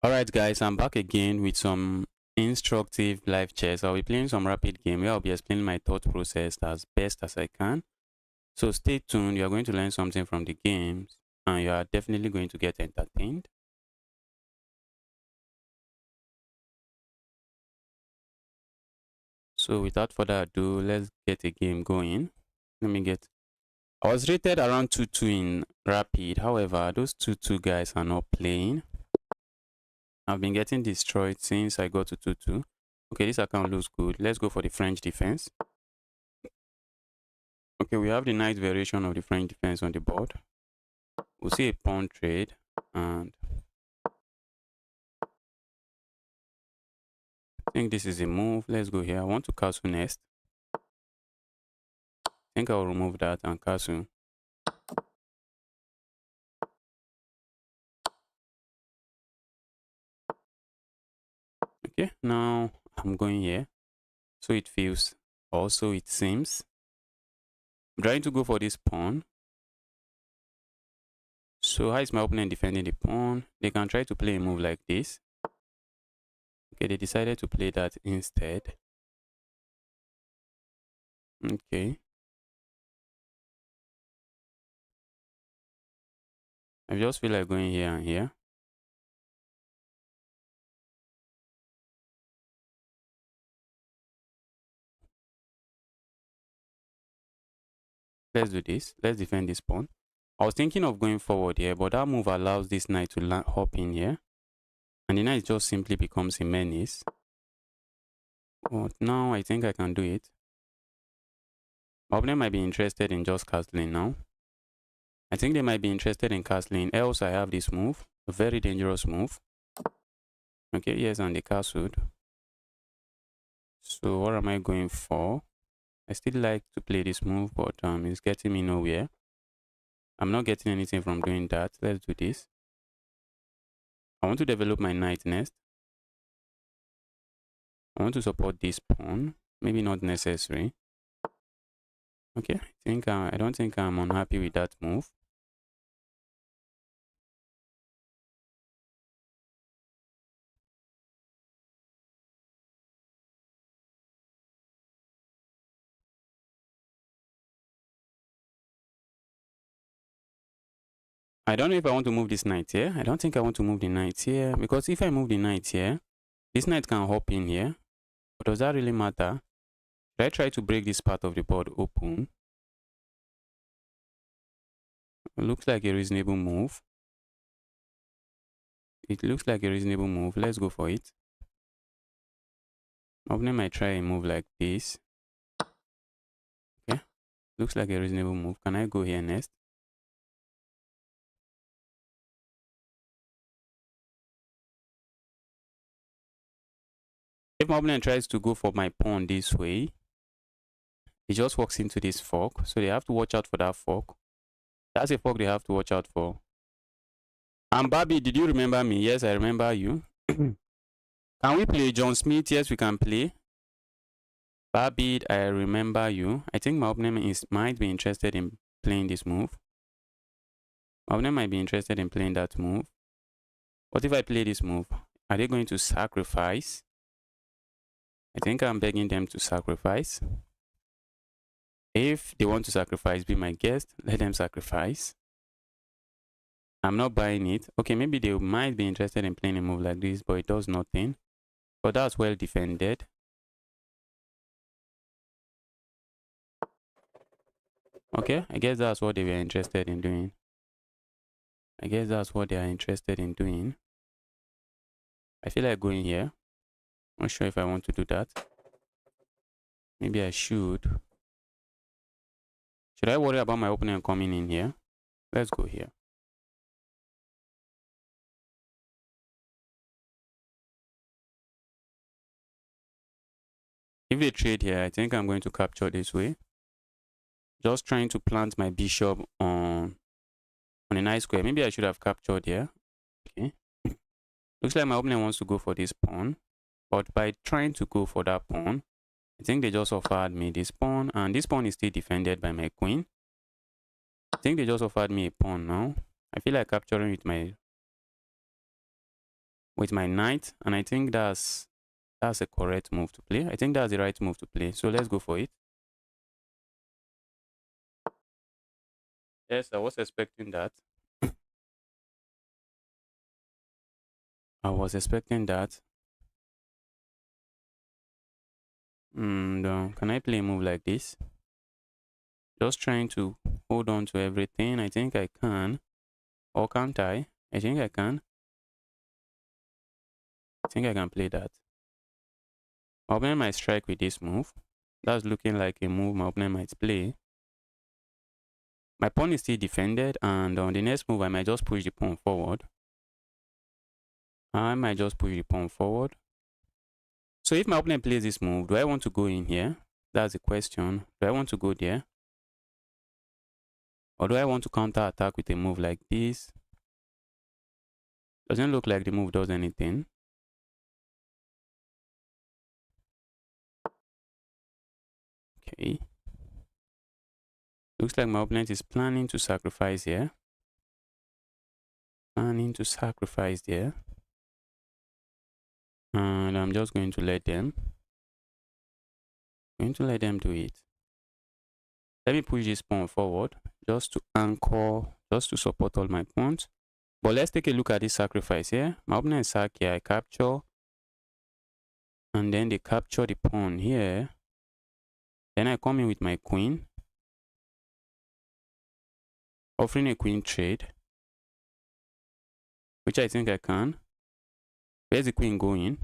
Alright guys, I'm back again with some instructive live chess. I'll be playing some rapid game where I'll be explaining my thought process as best as I can. So stay tuned, you're going to learn something from the games and you are definitely going to get entertained. So without further ado, let's get a game going. I was rated around 2-2 in rapid. However, those 2-2 guys are not playing. I've been getting destroyed since I got to 2-2. Okay, this account looks good. Let's go for the French defense. Okay, we have the nice variation of the French defense on the board. We'll see a pawn trade and I think this is a move. Let's go here. I want to castle next. I think I'll remove that and castle. Okay, now I'm going here. So it feels, also it seems. I'm trying to go for this pawn. So how is my opponent defending the pawn? They can try to play a move like this. Okay, they decided to play that instead. Okay. I just feel like going here and here. Let's do this. Let's defend this pawn. I was thinking of going forward here, but that move allows this knight to hop in here. And the knight just simply becomes a menace. But now I think I can do it. My opponent might be interested in just castling now. I think they might be interested in castling. Else I have this move. A very dangerous move. Okay, yes, and they castled. So what am I going for? I still like to play this move, but it's getting me nowhere. I'm not getting anything from doing that. Let's do this. I want to develop my knight next. I want to support this pawn. Maybe not necessary. Okay, I don't think I'm unhappy with that move. I don't know if I want to move this knight here. I don't think I want to move the knight here, because if I move the knight here, this knight can hop in here. But does that really matter? Should I try to break this part of the board open? It looks like a reasonable move. Let's go for it. My opponent might try a move like this. Okay. Looks like a reasonable move. Can I go here next? If my opponent tries to go for my pawn this way, he just walks into this fork. So they have to watch out for that fork. That's a fork they have to watch out for. And Bobby, did you remember me? Yes, I remember you. Can we play John Smith? Yes, we can play. Bobby, I remember you. I think my opponent might be interested in playing this move. My opponent might be interested in playing that move. What if I play this move? Are they going to sacrifice? I think I'm begging them to sacrifice. If they want to sacrifice, be my guest. Let them sacrifice. I'm not buying it. Okay, maybe they might be interested in playing a move like this, but it does nothing. But that's well defended. Okay, I guess that's what they were interested in doing. I guess that's what they are interested in doing. I feel like going here. Not sure if I want to do that. Maybe I should. Should I worry about my opponent coming in here? Let's go here. If they trade here, I think I'm going to capture this way. Just trying to plant my bishop on a nice square. Maybe I should have captured here. Okay. Looks like my opponent wants to go for this pawn. But by trying to go for that pawn, I think they just offered me this pawn. And this pawn is still defended by my queen. I think they just offered me a pawn now. I feel like capturing with my... with my knight, and I think that's a correct move to play. I think that's the right move to play. So let's go for it. Yes, I was expecting that. I was expecting that. Can I play a move like this? Just trying to hold on to everything. I think I can. Or can't I? I think I can. I think I can play that. My opponent might strike with this move. That's looking like a move my opponent might play. My pawn is still defended, and on the next move, I might just push the pawn forward. I might just push the pawn forward. So if my opponent plays this move, do I want to go in here? That's the question. Do I want to go there? Or do I want to counter attack with a move like this? Doesn't look like the move does anything. Okay. Looks like my opponent is planning to sacrifice here. Planning to sacrifice there. And I'm just going to let them. Going to let them do it. Let me push this pawn forward just to anchor, just to support all my pawns. But let's take a look at this sacrifice here. My opponent sack here, I capture. And then they capture the pawn here. Then I come in with my queen. Offering a queen trade. Which I think I can. Where's the queen going?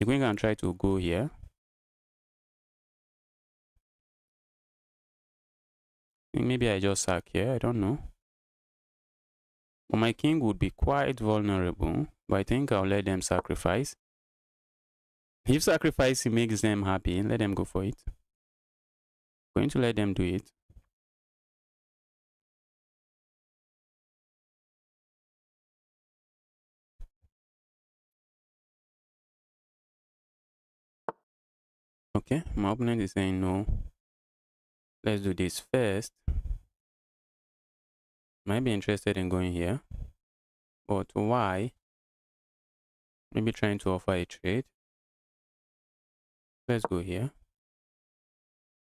The queen can try to go here. Maybe I just sack here, I don't know. But my king would be quite vulnerable. But I think I'll let them sacrifice. If sacrificing makes them happy, let them go for it. Going to let them do it. Okay, my opponent is saying no. Let's do this first. Might be interested in going here. But why? Maybe trying to offer a trade. Let's go here.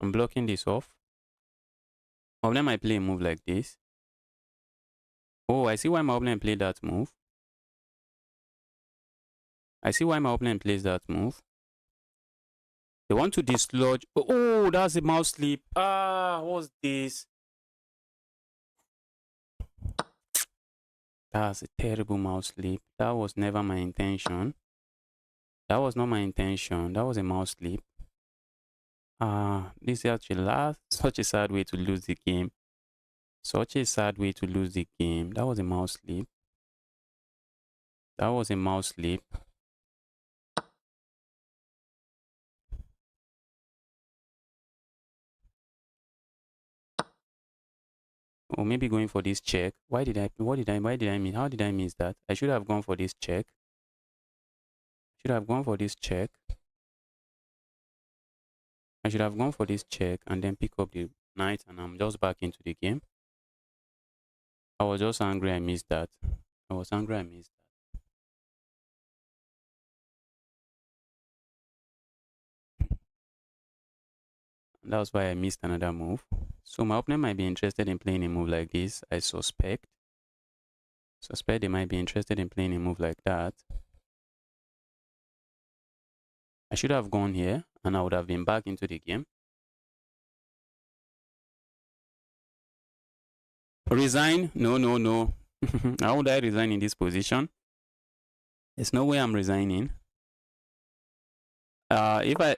I'm blocking this off. My opponent might play a move like this. Oh, I see why my opponent played that move. I see why my opponent plays that move. They want to dislodge. Oh, that's a mouse slip. Ah, what's this? That's a terrible mouse slip. That was never my intention. That was not my intention. That was a mouse slip. This is actually such a sad way to lose the game. Such a sad way to lose the game. That was a mouse slip. That was a mouse slip. Or maybe going for this check. Why did I miss? How did I miss that? I should have gone for this check. Should have gone for this check. I should have gone for this check and then pick up the knight, and I'm just back into the game. I was just angry I missed that. I was angry I missed that. That was why I missed another move. So my opponent might be interested in playing a move like this. I suspect they might be interested in playing a move like that. I should have gone here and I would have been back into the game. Resign? No, no, no. How would I resign in this position? There's no way I'm resigning. If I...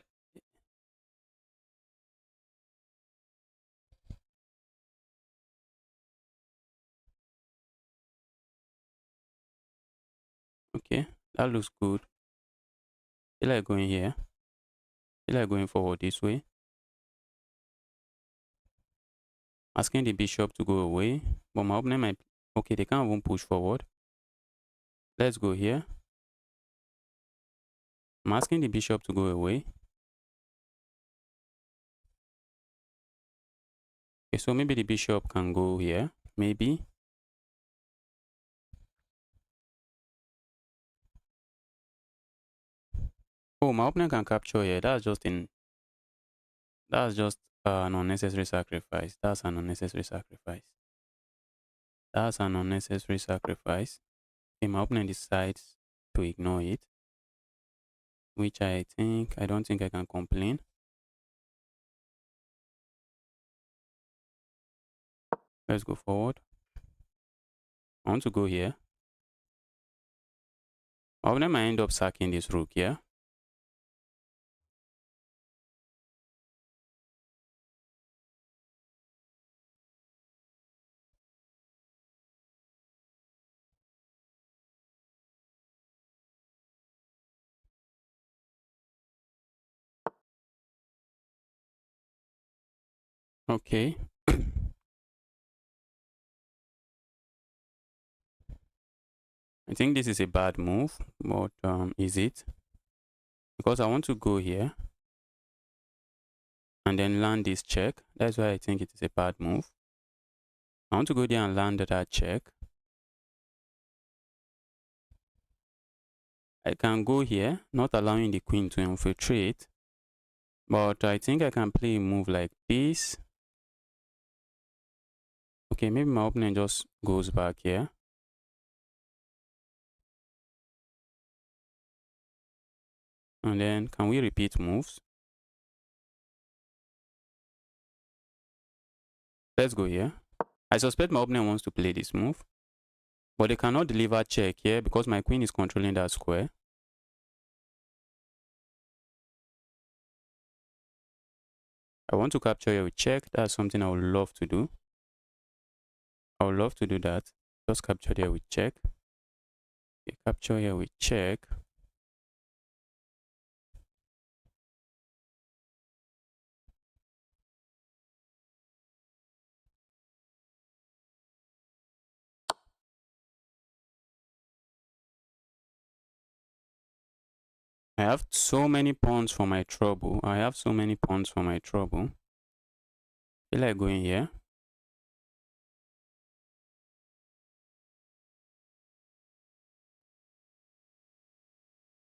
Okay, that looks good. I feel like going here. I feel like going forward this way. Asking the bishop to go away. But my opponent might... Okay, they can't even push forward. Let's go here. I'm asking the bishop to go away. Okay, so maybe the bishop can go here. Maybe. Oh, my opponent can capture here. That's just an unnecessary sacrifice. That's an unnecessary sacrifice. That's an unnecessary sacrifice. Okay, my opponent decides to ignore it, which I don't think I can complain. Let's go forward. I want to go here. My opponent might end up sacking this rook here. Okay. I think this is a bad move, but is it? Because I want to go here and then land this check. That's why I think it is a bad move. I want to go there and land that check. I can go here, not allowing the queen to infiltrate. But I think I can play a move like this. Okay, maybe my opponent just goes back here. And then can we repeat moves? Let's go here. I suspect my opponent wants to play this move. But they cannot deliver check here because my queen is controlling that square. I want to capture here with check. That's something I would love to do. I would love to do that. Just capture here with check. Okay, capture here with check. I have so many pawns for my trouble. I feel like going here.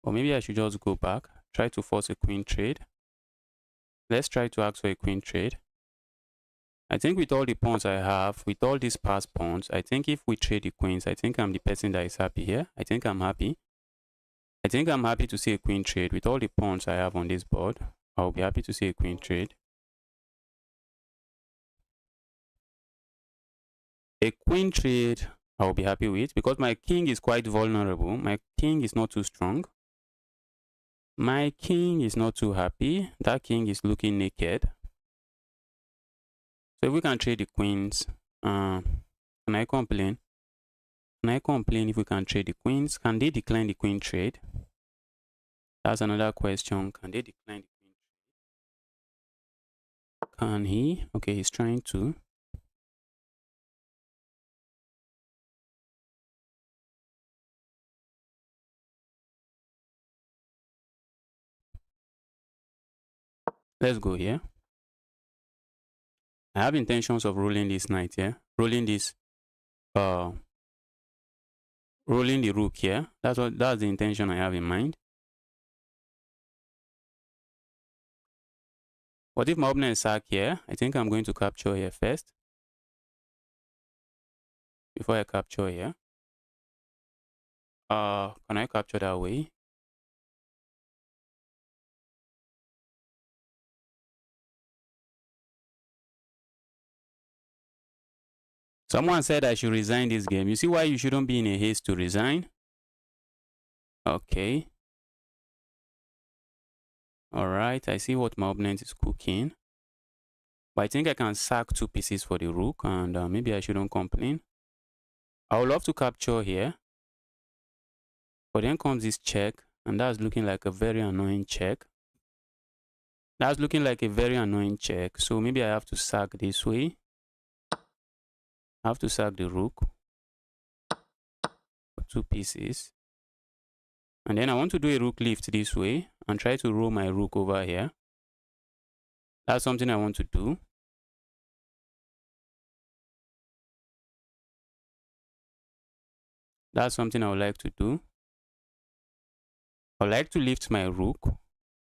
Or maybe I should just go back. Try to force a queen trade. Let's try to ask for a queen trade. I think with all the pawns I have, with all these past pawns, I think if we trade the queens, I think I'm the person that is happy here. I think I'm happy. I think I'm happy to see a queen trade. With all the pawns I have on this board, I'll be happy to see a queen trade. A queen trade I'll be happy with because my king is quite vulnerable. My king is not too strong. My king is not too happy. That king is looking naked. So if we can trade the queens, can I complain? Can I complain if we can trade the queens? Can they decline the queen trade? That's another question. Can they decline the queen trade? Can he? Okay, he's trying to. Let's go here. I have intentions of rolling this knight here. Rolling the rook here. That's the intention I have in mind. What if my opponent is sack here? I think I'm going to capture here first. Before I capture here. Can I capture that way? Someone said I should resign this game. You see why you shouldn't be in a haste to resign? Okay. Alright, I see what my opponent is cooking. But I think I can sack 2 pieces for the rook and maybe I shouldn't complain. I would love to capture here. But then comes this check and that's looking like a very annoying check. That's looking like a very annoying check. So maybe I have to sack this way. I have to sack the rook for 2 pieces. And then I want to do a rook lift this way and try to roll my rook over here. That's something I want to do. That's something I would like to do. I would like to lift my rook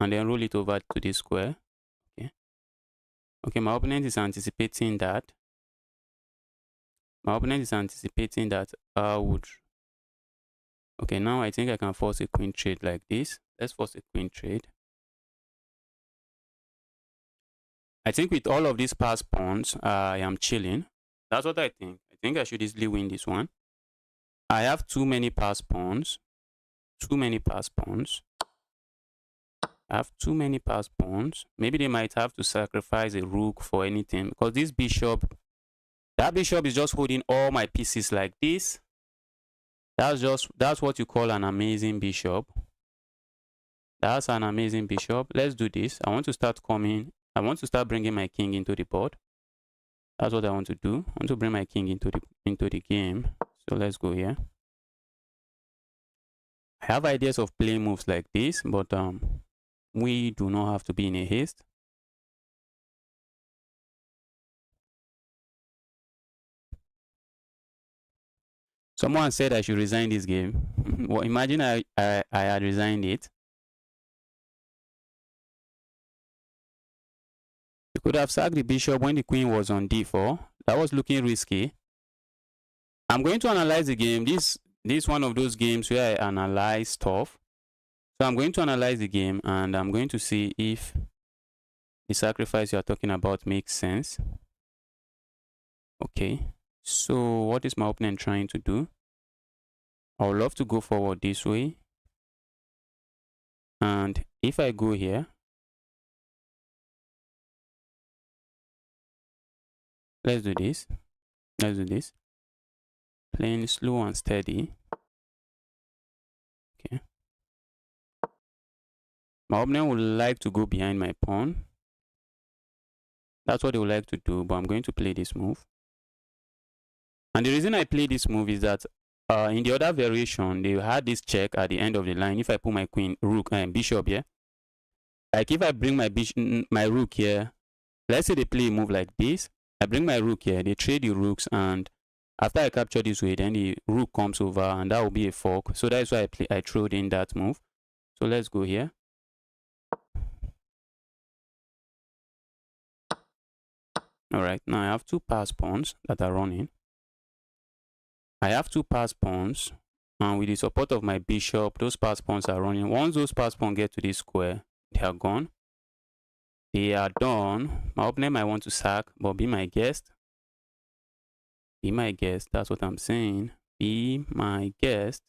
and then roll it over to this square. Okay. Okay, my opponent is anticipating that. I would. Okay, now I think I can force a queen trade like this. Let's force a queen trade. I think with all of these passed pawns, I am chilling. That's what I think. I think I should easily win this one. I have too many passed pawns. I have too many passed pawns. Maybe they might have to sacrifice a rook for anything, because this bishop, that bishop is just holding all my pieces like this. That's what you call an amazing bishop. That's an amazing bishop. Let's do this. I want to start bringing my king into the board. That's what I want to do. I want to bring my king into the game. So let's go here. I have ideas of playing moves like this, but we do not have to be in a haste. Someone said I should resign this game. Well, imagine I had resigned it. You could have sacked the bishop when the queen was on d4. That was looking risky. I'm going to analyze the game. This is one of those games where I analyze stuff. So I'm going to analyze the game, and I'm going to see if the sacrifice you are talking about makes sense. Okay. So what is my opponent trying to do? I would love to go forward this way. And if I go here, let's do this. Playing slow and steady. Okay. My opponent would like to go behind my pawn. That's what they would like to do, but I'm going to play this move. And the reason I play this move is that in the other variation, they had this check at the end of the line. If I put my queen, rook, and bishop here, like if I bring my rook here, let's say they play a move like this. I bring my rook here, they trade the rooks, and after I capture this way, then the rook comes over, and that will be a fork. So that's why I throwed in that move. So let's go here. All right, now I have two pass pawns that are running. And with the support of my bishop, those pass pawns are running. Once those pass pawns get to this square, they are gone. They are done. My opponent might want to sack, but be my guest. Be my guest. That's what I'm saying. Be my guest.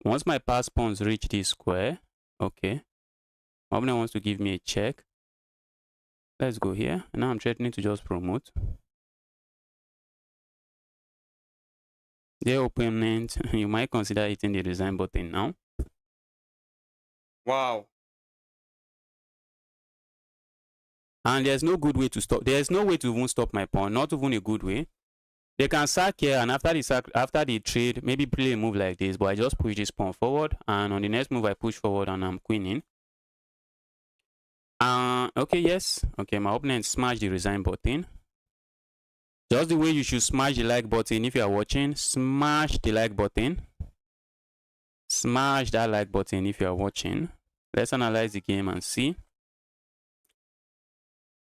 Once my pass pawns reach this square, okay, my opponent wants to give me a check. Let's go here. And now I'm threatening to just promote. Dear opponent, you might consider hitting the resign button now. Wow. And there's no good way to stop. There's no way to even stop my pawn. Not even a good way. They can sack here, and after the trade, maybe play a move like this. But I just push this pawn forward, and on the next move I push forward, and I'm queening. Okay, yes. Okay, my opponent smashed the resign button. Just the way you should smash the like button if you are watching. Smash the like button. Smash that like button if you are watching. Let's analyze the game and see.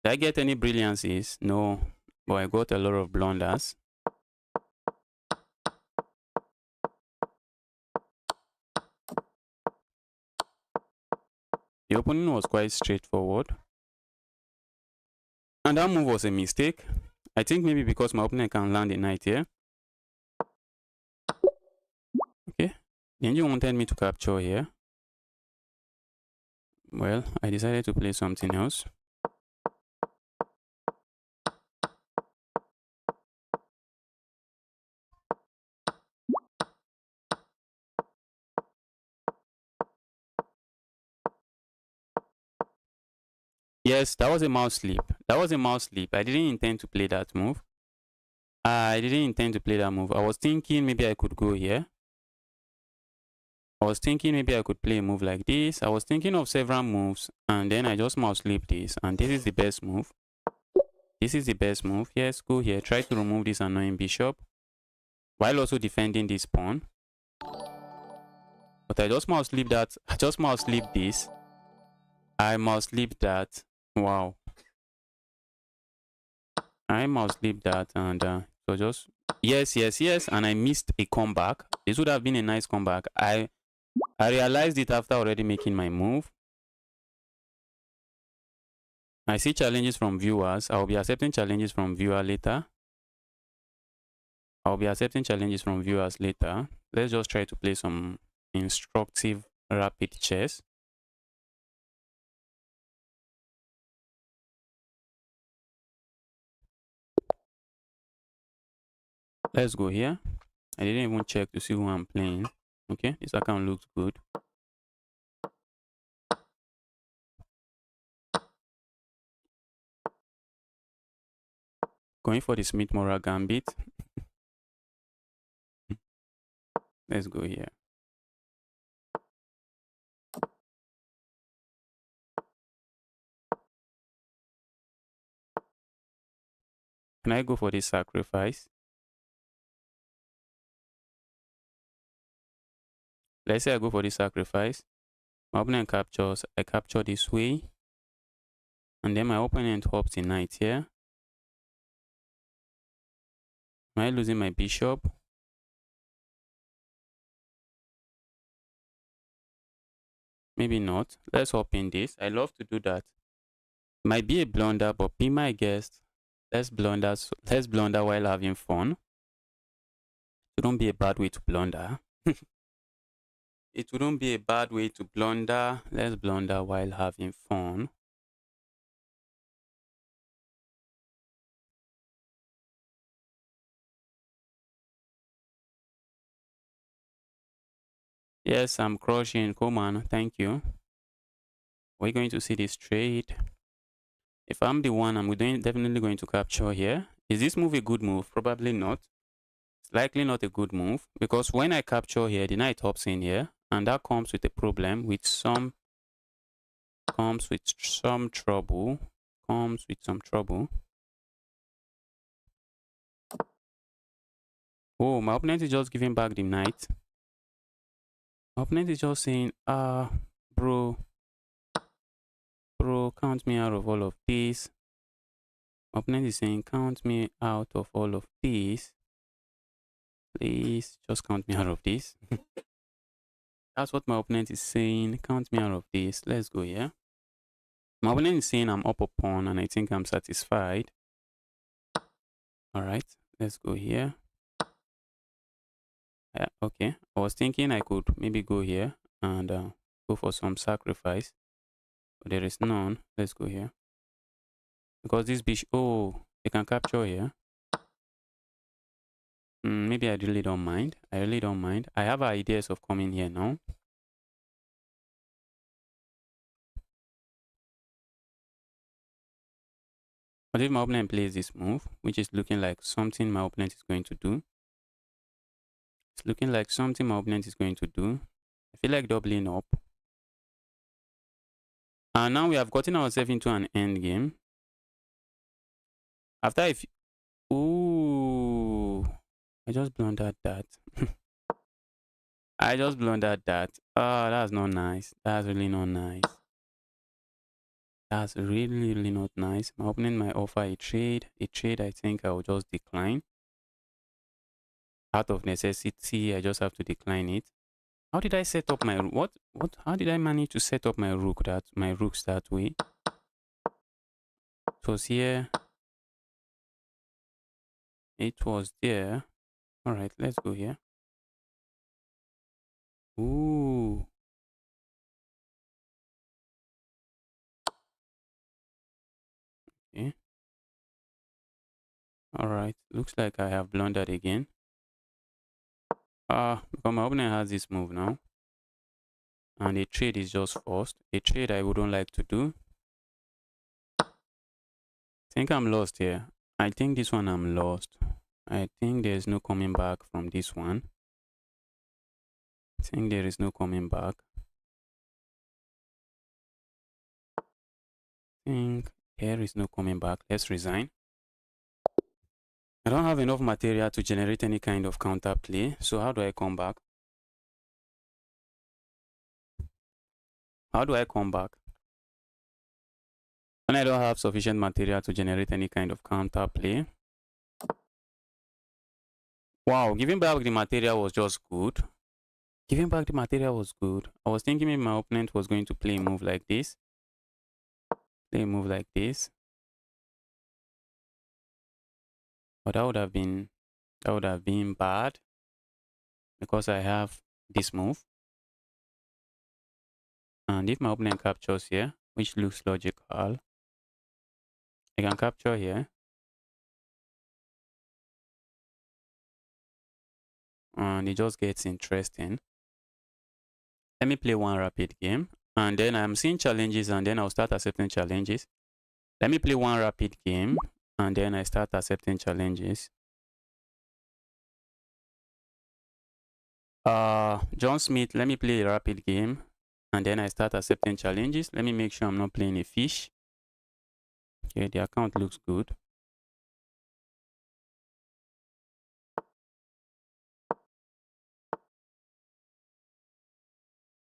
Did I get any brilliances? No, but I got a lot of blunders. The opening was quite straightforward. And that move was a mistake. I think maybe because my opponent can land a knight here. Okay. The engine wanted me to capture here. Well, I decided to play something else. Yes, that was a mouse sleep. I didn't intend to play that move. I was thinking maybe I could go here. I was thinking maybe I could play a move like this. I was thinking of several moves, and then I just mouse sleep this. And this is the best move. Yes, go here. Try to remove this annoying bishop while also defending this pawn. But I just must leave that. I just must leave this. I must leave that. Wow. I must leave that. And so just yes, yes, yes. And I missed a comeback. This would have been a nice comeback. I realized it after already making my move. I see challenges from viewers. I'll be accepting challenges from viewer later. I'll be accepting challenges from viewers later. Let's just try to play some instructive rapid chess. Let's go here. I didn't even check to see who I'm playing. Okay, this account looks good. Going for the Smith-Mora Gambit. Let's go here. Can I go for this sacrifice? Let's say I go for this sacrifice. My opponent captures. I capture this way. And then my opponent hops the knight here. Am I losing my bishop? Maybe not. Let's hop in this. I love to do that. Might be a blunder, but be my guest. Let's blunder while having fun. It wouldn't be a bad way to blunder. It wouldn't be a bad way to blunder. Let's blunder while having fun. Yes, I'm crushing. Come on, thank you. We're going to see this trade. If I'm the one, I'm definitely going to capture here. Is this move a good move? Probably not. It's likely not a good move because when I capture here, the knight hops in here, and that comes with a problem, with some trouble. Oh, my opponent is just giving back the knight. My opponent is just saying, bro, count me out of all of this. My opponent is saying, count me out of all of this. Please, just count me out of this. That's what my opponent is saying. Count me out of this. Let's go here. My opponent is saying I'm up a pawn, and I think I'm satisfied. All right, let's go here. Yeah, okay. I was thinking I could maybe go here and go for some sacrifice, but there is none. Let's go here because this bishop. Oh, they can capture here. Maybe I really don't mind. I have ideas of coming here now. But if my opponent plays this move, which is looking like something my opponent is going to do. It's looking like something my opponent is going to do. I feel like doubling up. And now we have gotten ourselves into an end game. After if ooh, I just blundered that. I just blundered that. Oh, that's not nice. That's really not nice. That's really, really not nice. My opponent might offer a trade. A trade I think I will just decline. Out of necessity, I just have to decline it. How did I set up my how did I manage to set up my rooks that way? It was here. It was there. Alright, let's go here. Ooh. Okay. Alright, looks like I have blundered again. Because my opponent has this move now. And a trade is just forced. A trade I wouldn't like to do. I think I'm lost here. I think this one I'm lost. I think there's no coming back from this one. I think there is no coming back. I think there is no coming back. Let's resign. I don't have enough material to generate any kind of counter play. So how do I come back? How do I come back? When I don't have sufficient material to generate any kind of counter play. Wow, giving back the material was just good. Giving back the material was good. I was thinking maybe my opponent was going to play a move like this. Play a move like this. But that would have been bad. Because I have this move. And if my opponent captures here, which looks logical, I can capture here. And it just gets interesting. Let me play one rapid game. And then I'm seeing challenges and then I'll start accepting challenges. Let me play one rapid game and then I start accepting challenges. John Smith, let me play a rapid game and then I start accepting challenges. Let me make sure I'm not playing a fish. Okay, the account looks good.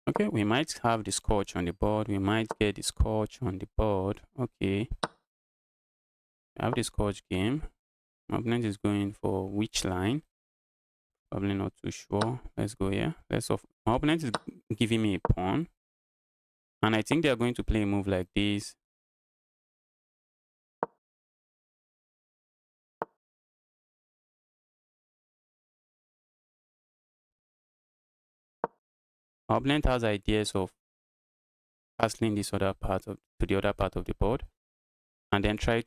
Okay, we might have the Scotch on the board. We might get the Scotch on the board. Okay. I have the Scotch game. My opponent is going for which line? Probably not too sure. Let's go here. My opponent is giving me a pawn. And I think they are going to play a move like this. My opponent has ideas of castling this other part to the other part of the board. And then trying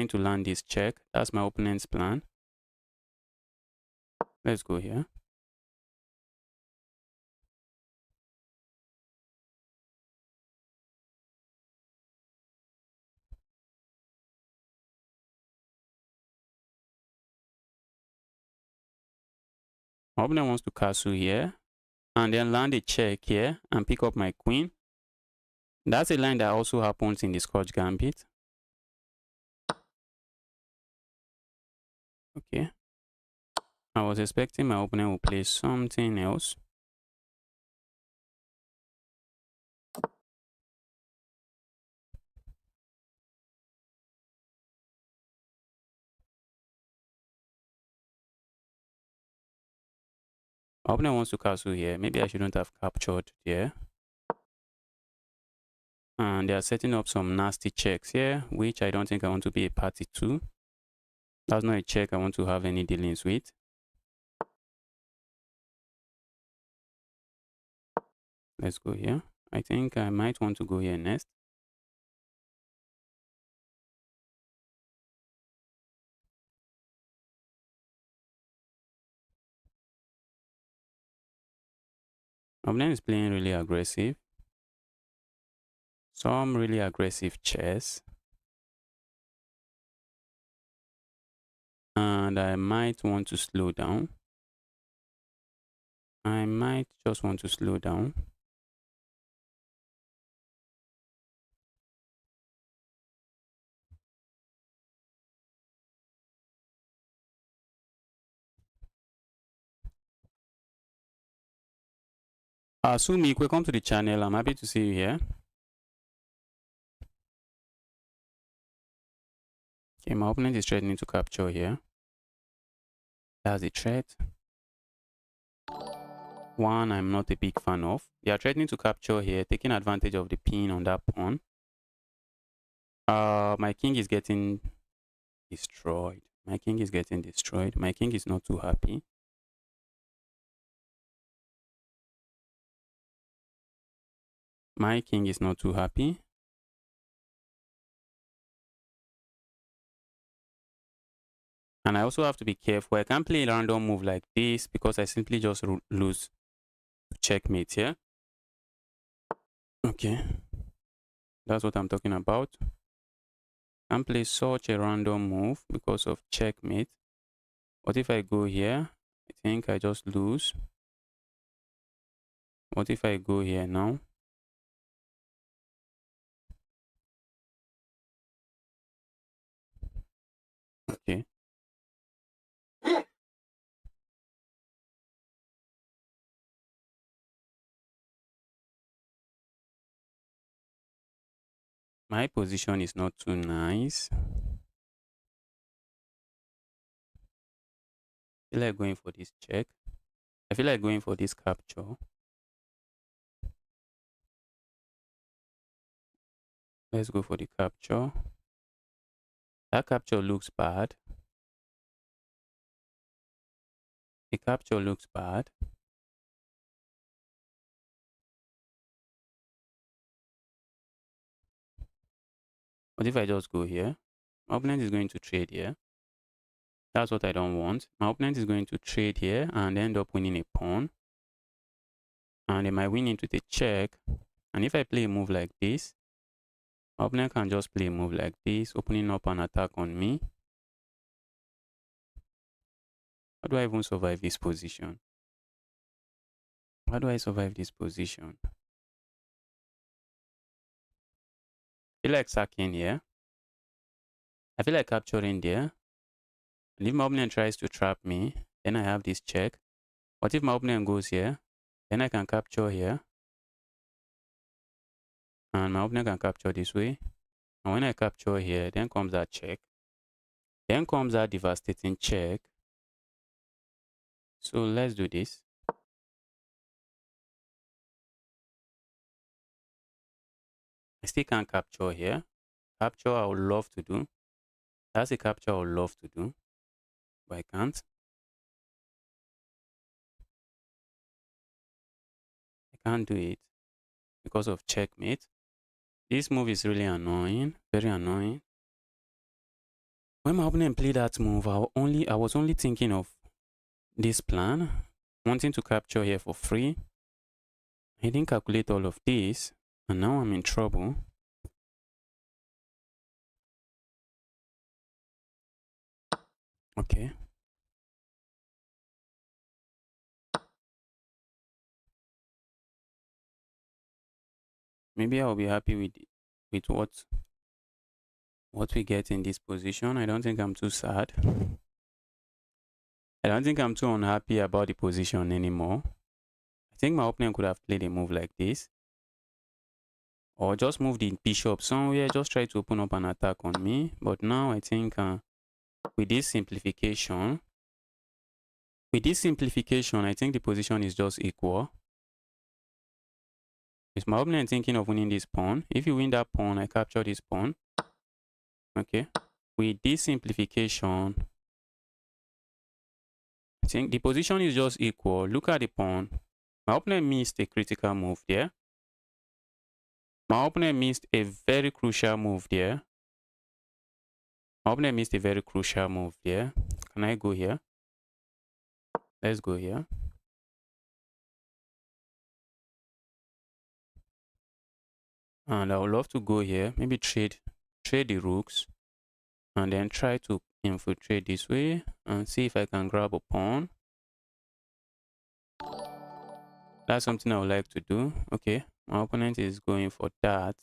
to land this check. That's my opponent's plan. Let's go here. My opponent wants to castle here. And then land a check here and pick up my queen. That's a line that also happens in the Scotch Gambit. Okay. I was expecting my opponent will play something else. My opponent wants to castle here. Maybe I shouldn't have captured here. And they are setting up some nasty checks here, which I don't think I want to be a party to. That's not a check I want to have any dealings with. Let's go here. I think I might want to go here next. My opponent is playing really aggressive. Some really aggressive chess. And I might want to slow down. I might just want to slow down. Sumi, welcome to the channel. I'm happy to see you here. Okay, my opponent is threatening to capture here. That's a threat. One I'm not a big fan of. They are threatening to capture here, taking advantage of the pin on that pawn. My king is getting destroyed. My king is getting destroyed. My king is not too happy. My king is not too happy. And I also have to be careful. I can't play a random move like this because I simply just lose. Checkmate here. Okay. That's what I'm talking about. Can't play such a random move because of checkmate. What if I go here? I think I just lose. What if I go here now? Okay. My position is not too nice. I feel like going for this check. I feel like going for this capture. Let's go for the capture. That capture looks bad. The capture looks bad. What if I just go here? My opponent is going to trade here. That's what I don't want. My opponent is going to trade here and end up winning a pawn. And they might win into the check. And if I play a move like this, my opponent can just play a move like this, opening up an attack on me. How do I even survive this position? How do I survive this position? I feel like sacking here. I feel like capturing there. And if my opponent tries to trap me, then I have this check. What if my opponent goes here? Then I can capture here. And my opponent can capture this way. And when I capture here, then comes that check. Then comes that devastating check. So let's do this. I still can't capture here. Capture I would love to do. That's a capture I would love to do. But I can't. I can't do it because of checkmate. This move is really annoying. Very annoying. When my opponent played that move, I was only thinking of this plan, wanting to capture here for free. I didn't calculate all of this, and now I'm in trouble. Okay. Maybe I'll be happy with what we get in this position. I don't think I'm too sad. I don't think I'm too unhappy about the position anymore. I think my opponent could have played a move like this. Or just move the bishop somewhere, just try to open up an attack on me. But now I think with this simplification, I think the position is just equal. Is my opponent thinking of winning this pawn? If you win that pawn, I capture this pawn. Okay. With this simplification, I think the position is just equal. Look at the pawn. My opponent missed a critical move there. My opponent missed a very crucial move there. My opponent missed a very crucial move there. Can I go here? Let's go here. And I would love to go here. Maybe trade the rooks. And then try to infiltrate this way. And see if I can grab a pawn. That's something I would like to do. Okay. My opponent is going for that.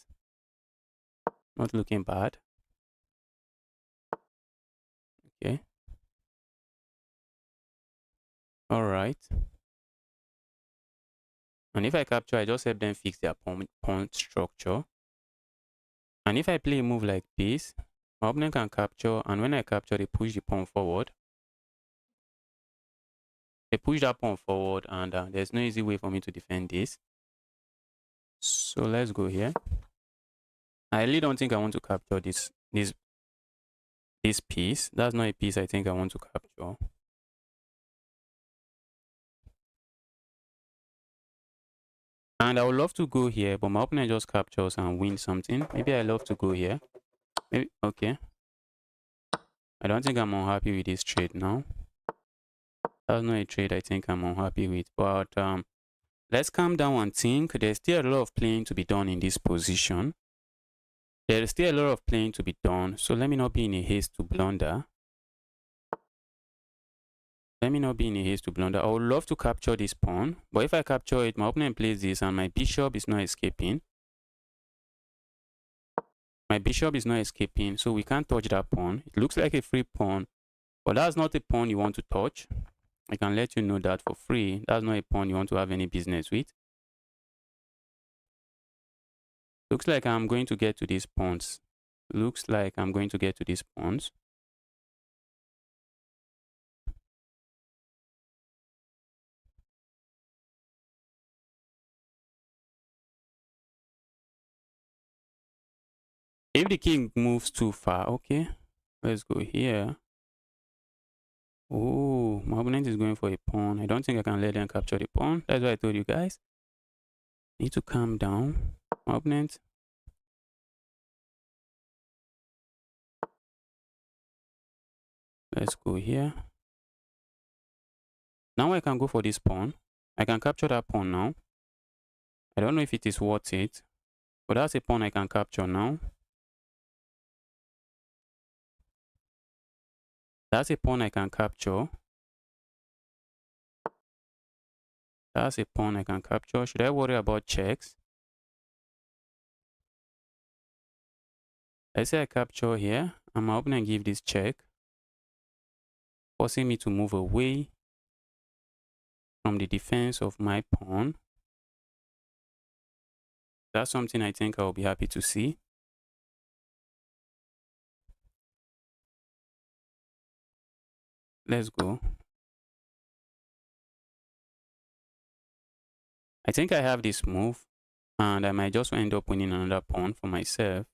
Not looking bad. Okay. Alright. And if I capture, I just help them fix their pawn structure. And if I play a move like this, my opponent can capture, and when I capture, they push the pawn forward. They push that pawn forward, and there's no easy way for me to defend this. So let's go here. I really don't think I want to capture this piece. That's not a piece I think I want to capture. And I would love to go here, but my opponent just captures and wins something. Maybe I love to go here. Maybe, okay. I don't think I'm unhappy with this trade now. That's not a trade I think I'm unhappy with. But let's calm down and think. There's still a lot of playing to be done in this position. There is still a lot of playing to be done. So let me not be in a haste to blunder. Let me not be in a haste to blunder. I would love to capture this pawn. But if I capture it, my opponent plays this and my bishop is not escaping. My bishop is not escaping, so we can't touch that pawn. It looks like a free pawn, but that's not a pawn you want to touch. I can let you know that for free. That's not a pawn you want to have any business with. Looks like I'm going to get to these pawns. Looks like I'm going to get to these pawns. If the king moves too far, okay, let's go here. Oh, my opponent is going for a pawn. I don't think I can let them capture the pawn. That's why I told you guys. Need to calm down. My opponent. Let's go here. Now I can go for this pawn. I can capture that pawn now. I don't know if it is worth it, but that's a pawn I can capture now. That's a pawn I can capture. That's a pawn I can capture. Should I worry about checks? Let's say I capture here, and my opponent give this check, forcing me to move away from the defense of my pawn. That's something I think I'll be happy to see. Let's go. I think I have this move, and I might just end up winning another pawn for myself.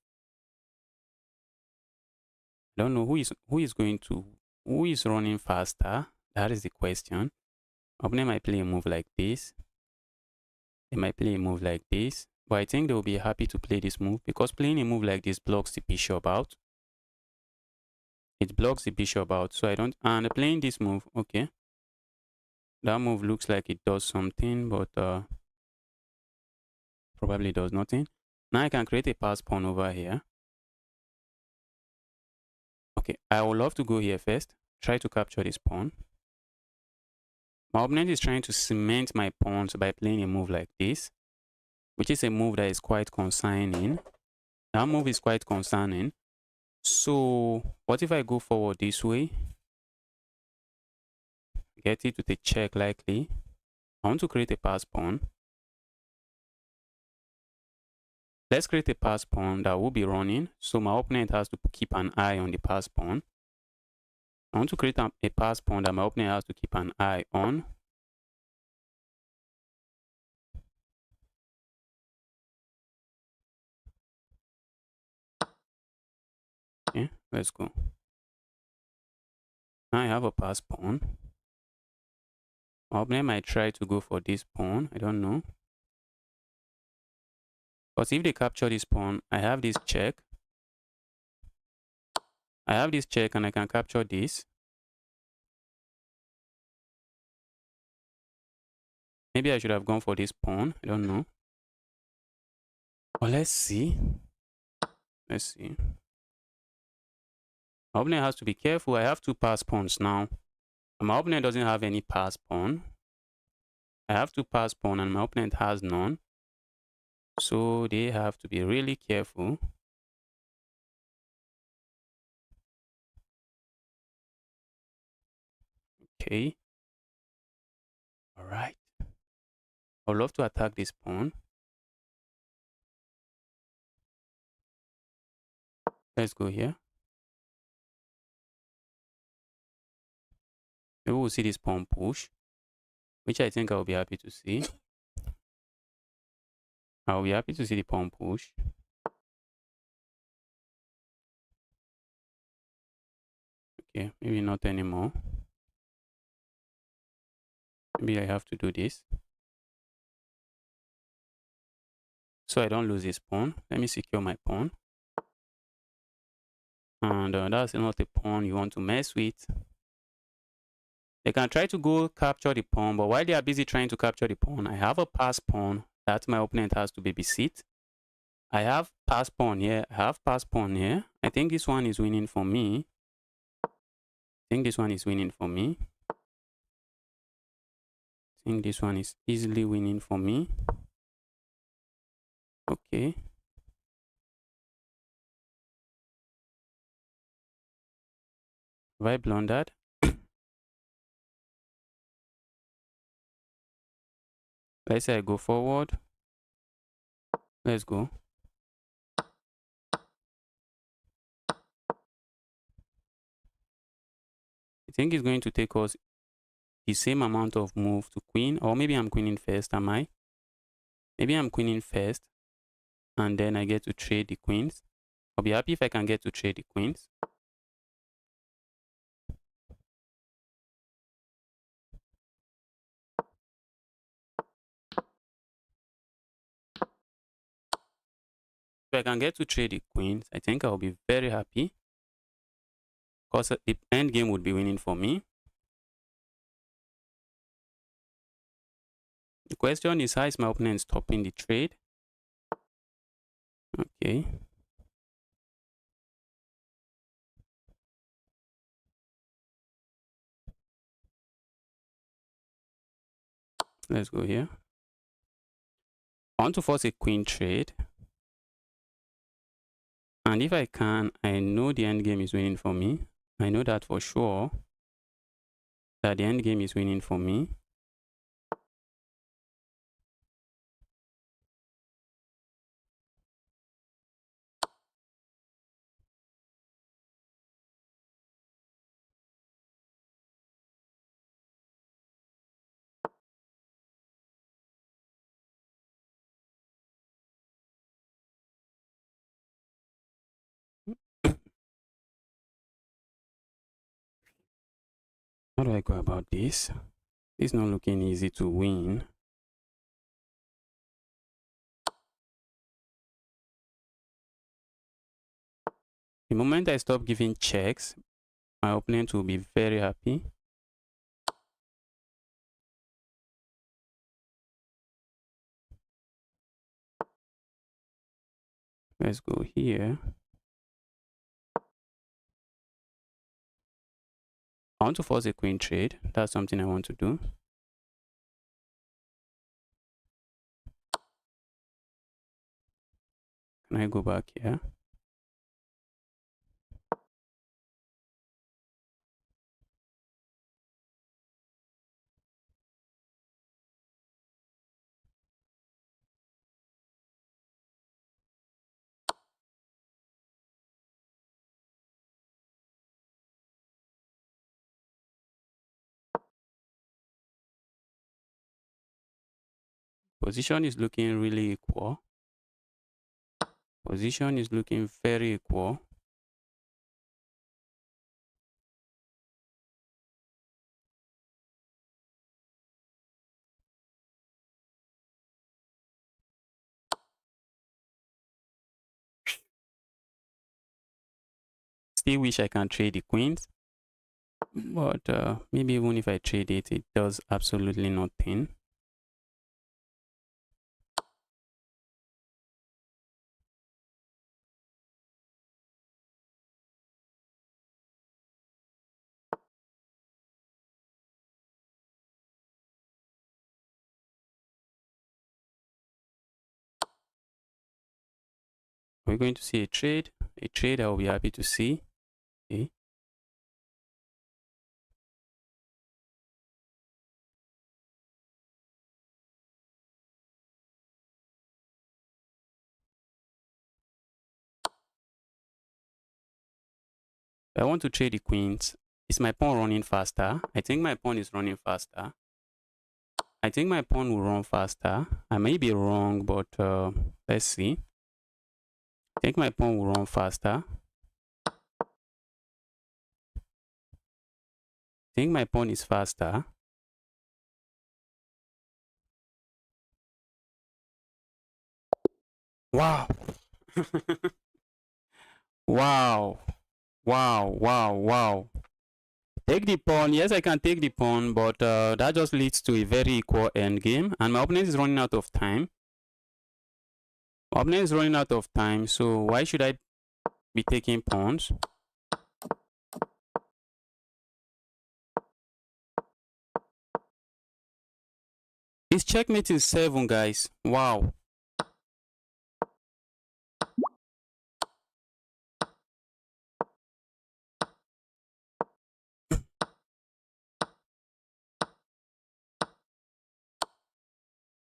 I don't know who is running faster. That is the question. Opponent might play a move like this. They might play a move like this, but I think they will be happy to play this move because playing a move like this blocks the bishop out. It blocks the bishop out, so I don't. And playing this move, okay. That move looks like it does something, but probably does nothing. Now I can create a pass pawn over here. Okay, I would love to go here first. Try to capture this pawn. My opponent is trying to cement my pawns by playing a move like this, which is a move that is quite concerning. That move is quite concerning. So what if I go forward this way? Get it with a check likely. I want to create a pass pawn. Let's create a pass pawn that will be running. So my opponent has to keep an eye on the pass pawn. I want to create a pass pawn that my opponent has to keep an eye on. Okay, let's go. Now I have a pass pawn. My opponent might try to go for this pawn. I don't know. Because if they capture this pawn, I have this check. I have this check and I can capture this. Maybe I should have gone for this pawn. I don't know. But let's see. Let's see. My opponent has to be careful. I have two pass pawns now. And my opponent doesn't have any pass pawn. I have two pass pawn and my opponent has none. So they have to be really careful. Okay. All right. I would love to attack this pawn. Let's go here. Maybe we'll see this pawn push, which I think I'll be happy to see. I'll be happy to see the pawn push. Okay, maybe not anymore. Maybe I have to do this. So I don't lose this pawn. Let me secure my pawn. And that's not a pawn you want to mess with. They can try to go capture the pawn, but while they are busy trying to capture the pawn, I have a pass pawn that my opponent has to babysit. I have pass pawn here. I have pass pawn here. I think this one is winning for me. I think this one is winning for me. I think this one is easily winning for me. Okay. Have I blundered? Let's say I go forward. Let's go. I think it's going to take us the same amount of move to queen, or maybe I'm queening first, am I? Maybe I'm queening first, and then I get to trade the queens. I'll be happy if I can get to trade the queens. If I can get to trade the queens, I think I'll be very happy, because the end game would be winning for me. The question is, how is my opponent stopping the trade? Okay. Let's go here. I want to force a queen trade. And if I can, I know the end game is winning for me. I know that for sure, that the end game is winning for me. How do I go about this? It's not looking easy to win. The moment I stop giving checks, my opponent will be very happy. Let's go here. I want to force a queen trade. That's something I want to do. Can I go back here? Position is looking really equal. Position is looking very equal. Still wish I can trade the queens, but maybe even if I trade it, it does absolutely nothing. We're going to see a trade. A trade I will be happy to see. Okay. I want to trade the queens. Is my pawn running faster? I think my pawn is running faster. I think my pawn will run faster. I may be wrong, but let's see. I think my pawn will run faster. I think my pawn is faster. Wow. Wow. Wow, wow, wow. Take the pawn. Yes, I can take the pawn, but that just leads to a very equal endgame. And my opponent is running out of time. My opponent is running out of time, so why should I be taking pawns? His checkmate is 7, guys. Wow.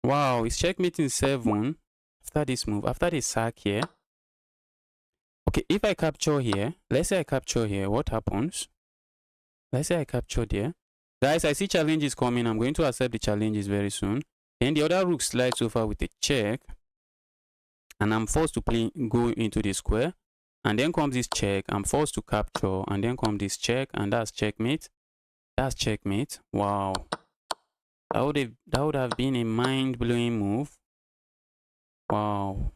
Wow, his checkmate is 7 after this move, after the sack here. Okay, if I capture here, let's say I capture here, what happens? Let's say I captured here. Guys, I see challenges coming. I'm going to accept the challenges very soon. Then the other rook slides over with a check. And I'm forced to go into the square. And then comes this check. I'm forced to capture. And then comes this check. And that's checkmate. That's checkmate. Wow. That would have been a mind-blowing move. Wow.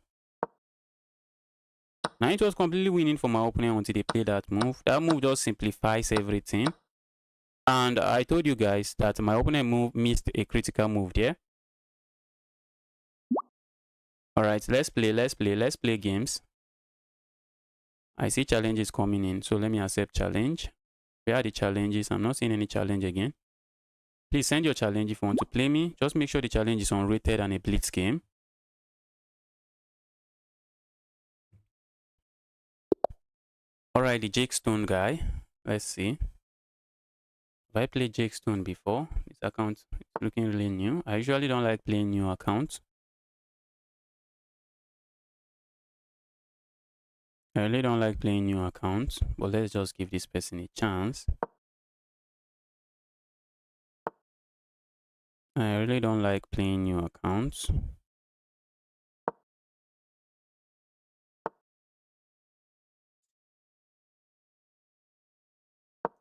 Now it was completely winning for my opponent until they played that move. That move just simplifies everything. And I told you guys that my opponent missed a critical move there. Alright, let's play games. I see challenges coming in, so let me accept challenge. Where are the challenges? I'm not seeing any challenge again. Please send your challenge if you want to play me. Just make sure the challenge is unrated and a blitz game. Alright, the Jake Stone guy. Let's see. Have I played Jake Stone before? This account is looking really new. I usually don't like playing new accounts. I really don't like playing new accounts, but let's just give this person a chance. I really don't like playing new accounts.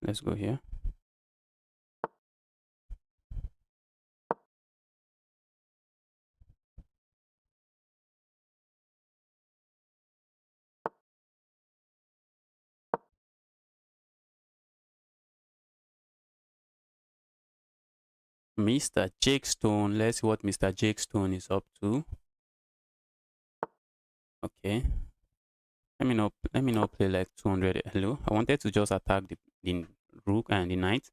Let's go here. Mr. Jake Stone. Let's see what Mr. Jake Stone is up to. Okay. Let me not play like 200. Hello. I wanted to just attack the rook and the knight.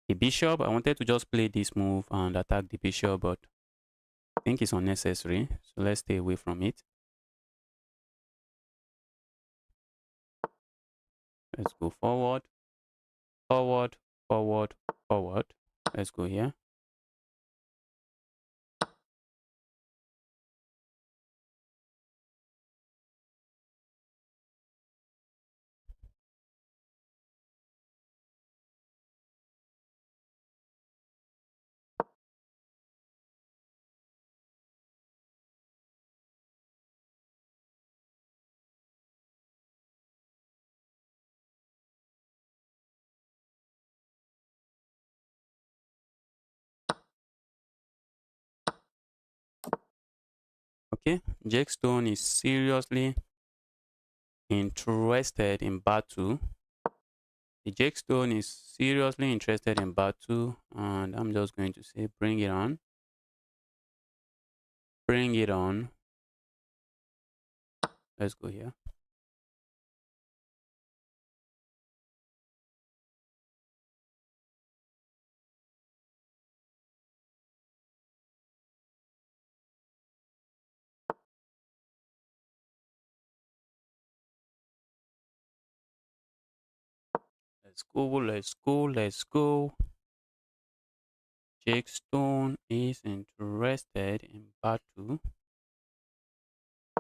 The bishop. I wanted to just play this move and attack the bishop, but I think it's unnecessary. So let's stay away from it. Let's go forward. Forward. Forward. Forward. Let's go here. Okay, Jake Stone is seriously interested in battle. The Jake Stone is seriously interested in battle, and I'm just going to say, bring it on. Bring it on. Let's go here. Let's go, let's go, let's go. Jake Stone is interested in battle.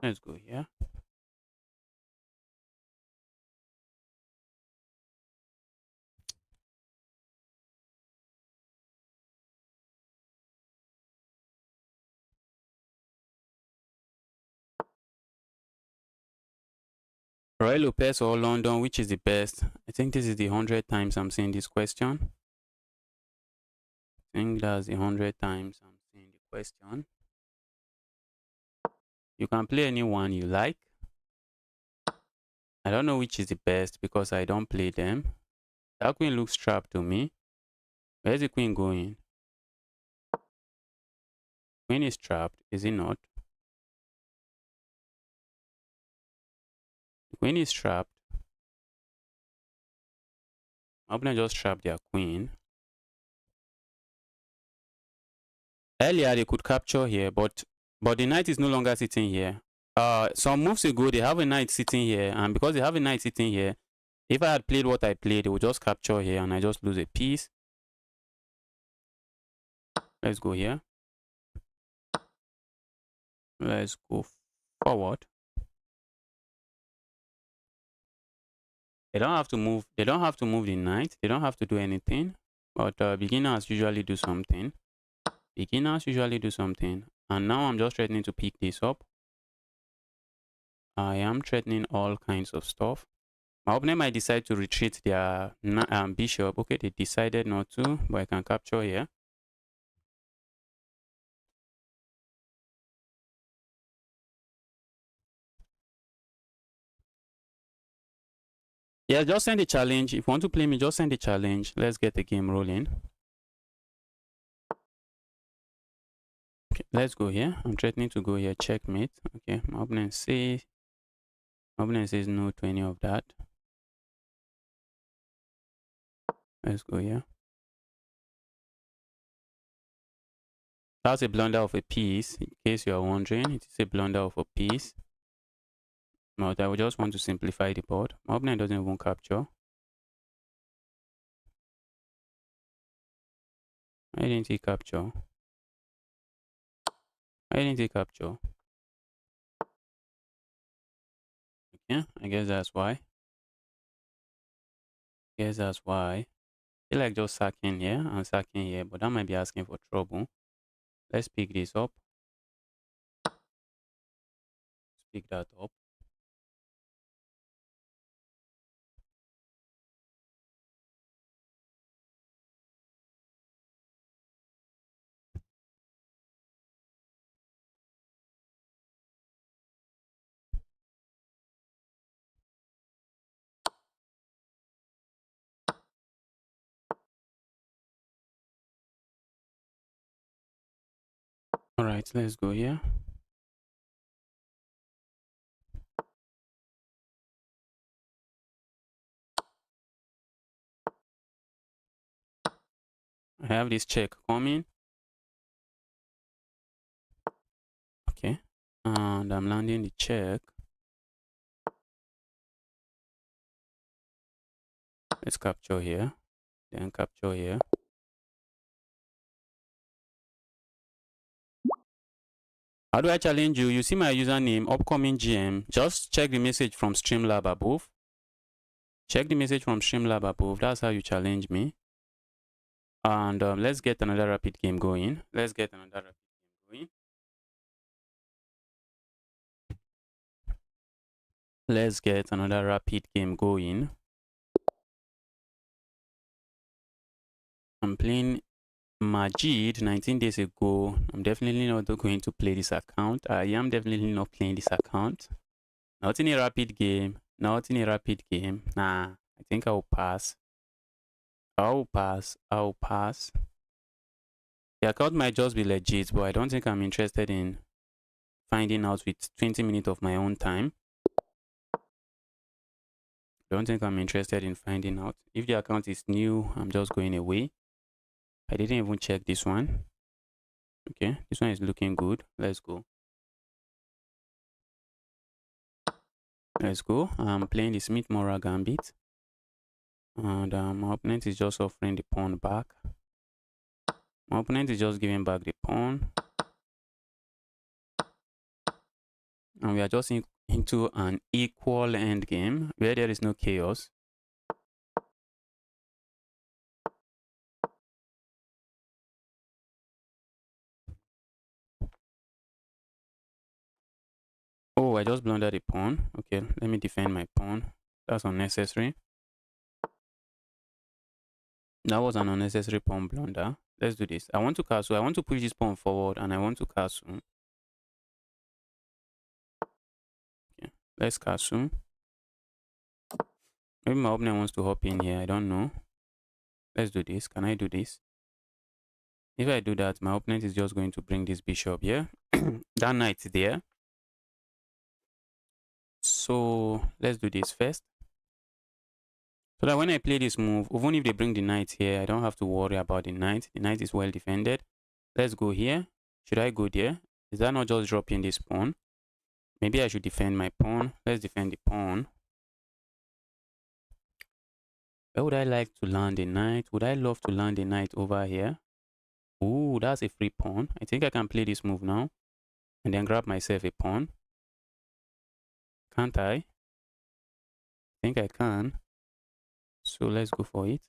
Let's go here. Roy Lopez or London, which is the best? I think this is the 100th times I'm seeing this question. I think that's the 100th times I'm seeing the question. You can play anyone you like. I don't know which is the best because I don't play them. That queen looks trapped to me. Where's the queen going? Queen is trapped, is it not? The queen is trapped. My opponent just trapped their queen. Earlier they could capture here, but the knight is no longer sitting here. Some moves ago they have a knight sitting here, and because they have a knight sitting here, if I had played what I played, they would just capture here and I just lose a piece. Let's go here. Let's go forward. They don't have to move. They don't have to move the knight. They don't have to do anything. But beginners usually do something. Beginners usually do something. And now I'm just threatening to pick this up. I am threatening all kinds of stuff. My opponent might decide to retreat their bishop. Okay, they decided not to, but I can capture here. Yeah, just send a challenge. If you want to play me, just send a challenge. Let's get the game rolling. Okay, let's go here. I'm threatening to go here. Checkmate. Okay, my opponent says no to any of that. Let's go here. That's a blunder of a piece. In case you are wondering, it is a blunder of a piece. But I would just want to simplify the board. My opponent doesn't even capture. Why didn't he capture? Why didn't he capture? Okay, I guess that's why. Guess that's why. I feel like just sacking here and sacking here, but that might be asking for trouble. Let's pick this up. Let's pick that up. All right, let's go here. I have this check coming. Okay, and I'm landing the check. Let's capture here, then capture here. How do I challenge you? You see my username, upcoming GM. Just check the message from Streamlab above. Check the message from Streamlab above. That's how you challenge me. And let's get another rapid game going. Let's get another rapid game going. Let's get another rapid game going. I'm playing Majid 19 days ago. I'm definitely not going to play this account. I am definitely not playing this account. Not in a rapid game. Not in a rapid game. Nah, I think I'll pass. I'll pass. I'll pass. The account might just be legit, but I don't think I'm interested in finding out with 20 minutes of my own time. Don't think I'm interested in finding out. If the account is new, I'm just going away. I didn't even check this one. Okay, this one is looking good. Let's go. Let's go. I'm playing the Smith-Mora Gambit. And my opponent is just offering the pawn back. My opponent is just giving back the pawn. And we are just into an equal end game where there is no chaos. Oh, I just blundered a pawn. Okay, let me defend my pawn. That's unnecessary. That was an unnecessary pawn blunder. Let's do this. I want to castle. I want to push this pawn forward and I want to castle. Okay, let's castle. Maybe my opponent wants to hop in here. I don't know. Let's do this. Can I do this? If I do that, my opponent is just going to bring this bishop here. That knight there. So let's do this first. So that when I play this move, even if they bring the knight here, I don't have to worry about the knight. The knight is well defended. Let's go here. Should I go there? Is that not just dropping this pawn? Maybe I should defend my pawn. Let's defend the pawn. Where would I like to land a knight? Would I love to land a knight over here? Ooh, that's a free pawn. I think I can play this move now. And then grab myself a pawn. Can't I? I think I can. So let's go for it.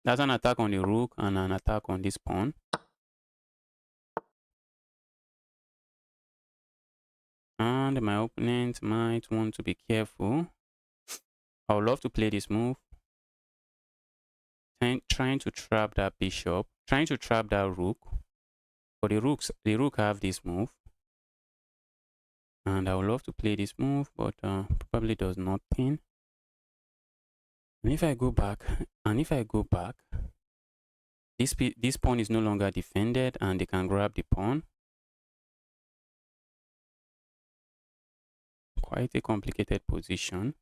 That's an attack on the rook and an attack on this pawn. And my opponent might want to be careful. I would love to play this move. Trying to trap that bishop. Trying to trap that rook. But the rook have this move. And I would love to play this move, but probably does nothing. And if I go back, this pawn is no longer defended and they can grab the pawn. Quite a complicated position.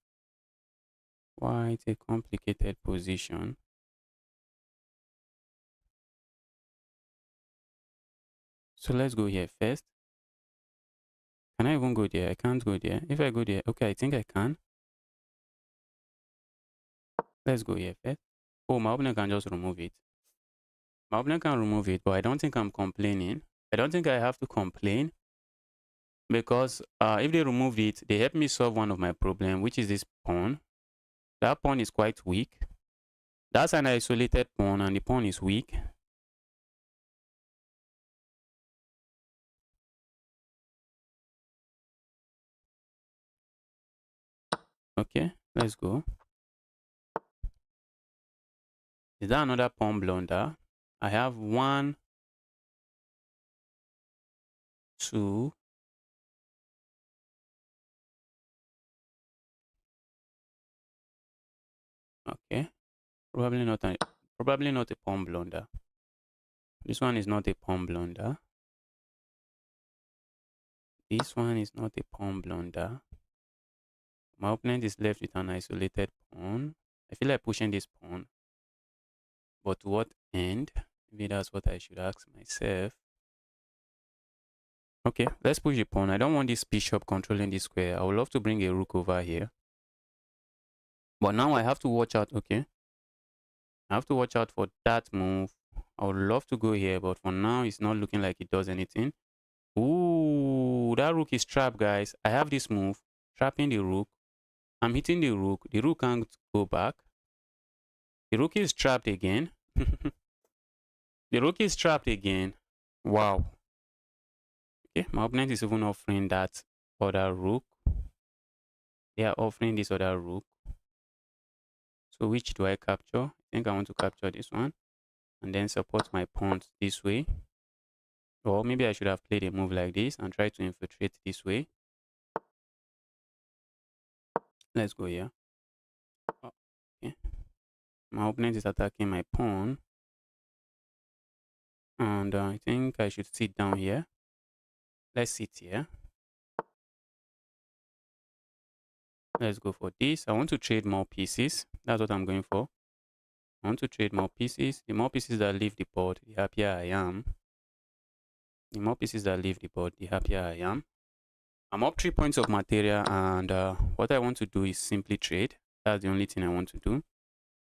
Quite a complicated position. So let's go here first. Can I even go there? I can't go there. If I go there, okay, I think I can. Let's go here first. Oh, my opponent can just remove it. My opponent can remove it, but I don't think I'm complaining. I don't think I have to complain. Because if they remove it, they help me solve one of my problems, which is this pawn. That pawn is quite weak. That's an isolated pawn and the pawn is weak. Okay, let's go. Is that another pawn blunder? I have 1, 2. Okay, probably not a pawn blunder. This one is not a pawn blunder. This one is not a pawn blunder. My opponent is left with an isolated pawn. I feel like pushing this pawn. But to what end? Maybe that's what I should ask myself. Okay, let's push the pawn. I don't want this bishop controlling this square. I would love to bring a rook over here. But now I have to watch out, okay? I have to watch out for that move. I would love to go here, but for now, it's not looking like it does anything. Ooh, that rook is trapped, guys. I have this move, trapping the rook. I'm hitting the rook. The rook can't go back. The rook is trapped again. The rook is trapped again. Wow. Okay, my opponent is even offering that other rook. They are offering this other rook. So which do I capture? I think I want to capture this one. And then support my pawns this way. Or maybe I should have played a move like this and try to infiltrate this way. Let's go here. Oh, okay. My opponent is attacking my pawn. And I think I should sit down here. Let's sit here. Let's go for this. I want to trade more pieces. That's what I'm going for. I want to trade more pieces. The more pieces that leave the board, the happier I am. The more pieces that leave the board, the happier I am. I'm up 3 points of material, and what I want to do is simply trade. That's the only thing I want to do.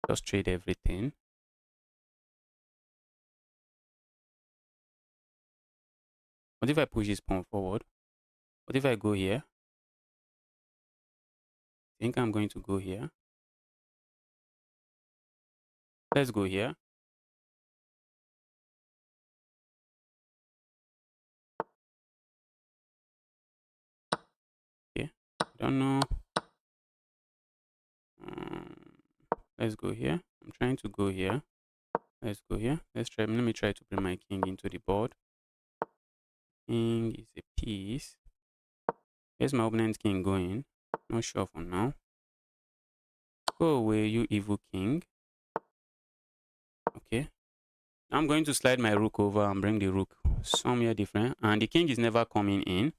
Just trade everything. What if I push this pawn forward? What if I go here? I think I'm going to go here. Let's go here. Okay, I don't know. Let's go here. I'm trying to go here. Let's go here. Let's try. Let me try to bring my king into the board. King is a piece. Where's my opponent's king going? Not sure for now. Go away, you evil king. Okay. I'm going to slide my rook over and bring the rook somewhere different. And the king is never coming in.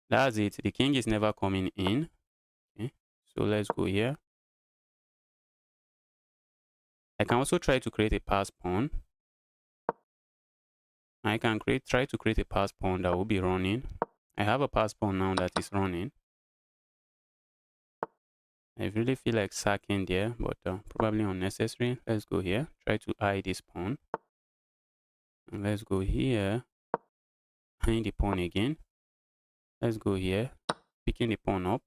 That's it. The king is never coming in. Okay. So let's go here. I can also try to create a pass pawn. I can try to create a pass pawn that will be running. I have a pass pawn now that is running. I really feel like sacking there, but probably unnecessary. Let's go here. Try to eye this pawn. And let's go here. Eyeing the pawn again. Let's go here, picking the pawn up.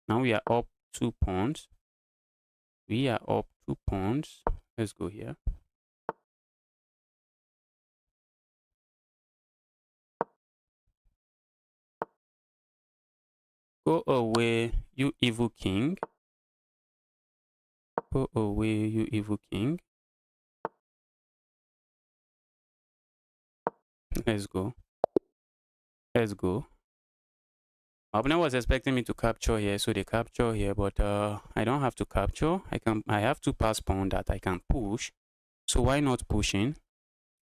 Now we are up 2 pawns. We are up 2 pawns. Let's go here. Go away, you evil king. Go away, you evil king. Let's go. Let's go. My opponent was expecting me to capture here, so they capture here, but I don't have to capture. I have 2 pass pawn that I can push. So why not pushing?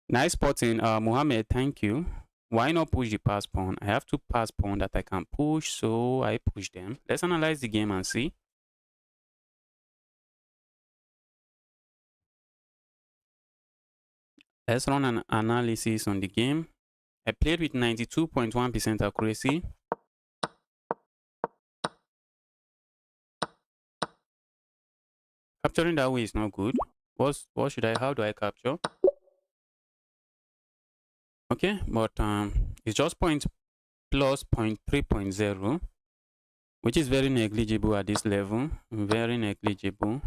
Nice spotting, Mohammed, thank you. Why not push the pass pawn? I have 2 pass pawn that I can push, so I push them. Let's analyze the game and see. Let's run an analysis on the game. I played with 92.1% accuracy. Capturing that way is not good. How do I capture? Okay, but it's just point plus 0.3.0, which is very negligible at this level. Very negligible.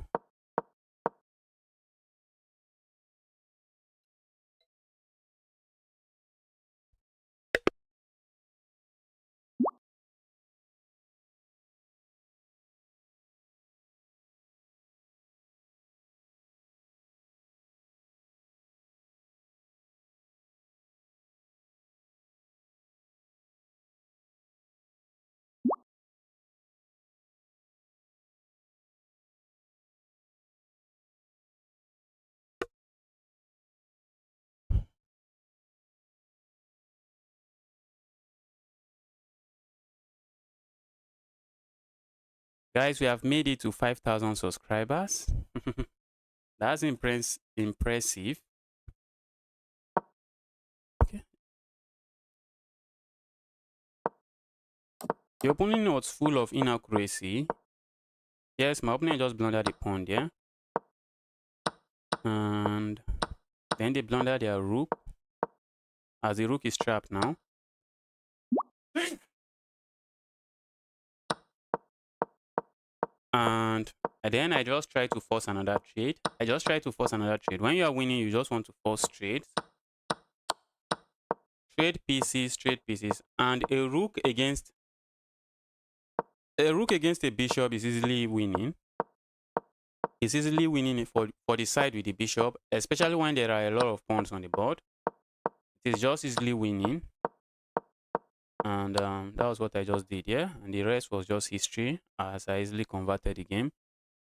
Guys, we have made it to 5,000 subscribers. That's impressive. Okay. The opponent was full of inaccuracy. Yes, my opponent just blundered the pawn there. And then they blundered their rook, as the rook is trapped now. And then I just try to force another trade. When you are winning, you just want to force trades. Trade pieces. And a rook against a bishop is easily winning. It's easily winning for the side with the bishop, especially when there are a lot of pawns on the board. It is just easily winning. And that was what I just did here. And the rest was just history, as I easily converted the game.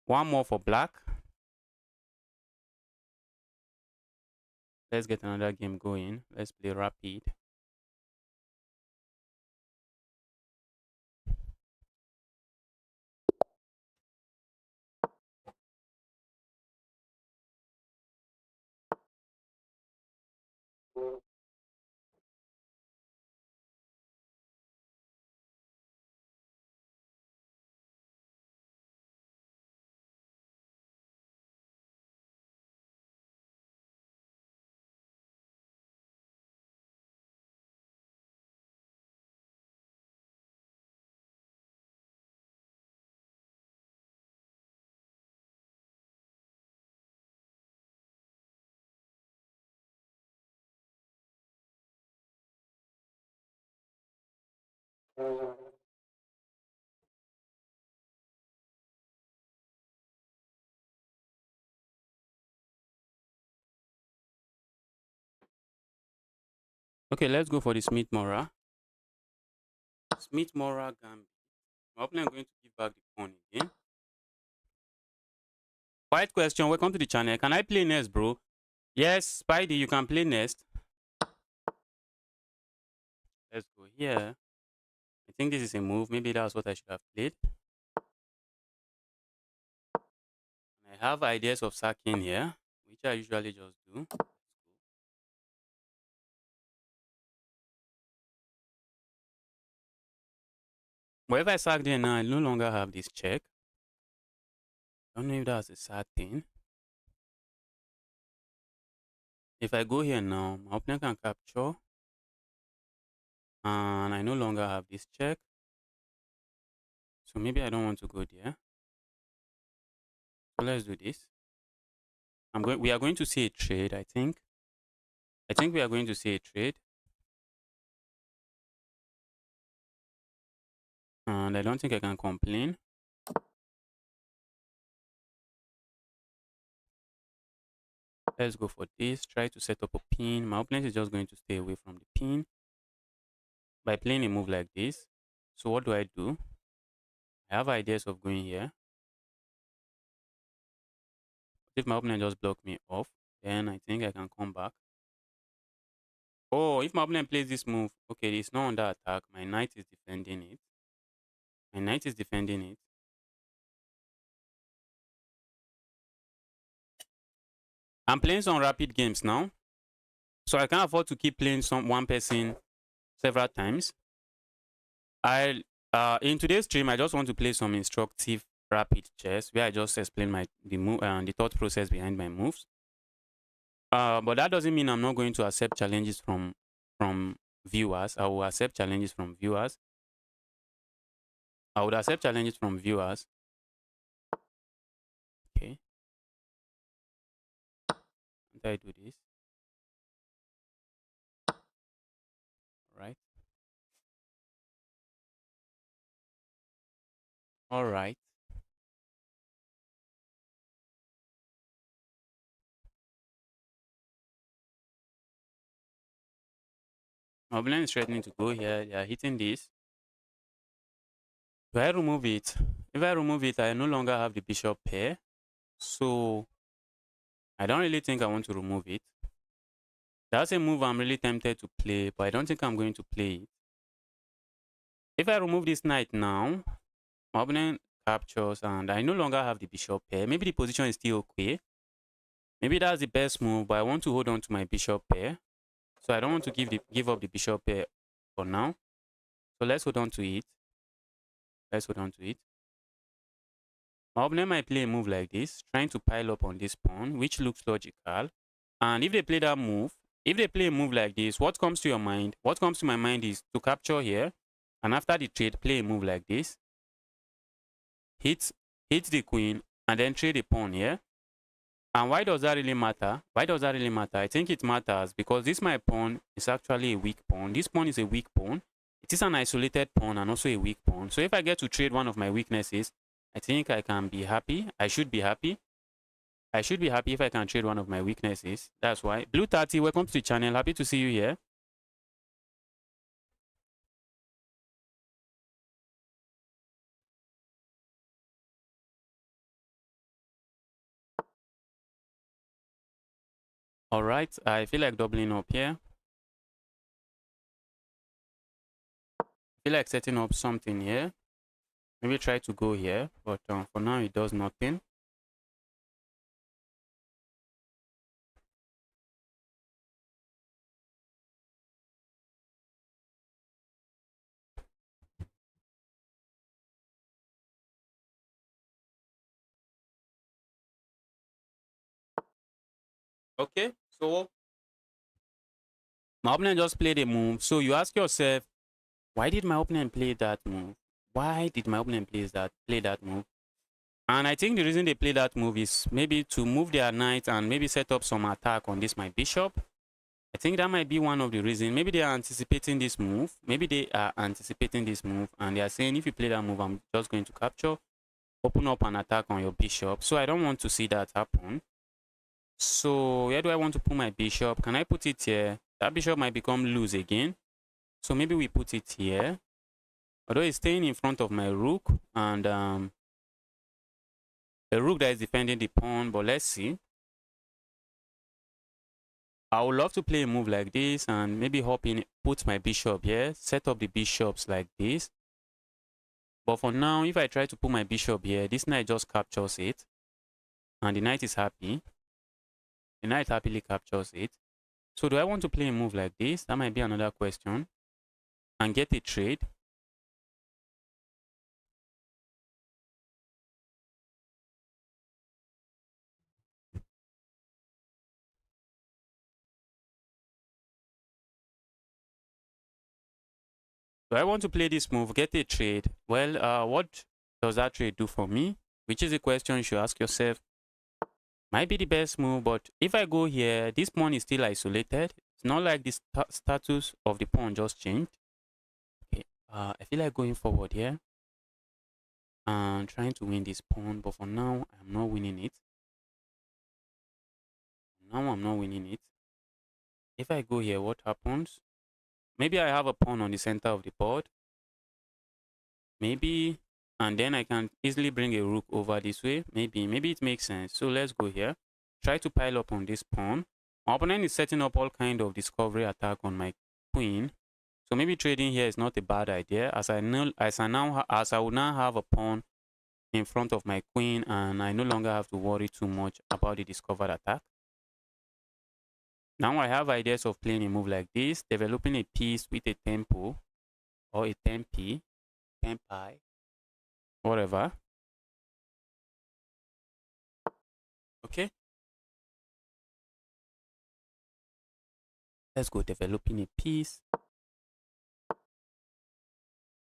One more for black. Let's get another game going. Let's play rapid. Okay, let's go for the Smith-Mora. Smith-Mora Gambit. My opponent going to give back the pawn again. Quiet question. Welcome to the channel. Can I play next, bro? Yes, Spidey, you can play next. Let's go here. I think this is a move. Maybe that's what I should have played. I have ideas of sacking here, which I usually just do. But if I sack there now, I no longer have this check. I don't know if that's a sad thing. If I go here now, my opponent can capture. And I no longer have this check. So maybe I don't want to go there. So let's do this. We are going to see a trade, I think. I think we are going to see a trade. And I don't think I can complain. Let's go for this. Try to set up a pin. My opponent is just going to stay away from the pin by playing a move like this. So what do? I have ideas of going here. If my opponent just block me off, then I think I can come back. Oh, if my opponent plays this move, okay, it's not under attack. My knight is defending it. My knight is defending it. I'm playing some rapid games now. So I can't afford to keep playing one person several times. In today's stream, I just want to play some instructive rapid chess where I just explain the thought process behind my moves. But that doesn't mean I'm not going to accept challenges from viewers. I will accept challenges from viewers. I would accept challenges from viewers. Okay. After I do this. Right. All right. My opponent is threatening to go here. They are hitting this. Do I remove it? If I remove it, I no longer have the bishop pair. So I don't really think I want to remove it. That's a move I'm really tempted to play, but I don't think I'm going to play it. If I remove this knight now, my opponent captures and I no longer have the bishop pair. Maybe the position is still okay. Maybe that's the best move, but I want to hold on to my bishop pair. So I don't want to give up the bishop pair for now. So let's hold on to it. Let's hold on to it. My opponent might play a move like this, trying to pile up on this pawn, which looks logical. And if they play that move, if they play a move like this, what comes to your mind? What comes to my mind is to capture here. And after the trade, play a move like this. Hit the queen, and then trade a pawn here. And why does that really matter? Why does that really matter? I think it matters because this my pawn is actually a weak pawn. This pawn is a weak pawn. It is an isolated pawn and also a weak pawn. So if I get to trade one of my weaknesses, I think I can be happy. I should be happy. I should be happy if I can trade one of my weaknesses. That's why. Blue 30, welcome to the channel. Happy to see you here. All right. I feel like doubling up here. I feel like setting up something here. Maybe try to go here. But for now, it does nothing. Okay. So my opponent just played a move. So you ask yourself, why did my opponent play that move? Why did my opponent play that move? And I think the reason they play that move is maybe to move their knight and maybe set up some attack on this my bishop. I think that might be one of the reasons. Maybe they are anticipating this move. Maybe they are anticipating this move and they are saying, if you play that move, I'm just going to capture, open up an attack on your bishop. So I don't want to see that happen. So where do I want to put my bishop? Can I put it here? That bishop might become loose again. So maybe we put it here. Although it's staying in front of my rook and a rook that is defending the pawn, but let's see. I would love to play a move like this and maybe hop in, put my bishop here, set up the bishops like this. But for now, if I try to put my bishop here, this knight just captures it. And the knight is happy. The knight happily captures it. So do I want to play a move like this? That might be another question. And get a trade. Do I want to play this move, get a trade? Well, what does that trade do for me? Which is a question you should ask yourself. Might be the best move, but if I go here, this pawn is still isolated. It's not like the status of the pawn just changed. Okay, I feel like going forward here and trying to win this pawn, but for now, I'm not winning it. Now I'm not winning it. If I go here, what happens? Maybe I have a pawn on the center of the board. Maybe, and then I can easily bring a rook over this way. Maybe it makes sense. So let's go here. Try to pile up on this pawn. My opponent is setting up all kind of discovery attack on my queen. So maybe trading here is not a bad idea, as I will now have a pawn in front of my queen, and I no longer have to worry too much about the discovered attack. Now I have ideas of playing a move like this, developing a piece with a tempo or a tempi, whatever. Okay. Let's go developing a piece.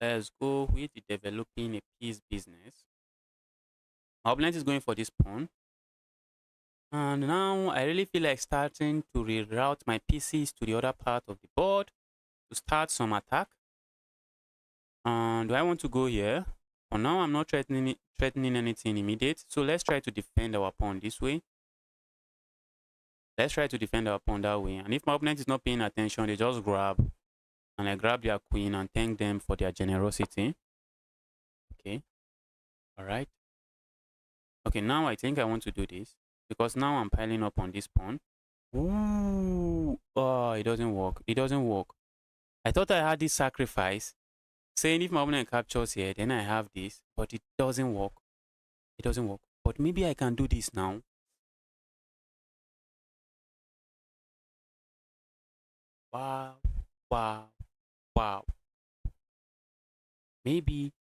Let's go with the developing a piece business. My opponent is going for this pawn. And now I really feel like starting to reroute my pieces to the other part of the board to start some attack. And do I want to go here? For now, I'm not threatening anything immediate. So let's try to defend our pawn this way. Let's try to defend our pawn that way. And if my opponent is not paying attention, they just grab. And I grab their queen and thank them for their generosity. Okay. All right. Okay, now I think I want to do this, because now I'm piling up on this pawn. Ooh. Oh, it doesn't work. It doesn't work. I thought I had this sacrifice, saying if my opponent captures here, then I have this, but it doesn't work. It doesn't work. But maybe I can do this now. Wow. Wow. Wow. Maybe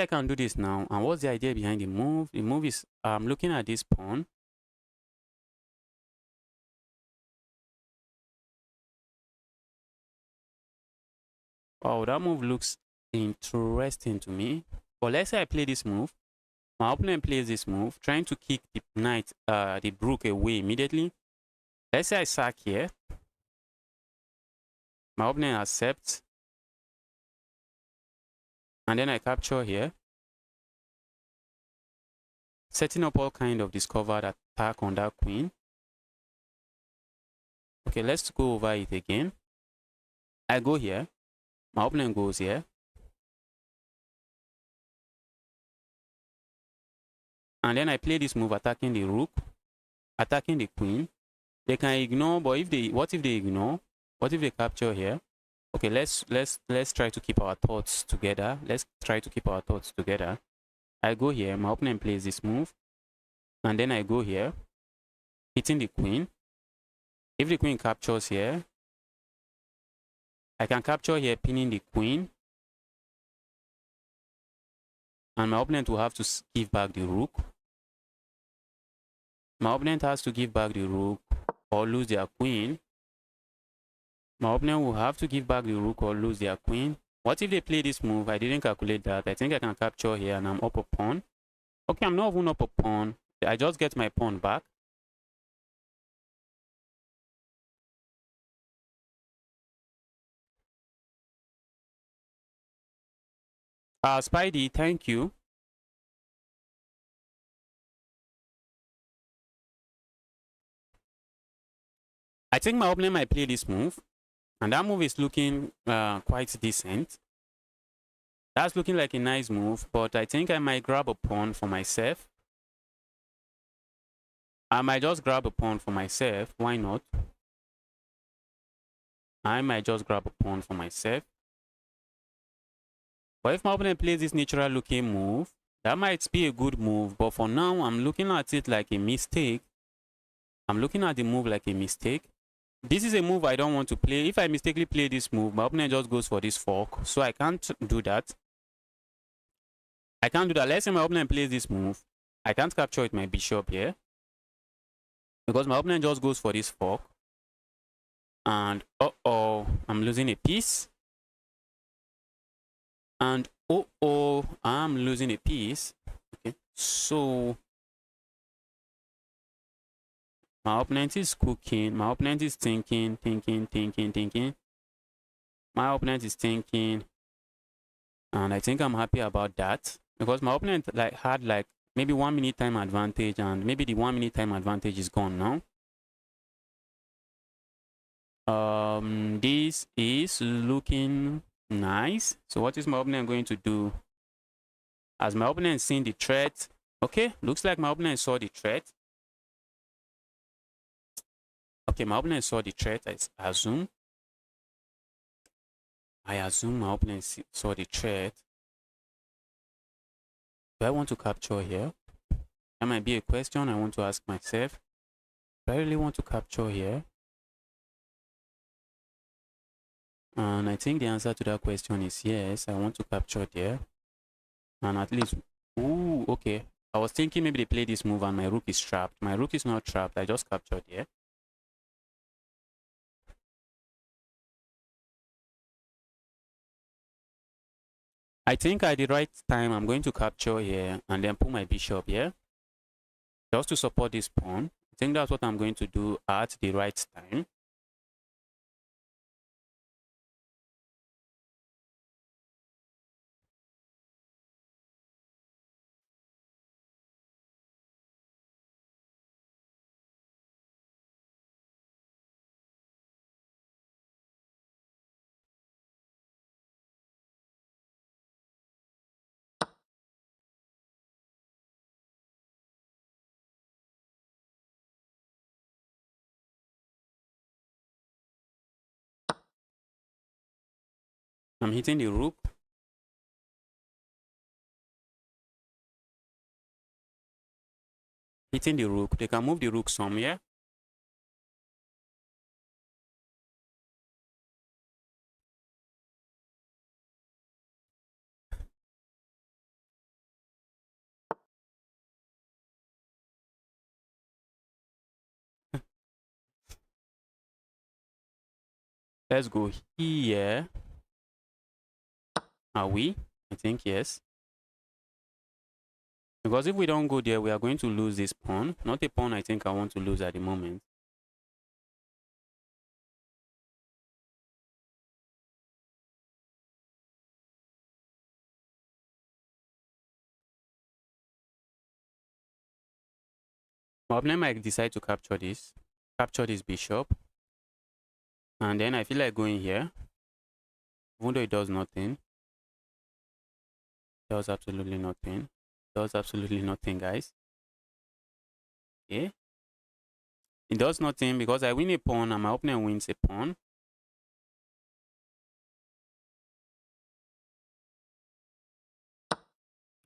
I can do this now. And what's the idea behind the move? The move is I'm looking at this pawn. Wow, that move looks interesting to me. But let's say I play this move. My opponent plays this move, trying to kick the knight, the rook away immediately. Let's say I sack here. My opponent accepts. And then I capture here, setting up all kind of discovered attack on that queen. Okay, let's go over it again. I go here. My opponent goes here. And then I play this move, attacking the rook, attacking the queen. They can ignore, but what if they ignore? What if they capture here? Okay, let's try to keep our thoughts together. Let's try to keep our thoughts together. I go here, my opponent plays this move, and then I go here, hitting the queen. If the queen captures here, I can capture here, pinning the queen, and my opponent will have to give back the rook. My opponent has to give back the rook or lose their queen. My opponent will have to give back the rook or lose their queen. What if they play this move? I didn't calculate that. I think I can capture here and I'm up a pawn. Okay, I'm not even up a pawn. I just get my pawn back. Spidey, thank you. I think my opponent might play this move. And that move is looking quite decent. That's looking like a nice move, but I think I might grab a pawn for myself. I might just grab a pawn for myself. Why not? I might just grab a pawn for myself. But if my opponent plays this natural looking move, that might be a good move. But for now, I'm looking at it like a mistake. I'm looking at the move like a mistake. This is a move I don't want to play. If I mistakenly play this move, my opponent just goes for this fork. So I can't do that. I can't do that. Let's say my opponent plays this move. I can't capture with my bishop here, because my opponent just goes for this fork. And uh-oh, I'm losing a piece. And uh-oh, I'm losing a piece. Okay, so my opponent is cooking. My opponent is thinking. My opponent is thinking. And I think I'm happy about that. Because my opponent had maybe 1 minute time advantage. And maybe the 1 minute time advantage is gone now. This is looking nice. So what is my opponent going to do? As my opponent seen the threat. Okay, looks like my opponent saw the threat. Okay, my opponent saw the threat, I assume. I assume my opponent saw the threat. Do I want to capture here? That might be a question I want to ask myself. Do I really want to capture here? And I think the answer to that question is yes, I want to capture there. And at least, ooh, okay. I was thinking maybe they play this move and my rook is trapped. My rook is not trapped, I just captured here. I think at the right time, I'm going to capture here and then put my bishop here. Just to support this pawn. I think that's what I'm going to do at the right time. I'm hitting the rook. Hitting the rook. They can move the rook somewhere. Let's go here. Are we? I think yes. Because if we don't go there, we are going to lose this pawn. Not a pawn I think I want to lose at the moment. My opponent might decide to capture this bishop. And then I feel like going here. Even though it does nothing. It does absolutely nothing. It does absolutely nothing, guys. Okay. It does nothing because I win a pawn and my opponent wins a pawn.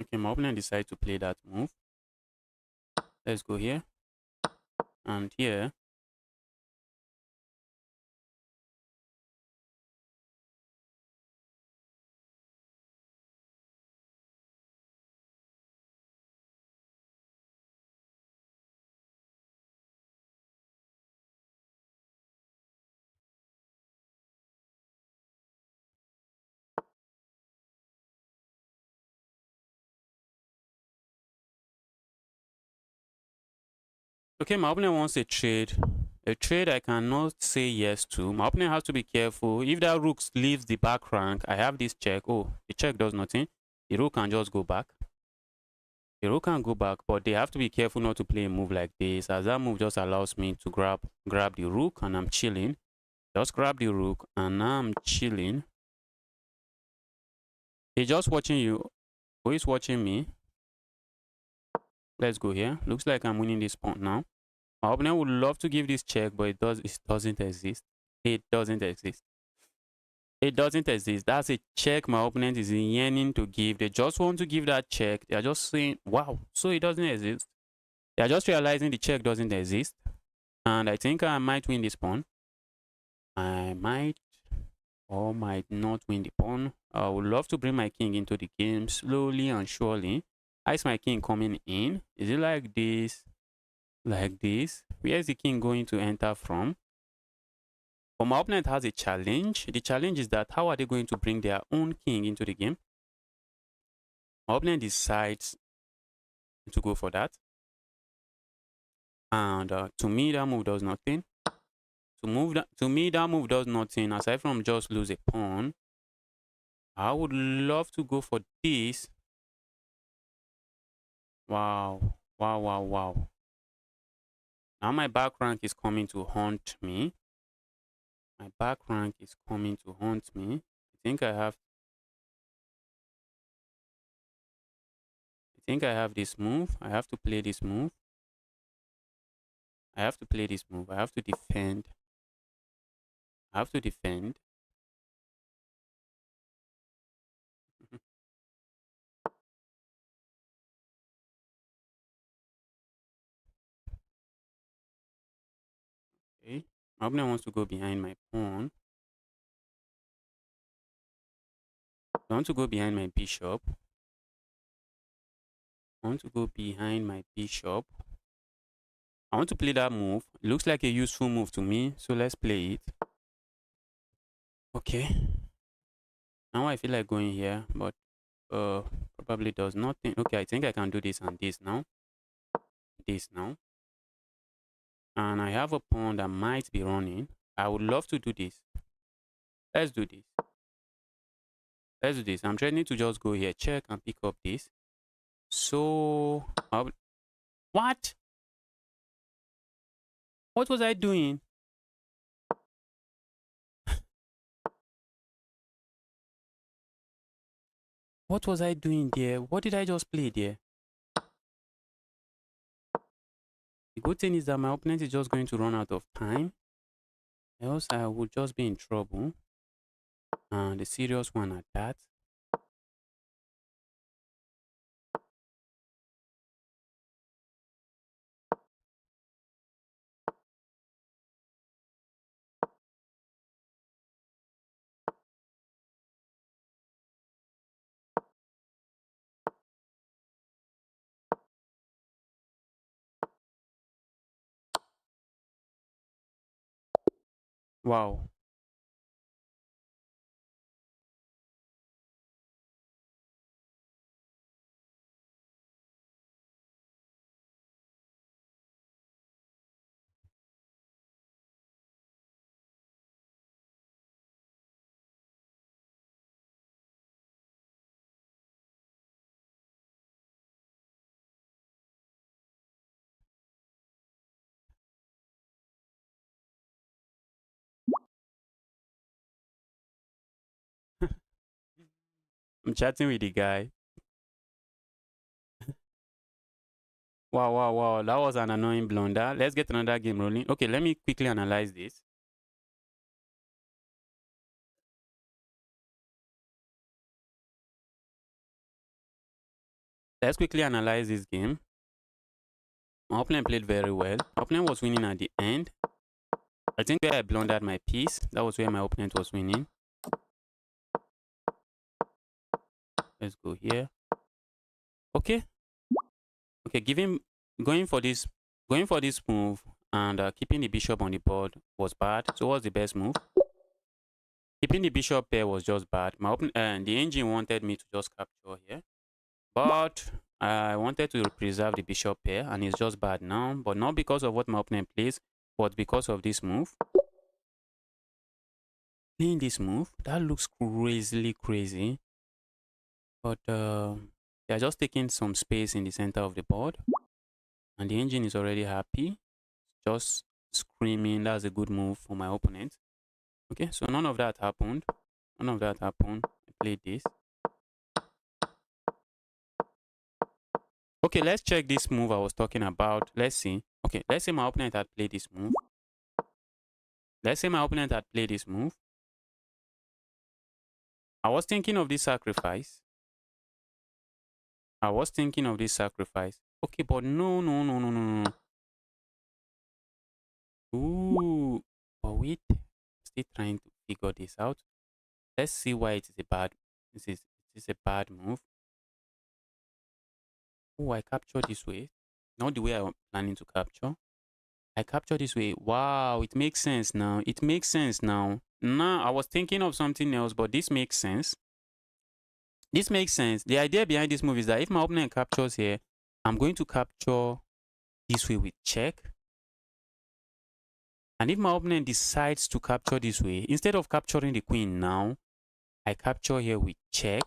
Okay, my opponent decides to play that move. Let's go here. And here. Okay, my opponent wants a trade. A trade I cannot say yes to. My opponent has to be careful. If that rook leaves the back rank, I have this check. Oh, the check does nothing. The rook can just go back. The rook can go back, but they have to be careful not to play a move like this, as that move just allows me to grab the rook and I'm chilling. Just grab the rook and now I'm chilling. He's just watching you. Who is watching me? Let's go here. Looks like I'm winning this pawn now. My opponent would love to give this check, but it doesn't exist. It doesn't exist. It doesn't exist. That's a check my opponent is yearning to give. They just want to give that check. They are just saying, wow, so it doesn't exist. They are just realizing the check doesn't exist. And I think I might win this pawn. I might or might not win the pawn. I would love to bring my king into the game slowly and surely. How is my king coming in? Is it like this? Like this? Where is the king going to enter from? But my opponent has a challenge. The challenge is that how are they going to bring their own king into the game? My opponent decides to go for that. And to me, that move does nothing. To me, that move does nothing. Aside from just lose a pawn, I would love to go for this. Wow. Wow, wow, wow. Now my back rank is coming to haunt me. My back rank is coming to haunt me. I think I have this move. I have to play this move. I have to play this move. I have to defend. I have to defend. Okay. My opponent wants to go behind my pawn. I want to go behind my bishop. I want to go behind my bishop. I want to play that move. It looks like a useful move to me, so let's play it. Okay. Now I feel like going here, but probably does nothing. Okay, I think I can do this and this now. This now. And I have a pawn that might be running. I would love to do this. Let's do this. Let's do this. I'm trying to just go here, check and pick up this. So, what? What was I doing? What was I doing there? What did I just play there? The good thing is that my opponent is just going to run out of time. Else I would just be in trouble. And the serious one at that. Wow. I'm chatting with the guy. Wow, wow, wow. That was an annoying blunder. Let's get another game rolling. Okay, let me quickly analyze this. Let's quickly analyze this game. My opponent played very well. My opponent was winning at the end. I think where I blundered my piece, that was where my opponent was winning. Let's go here. Okay. Okay, going for this move and keeping the bishop on the board was bad. So what's the best move? Keeping the bishop pair was just bad. The engine wanted me to just capture here, but I wanted to preserve the bishop pair, and it's just bad now. But not because of what my opponent plays, but because of this move. Playing this move, that looks crazily crazy. But they're just taking some space in the center of the board, and the engine is already happy, just screaming. That's a good move for my opponent. Okay, so none of that happened. None of that happened. I played this. Okay, let's check this move I was talking about. Let's see. Okay, let's say my opponent had played this move. Let's say my opponent had played this move. I was thinking of this sacrifice. Okay, but no, no, no, no, no, no. Ooh. But wait. Still trying to figure this out. Let's see why it is a bad. This is a bad move. Oh, I captured this way. Not the way I'm planning to capture. I capture this way. Wow, it makes sense now. It makes sense now. Now, I was thinking of something else, but this makes sense. This makes sense. The idea behind this move is that if my opponent captures here, I'm going to capture this way with check. And if my opponent decides to capture this way, instead of capturing the queen now, I capture here with check.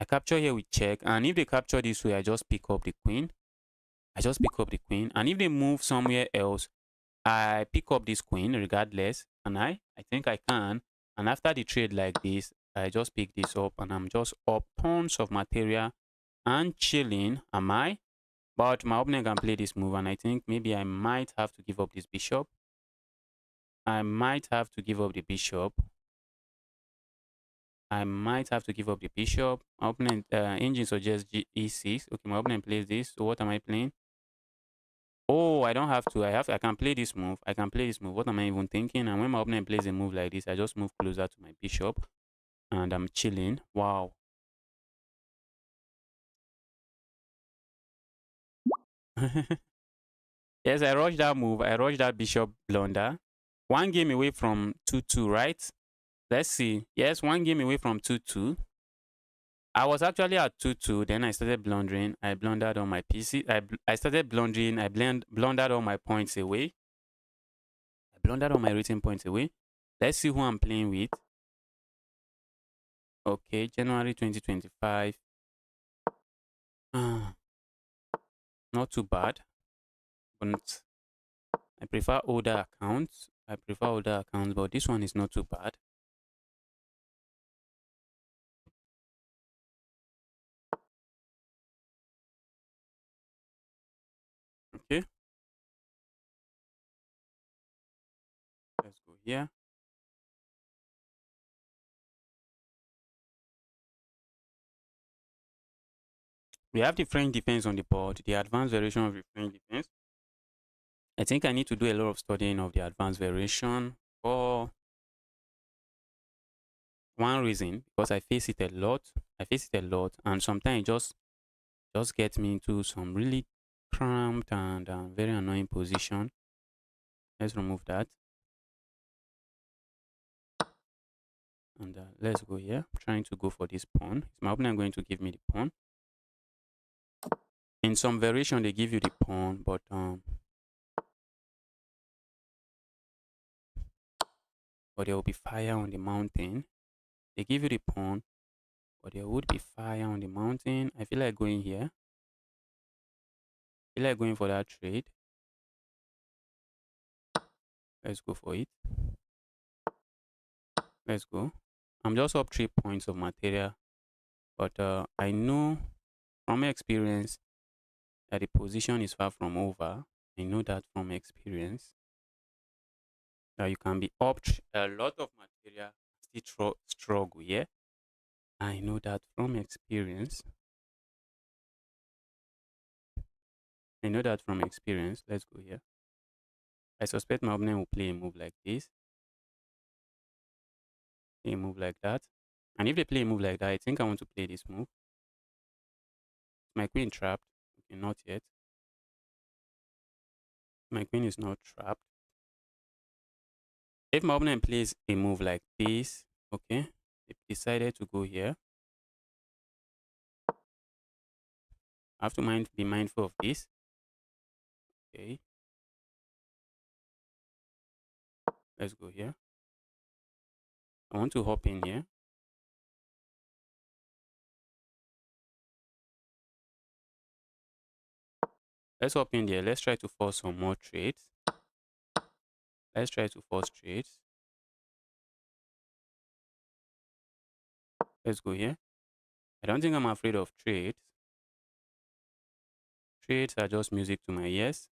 I capture here with check. And if they capture this way, I just pick up the queen. I just pick up the queen. And if they move somewhere else, I pick up this queen regardless. And I think I can. And after the trade like this, I just pick this up and I'm just up tons of material and chilling. Am I? But my opponent can play this move and I think maybe I might have to give up this bishop. I might have to give up the bishop. I might have to give up the bishop. My opponent engine suggests e6. Okay, my opponent plays this. So what am I playing? Oh, I don't have to. I can play this move. I can play this move. What am I even thinking? And when my opponent plays a move like this, I just move closer to my bishop and I'm chilling. Wow. Yes, I rushed that move. I rushed that bishop blunder. One game away from 2-2, right? Let's see. Yes, one game away from 2-2. I was actually at 2-2. Then I started blundering. I blundered on my PC. I started blundering. I blundered all my points away. I blundered all my rating points away. Let's see who I'm playing with. Okay, January 2025. Not too bad. But I prefer older accounts. But this one is not too bad. Okay. Let's go here. We have the French defense on the board, the advanced variation of the French defense. I think I need to do a lot of studying of the advanced variation for one reason, because I face it a lot. And sometimes it just gets me into some really cramped and very annoying position. Let's remove that. And let's go here. I'm trying to go for this pawn. Is my opponent going to give me the pawn? In some variation, they give you the pawn, but there will be fire on the mountain. They give you the pawn, but there would be fire on the mountain. I feel like going here. I feel like going for that trade. Let's go for it. Let's go. I'm just up 3 points of material, but I know from experience that the position is far from over. I know that from experience that you can be up a lot of material, still struggle. Yeah, I know that from experience. Let's go here. I suspect my opponent will play a move like this, play a move like that. And if they play a move like that, I think I want to play this move. My queen trapped. Okay, not yet. My queen is not trapped. If my opponent plays a move like this, okay, they decided to go here. I have to be mindful of this. Okay. Let's go here. I want to hop in here. Let's hop in there. Let's try to force some more trades. Let's try to force trades. Let's go here. I don't think I'm afraid of trades. Trades are just music to my ears.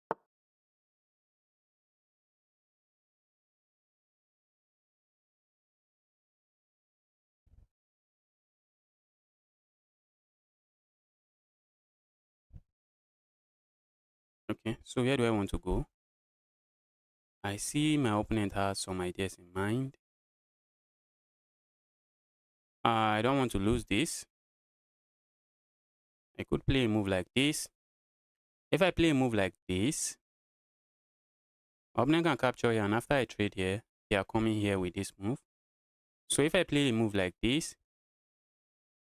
Okay, so where do I want to go? I see my opponent has some ideas in mind. I don't want to lose this. I could play a move like this. If I play a move like this, My opponent can capture here, and after I trade here, they are coming here with this move. So if I play a move like this,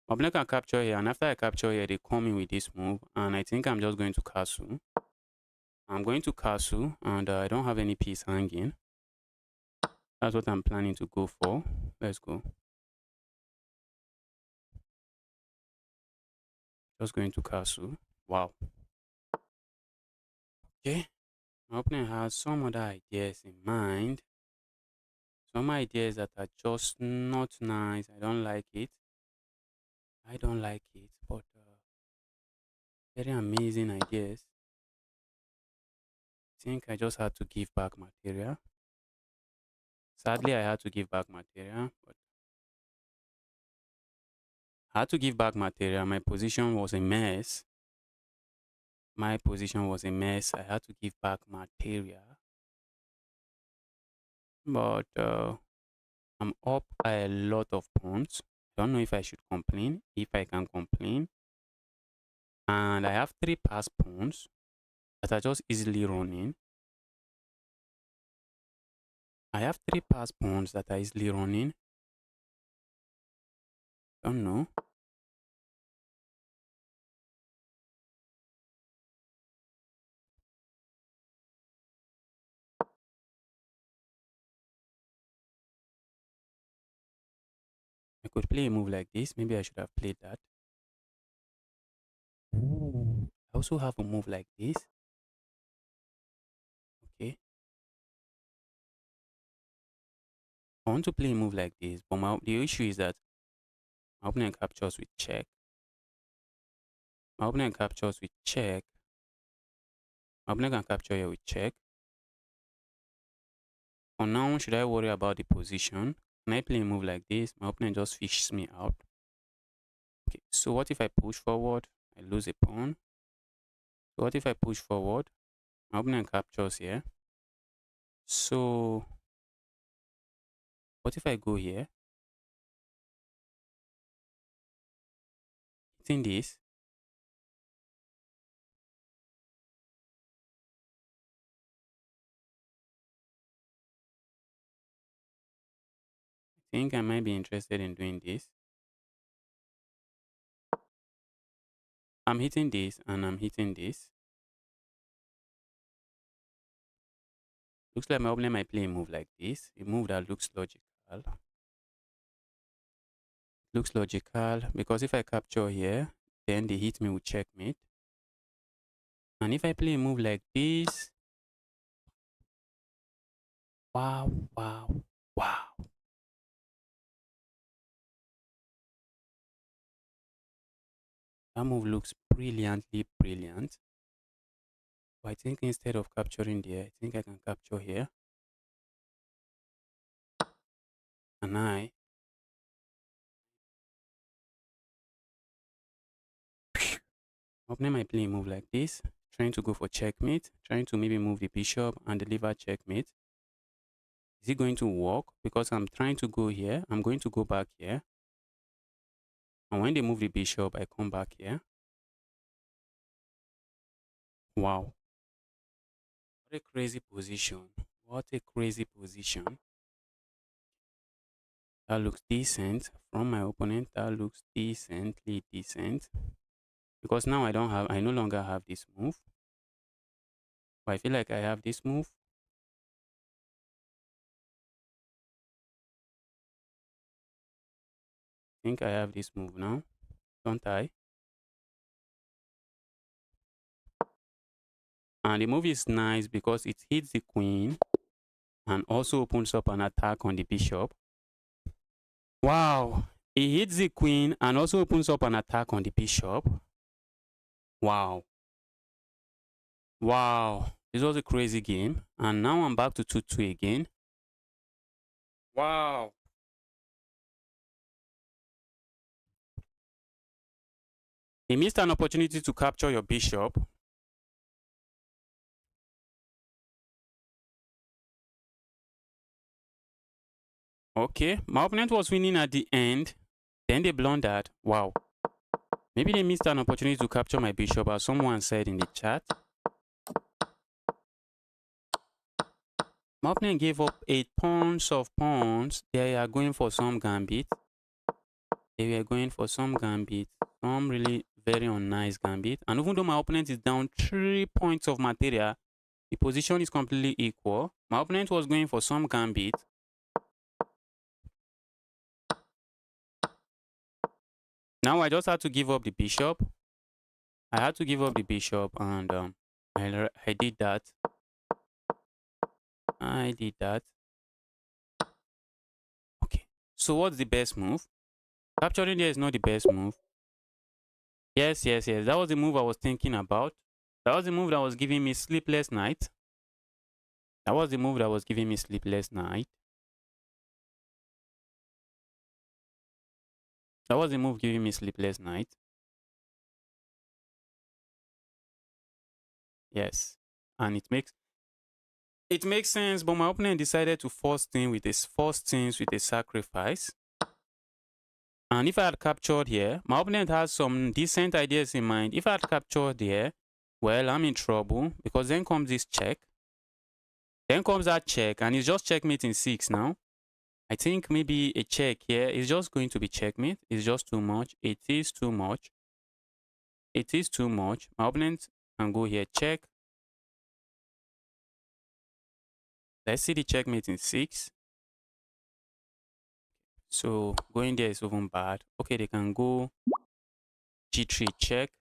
my opponent can capture here, and after I capture here, they come in with this move, and I think I'm just going to castle. I'm going to castle, and I don't have any piece hanging. That's what I'm planning to go for. Let's go. Just going to castle. Wow. Okay. My opponent has some other ideas in mind. Some ideas that are just not nice. I don't like it. I don't like it, but very amazing ideas. I think I just had to give back material. Sadly, I had to give back material, but I had to give back material. My position was a mess. My position was a mess. I had to give back material. But I'm up a lot of pawns. Don't know if I should complain. If I can complain. And I have 3 pass pawns that are just easily running. I have 3 pass pawns that are easily running. Don't know. I could play a move like this. Maybe I should have played that. Ooh. I also have a move like this. Okay. I want to play a move like this, but the issue is that my opponent captures with check. My opponent captures with check. My opponent can capture here with check. For now, should I worry about the position? Can I play a move like this? My opponent just fishes me out. Okay, so what if I push forward? I lose a pawn. So what if I push forward? My opponent captures here. So what if I go here? Hitting this. I think I might be interested in doing this. I'm hitting this and I'm hitting this. Looks like my opponent might play a move like this. A move that looks logical. Looks logical because if I capture here, then they hit me with checkmate. And if I play a move like this, wow, wow, wow. That move looks brilliantly brilliant. But I think instead of capturing there, I think I can capture here. And my opponent might play a move like this, trying to go for checkmate, trying to maybe move the bishop and deliver checkmate. Is it going to work? Because I'm trying to go here, I'm going to go back here. And when they move the bishop, I come back here. Wow. What a crazy position. What a crazy position. That looks decent from my opponent. That looks decently decent. Because now I no longer have this move. But I feel like I have this move. I think I have this move now. Don't I? And the move is nice because it hits the queen and also opens up an attack on the bishop. Wow. It hits the queen and also opens up an attack on the bishop. Wow. Wow. This was a crazy game. And now I'm back to 2-2 again. Wow. He missed an opportunity to capture your bishop. Okay. My opponent was winning at the end. Then they blundered. Wow. Maybe they missed an opportunity to capture my bishop, as someone said in the chat. My opponent gave up 8 pawns of pawns. They are going for some gambit. They were going for some gambit. Some really very unnice gambit. And even though my opponent is down 3 points of material, the position is completely equal. My opponent was going for some gambit. Now I just had to give up the bishop. I had to give up the bishop, and I did that. I did that. Okay. So what's the best move? Capturing there is not the best move. Yes. That was the move I was thinking about. That was the move that was giving me sleepless night. That was the move that was giving me sleepless night. That was the move giving me sleepless night. Yes. And it makes sense, but my opponent decided to force things with a sacrifice. And if I had captured here, my opponent has some decent ideas in mind. If I had captured here, well, I'm in trouble, because then comes this check. Then comes that check, and it's just checkmate in 6 now. I think maybe a check here is just going to be checkmate. It's just too much. It is too much. It is too much. My opponent can go here, check. Let's see the checkmate in 6. So going there is even bad. Okay, they can go G3 check.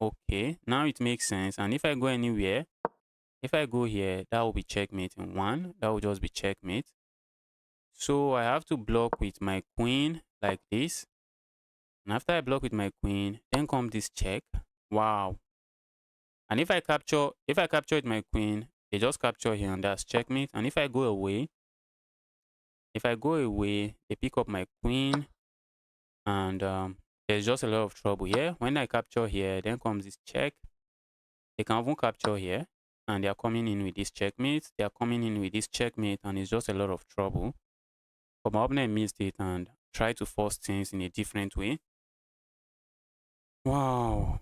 Okay, now it makes sense. And if I go anywhere, if I go here, that will be checkmate in 1. That will just be checkmate. So I have to block with my queen like this. And after I block with my queen, then come this check. Wow. And if I capture with my queen, they just capture here, and that's checkmate. And if I go away, they pick up my queen, and there's just a lot of trouble here. When I capture here, then comes this check. They can even capture here, and they are coming in with this checkmate. They are coming in with this checkmate, and it's just a lot of trouble. But my opponent missed it and tried to force things in a different way. Wow.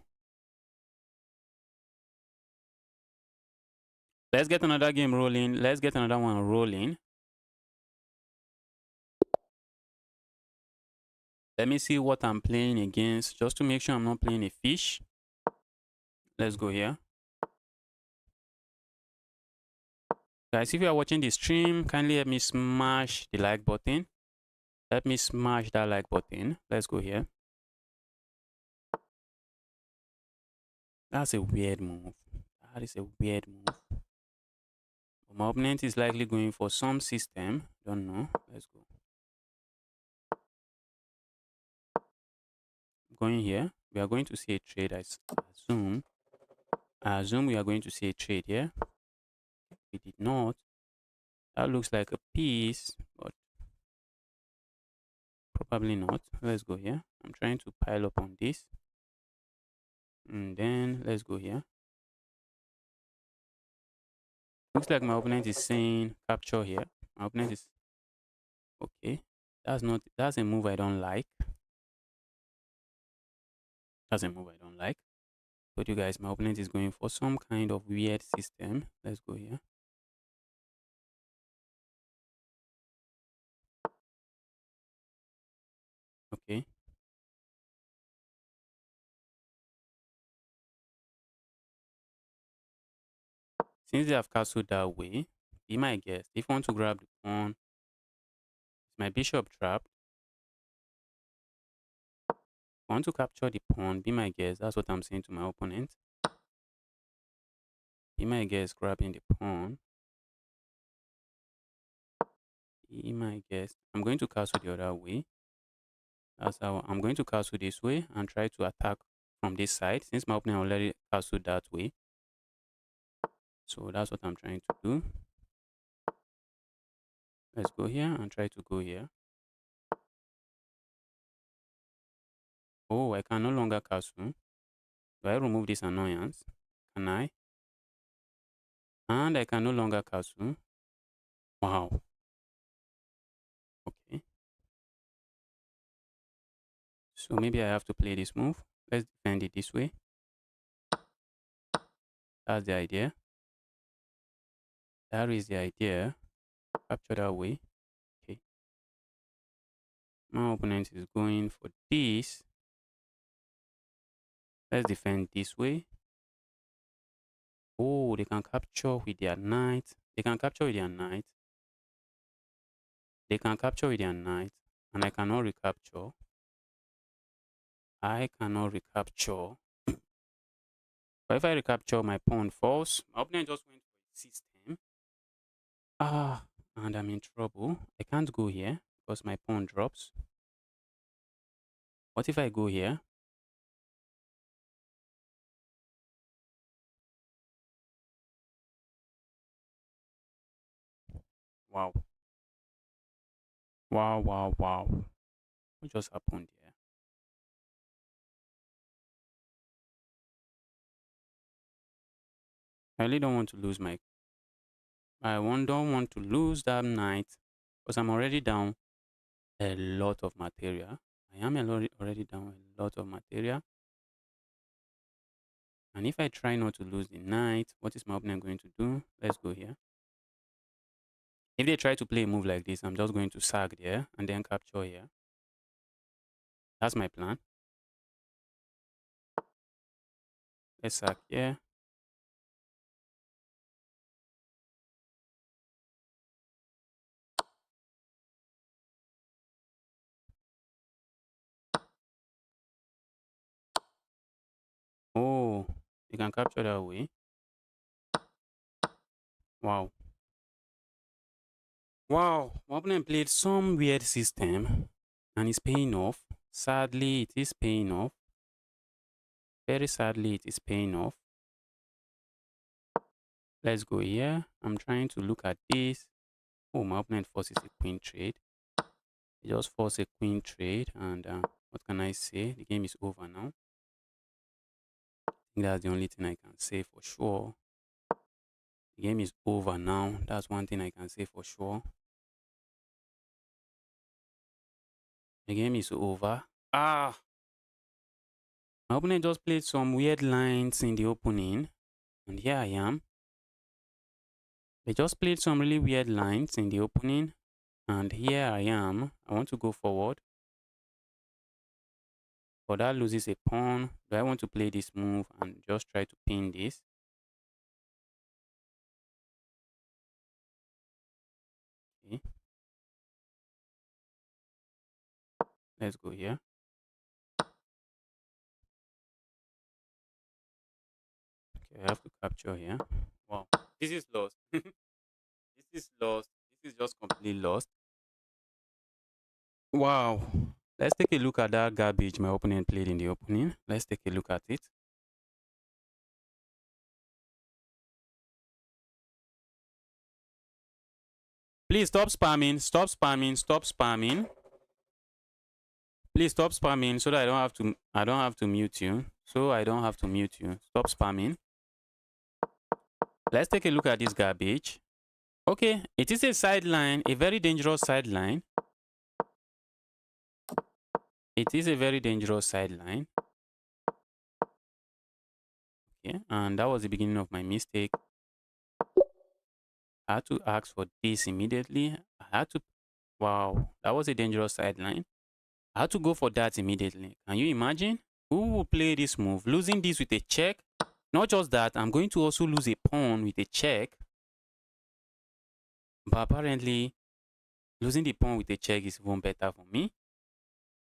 Let's get another game rolling. Let's get another one rolling. Let me see what I'm playing against, just to make sure I'm not playing a fish. Let's go here. Guys, if you are watching the stream, kindly help me smash the like button. Let me smash that like button. Let's go here. That's a weird move. That is a weird move. My opponent is likely going for some system. Don't know. Let's go. Going here. We are going to see a trade. I assume we are going to see a trade here. We did not. That looks like a piece, but probably not. Let's go here. I'm trying to pile up on this. And then let's go here. Looks like my opponent is saying capture here. My opponent is okay. That's a move I don't like. That's a move I don't like. But you guys, my opponent is going for some kind of weird system. Let's go here. Okay. Since they have castled that way, be my guest. If you want to grab the pawn, is my bishop trapped? If you want to capture the pawn, be my guest. That's what I'm saying to my opponent. Be my guest grabbing the pawn. Be my guest. I'm going to castle the other way. That's how I'm going to castle this way and try to attack from this side, since my opponent already castled that way. So that's what I'm trying to do. Let's go here and try to go here. Oh, I can no longer castle. Do I remove this annoyance? Can I? And I can no longer castle. Wow. Okay. So maybe I have to play this move. Let's defend it this way. That's the idea. That is the idea. Capture that way. Okay. My opponent is going for this. Let's defend this way. Oh, they can capture with their knight. They can capture with their knight. They can capture with their knight. And I cannot recapture. I cannot recapture. But if I recapture, my pawn falls. My opponent just went for a system. Ah, and I'm in trouble. I can't go here because my pawn drops. What if I go here? Wow. Wow, wow, wow. What just happened here? I really don't want to lose my... don't want to lose that knight because I'm already down a lot of material. I am already down a lot of material. And if I try not to lose the knight, what is my opponent going to do? Let's go here. If they try to play a move like this, I'm just going to sag there and then capture here. That's my plan. Let's sag here. Oh, you can capture that way. Wow. Wow. My opponent played some weird system and it's paying off. Sadly, it is paying off. Very sadly, it is paying off. Let's go here. I'm trying to look at this. Oh, my opponent forces a queen trade. He just forced a queen trade. And what can I say? The game is over now. I think that's the only thing I can say for sure. The game is over now. That's one thing I can say for sure. The game is over. Ah! My opponent just played some weird lines in the opening. And here I am. They just played some really weird lines in the opening. And here I am. I want to go forward. But that loses a pawn. Do I want to play this move and just try to pin this? Okay. Let's go here. Okay, I have to capture here. Wow. This is lost. This is lost. This is just completely lost. Wow. Let's take a look at that garbage my opponent played in the opening. Let's take a look at it. Please stop spamming. Stop spamming. Stop spamming. Please stop spamming so that I don't have to mute you. So I don't have to mute you. Stop spamming. Let's take a look at this garbage. Okay, it is a sideline, a very dangerous sideline. It is a very dangerous sideline. Okay, and that was the beginning of my mistake. I had to ask for this immediately. I had to... Wow, that was a dangerous sideline. I had to go for that immediately. Can you imagine? Who will play this move? Losing this with a check. Not just that, I'm going to also lose a pawn with a check. But apparently, losing the pawn with a check is even better for me.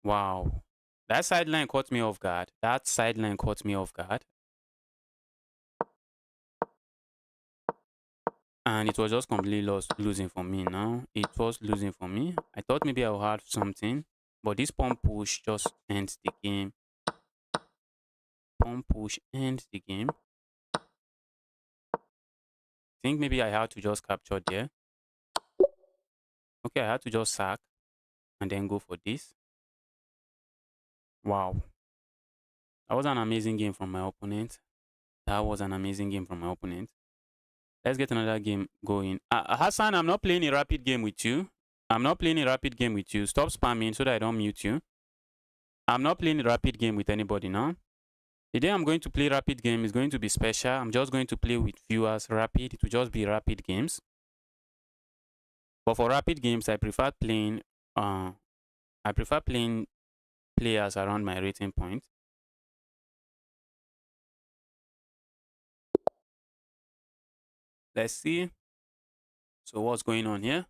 Wow. That sideline caught me off guard. That sideline caught me off guard. And it was just completely losing for me now. It was losing for me. I thought maybe I would have something. But this pawn push just ends the game. Pawn push ends the game. I think maybe I had to just capture there. Okay, I had to just sack and then go for this. Wow. That was an amazing game from my opponent. That was an amazing game from my opponent. Let's get another game going. Hassan, I'm not playing a rapid game with you. I'm not playing a rapid game with you. Stop spamming so that I don't mute you. I'm not playing a rapid game with anybody now. The day I'm going to play rapid game is going to be special. I'm just going to play with viewers rapid. It will just be rapid games. But for rapid games, I prefer playing players around my rating point. Let's see. So what's going on here?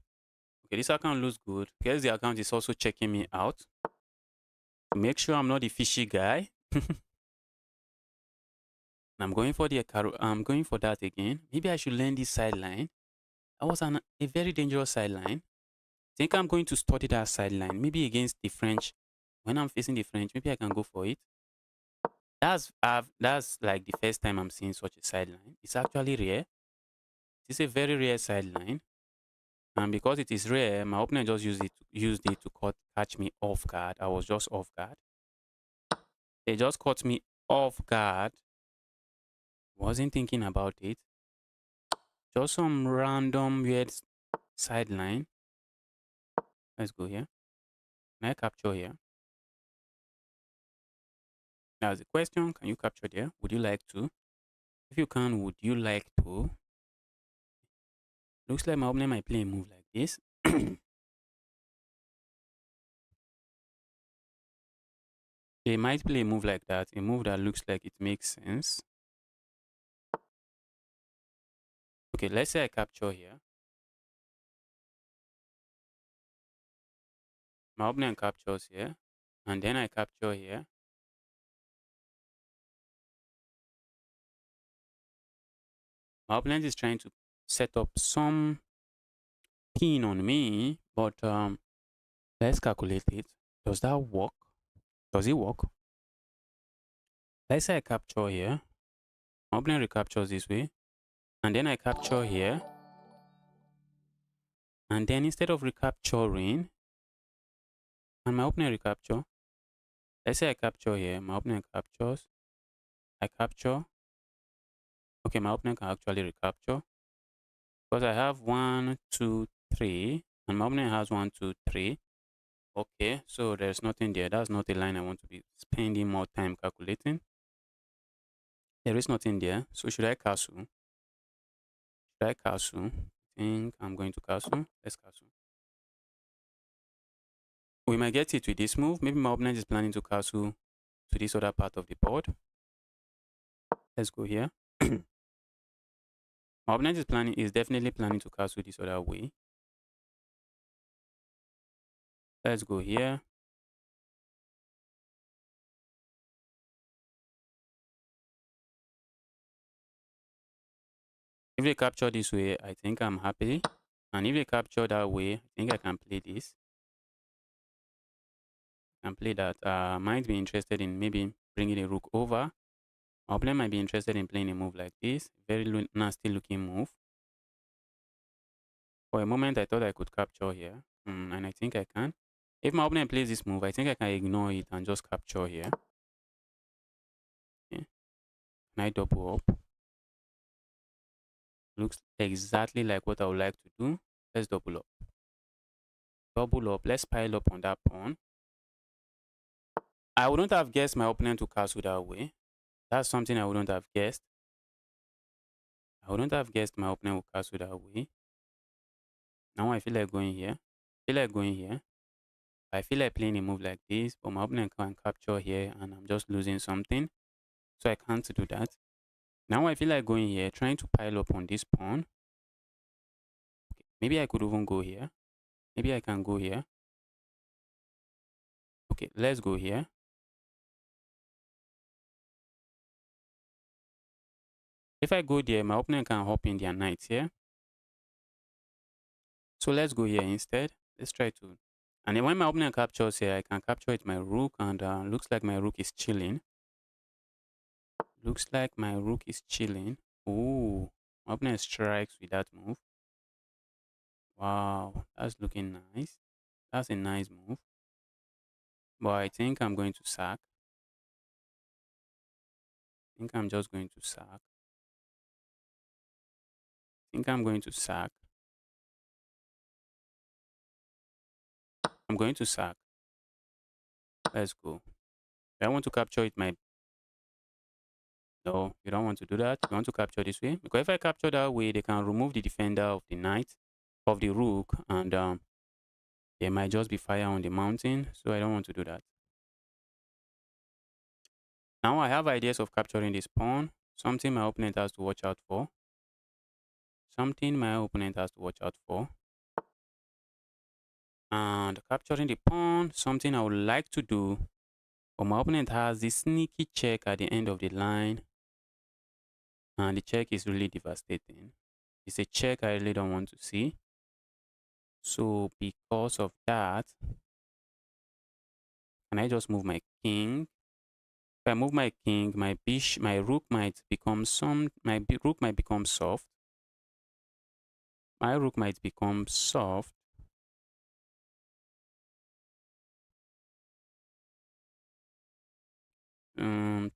Okay, this account looks good. Guess the account is also checking me out to make sure I'm not the fishy guy. I'm going for that again. Maybe I should learn this sideline. That was a very dangerous sideline. I think I'm going to study that sideline. Maybe against the French. When I'm facing the French, maybe I can go for it. That's like the first time I'm seeing such a sideline. It's actually rare. It's a very rare sideline. And because it is rare, my opponent just used it to catch me off guard. I was just off guard. They just caught me off guard. Wasn't thinking about it. Just some random weird sideline. Let's go here. Can I capture here? That's the question. Can you capture there? Would you like to? If you can, would you like to? Looks like my opponent might play a move like this. They might play a move like that. A move that looks like it makes sense. Okay, let's say I capture here. My opponent captures here. And then I capture here. My opponent is trying to set up some pin on me, but let's calculate it. Does that work? Does it work? Let's say I capture here. My opponent recaptures this way. And then I capture here. And then instead of recapturing, and my opponent recapture, let's say I capture here. My opponent captures. I capture. Okay, my opponent can actually recapture. Because I have 1, 2, 3. And my opponent has 1, 2, 3. Okay, so there's nothing there. That's not a line I want to be spending more time calculating. There is nothing there. So should I castle? Should I castle? I think I'm going to castle. Let's castle. We might get it with this move. Maybe my opponent is planning to castle to this other part of the board. Let's go here. My opponent is definitely planning to castle this other way. Let's go here. If they capture this way, I think I'm happy. And if they capture that way, I think I can play this. I can play that. Might be interested in maybe bringing a rook over. My opponent might be interested in playing a move like this. Very nasty looking move. For a moment, I thought I could capture here. And I think I can. If my opponent plays this move, I think I can ignore it and just capture here. Okay. Can I double up? Looks exactly like what I would like to do. Let's double up. Double up. Let's pile up on that pawn. I wouldn't have guessed my opponent to castle that way. That's something I wouldn't have guessed. I wouldn't have guessed my opponent would castle that way. Now I feel like going here. I feel like playing a move like this, but my opponent can capture here and I'm just losing something. So I can't do that. Now I feel like going here, trying to pile up on this pawn. Okay, maybe I could even go here. Maybe I can go here. Okay, let's go here. If I go there, my opponent can hop in their knight here. So let's go here instead. Let's try to. And then when my opponent captures here, I can capture it my rook, and looks like my rook is chilling. Looks like my rook is chilling. Ooh, my opponent strikes with that move. Wow, that's looking nice. That's a nice move. But I think I'm going to sack. I think I'm just going to sack. I think I'm going to sack. I'm going to sack. Let's go. If I want to capture it, No, you don't want to do that. You want to capture this way. Because if I capture that way, they can remove the defender of the knight, of the rook, and there might just be fire on the mountain. So I don't want to do that. Now I have ideas of capturing this pawn. Something my opponent has to watch out for. Something my opponent has to watch out for. And capturing the pawn, something I would like to do. But my opponent has this sneaky check at the end of the line. And the check is really devastating. It's a check I really don't want to see. So because of that, can I just move my king? If I move my king, my rook might become rook might become soft. My rook might become soft.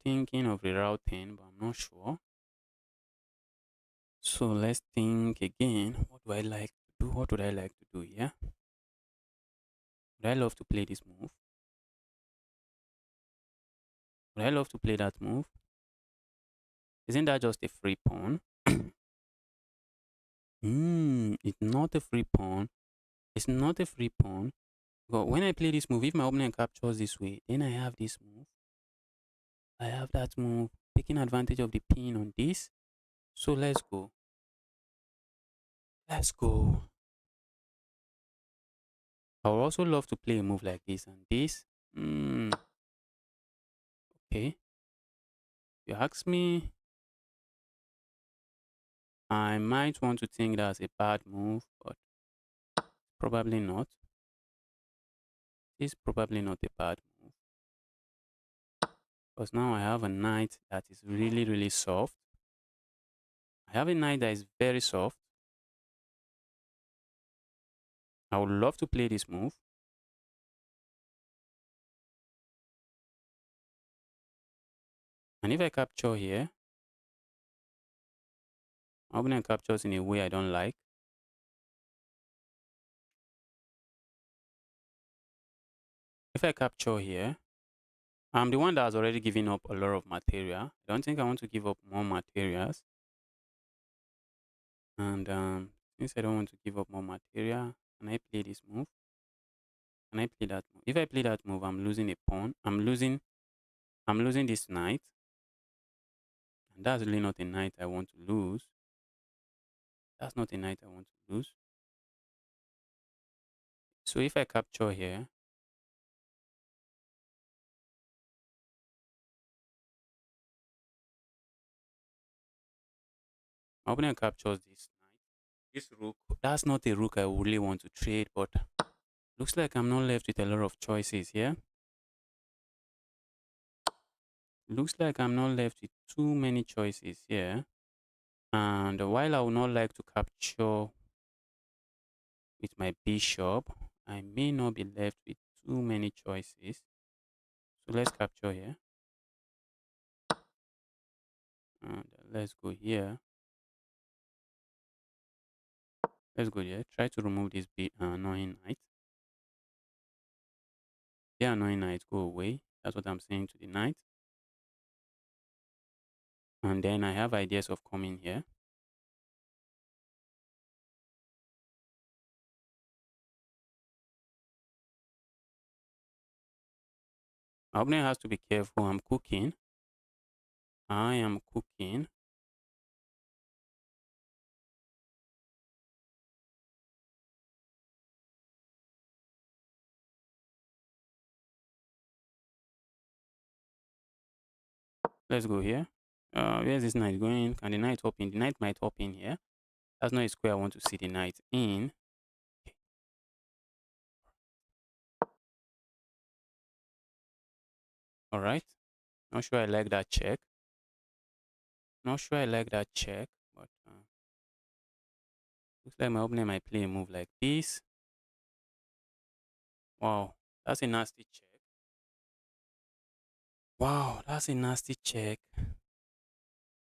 Thinking of rerouting, but I'm not sure. So let's think again. What do I like to do? What would I like to do here? Would I love to play this move? Would I love to play that move? Isn't that just a free pawn? It's not a free pawn. It's not a free pawn. But when I play this move, if my opponent captures this way, then I have this move. I have that move, taking advantage of the pin on this. So let's go. Let's go. I would also love to play a move like this and this. Okay. You ask me, I might want to think that's a bad move, but probably not. It's probably not a bad move. Because now I have a knight that is really, really soft. I have a knight that is very soft. I would love to play this move. And if I capture here, my opponent captures in a way I don't like. If I capture here, I'm the one that has already given up a lot of material. I don't think I want to give up more materials. And since I don't want to give up more material, can I play this move? Can I play that move? If I play that move, I'm losing a pawn. I'm losing this knight. And that's really not a knight I want to lose. That's not a knight I want to lose. So if I capture here, my opponent captures this knight. This rook, that's not a rook I really want to trade, but looks like I'm not left with a lot of choices here. Looks like I'm not left with too many choices here. And while I would not like to capture with my bishop, I may not be left with too many choices. So let's capture here. And let's go here. Let's go here. Try to remove this annoying knight. The annoying knight, go away. That's what I'm saying to the knight. And then I have ideas of coming here. My opponent has to be careful. I'm cooking. I am cooking. Let's go here. Where's this knight going? Can the knight hop in? The knight might hop in here. That's not a square I want to see the knight in. All right. Not sure I like that check. Not sure I like that check, but looks like my opponent might play a move like this. Wow, that's a nasty check. Wow, that's a nasty check.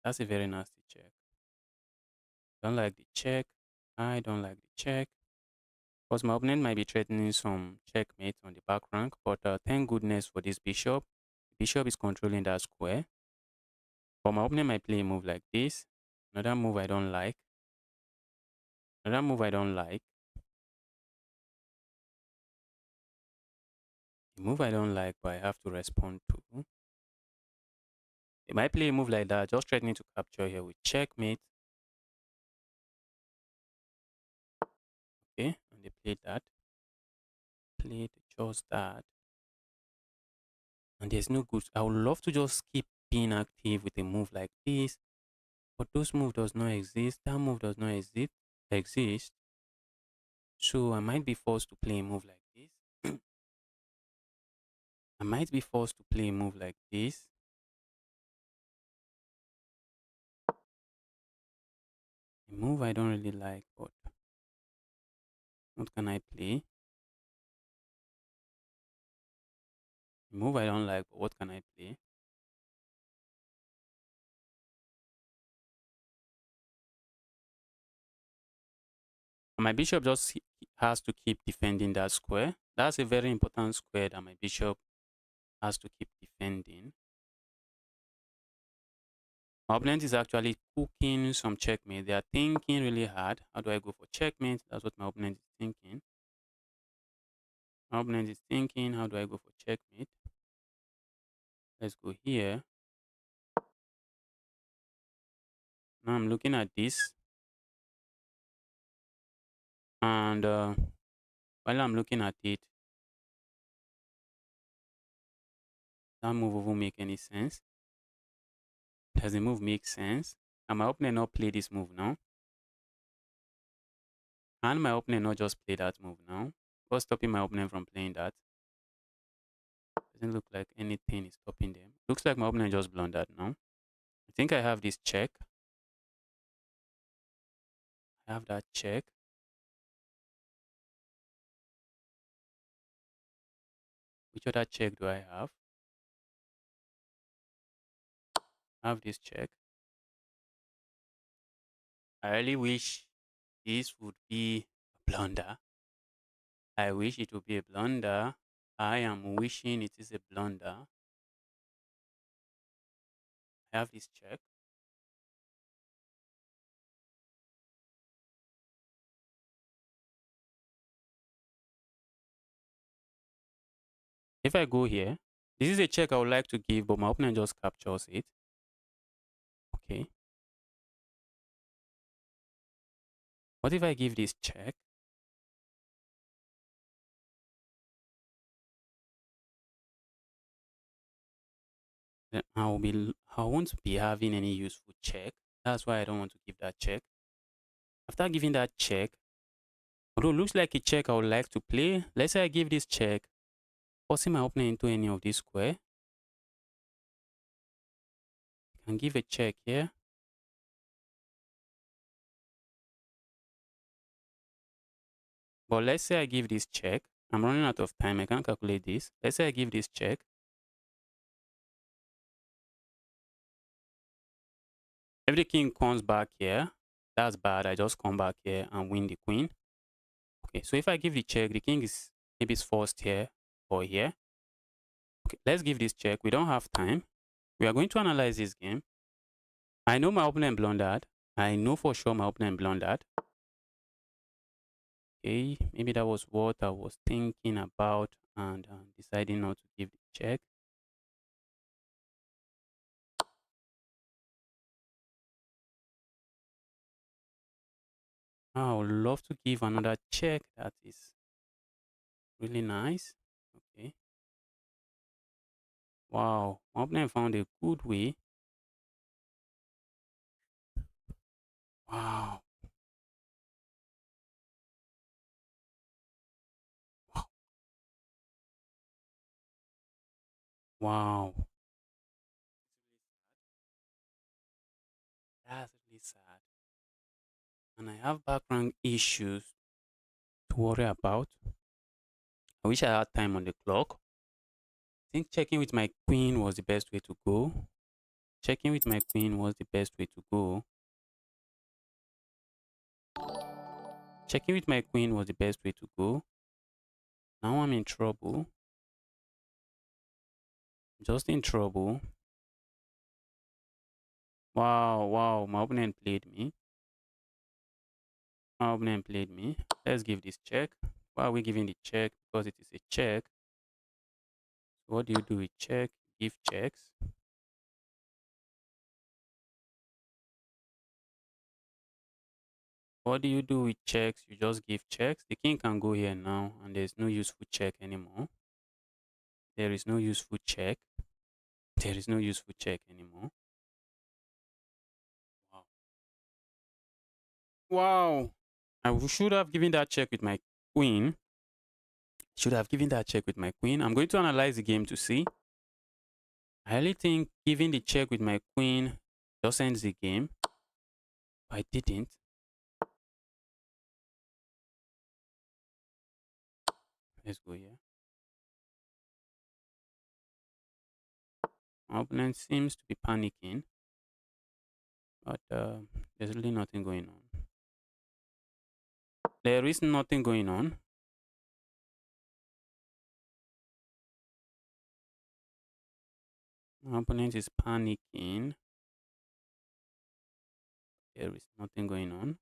That's a very nasty check. Don't like the check. I don't like the check. Because my opponent might be threatening some checkmate on the back rank, but thank goodness for this bishop. The bishop is controlling that square. But my opponent might play a move like this. Another move I don't like. Another move I don't like. A move I don't like, but I have to respond to. They might play a move like that, just threatening to capture here with checkmate. Okay, and they played that. Played just that. And there's no good. I would love to just keep being active with a move like this. But those move does not exist. That move does not exist. So I might be forced to play a move like this. I might be forced to play a move like this. A move I don't really like, but what can I play? A move I don't like, but what can I play? And my bishop just has to keep defending that square. That's a very important square that my bishop has to keep defending. My opponent is actually cooking some checkmate. They are thinking really hard. How do I go for checkmate? That's what my opponent is thinking. My opponent is thinking, how do I go for checkmate? Let's go here. Now I'm looking at this. And while I'm looking at it, that move won't make any sense. Does the move make sense? And my opponent not play this move now? And my opponent not just play that move now? What's stopping my opponent from playing that? Doesn't look like anything is stopping them. Looks like my opponent just blundered now. I think I have this check. I have that check. Which other check do I have? I have this check. I really wish this would be a blunder. I wish it would be a blunder. I am wishing it is a blunder. I have this check. If I go here, this is a check I would like to give, but my opponent just captures it. Okay. What if I give this check? Then I won't be having any useful check. That's why I don't want to give that check. After giving that check, although it looks like a check I would like to play, let's say I give this check, forcing my opponent into any of this square. I can give a check here. But let's say I give this check. I'm running out of time. I can't calculate this. Let's say I give this check. If the king comes back here, that's bad. I just come back here and win the queen. Okay, so if I give the check, the king is maybe it's forced here or here. Okay, let's give this check. We don't have time. We are going to analyze this game. I know my opponent blundered. I know for sure my opponent blundered. Okay, maybe that was what I was thinking about and deciding not to give the check. I would love to give another check that is really nice. Okay. Wow, my opponent found a good way. Wow. Wow. Wow. That's really sad. And I have background issues to worry about. I wish I had time on the clock. I think checking with my queen was the best way to go. Checking with my queen was the best way to go. Checking with my queen was the best way to go. Now I'm in trouble. Just in trouble. Wow, wow, my opponent played me. My opponent played me. Let's give this check. Why are we giving the check? Because it is a check. What do you do with check? Give checks. What do you do with checks? You just give checks. The king can go here now, and there's no useful check anymore. There is no useful check. There is no useful check anymore. Wow. Wow. Should have given that check with my queen. Should have given that check with my queen. I'm going to analyze the game to see. I really think giving the check with my queen just ends the game. I didn't. Let's go here. My opponent seems to be panicking, but there's really nothing going on. There is nothing going on. My opponent is panicking. There is nothing going on.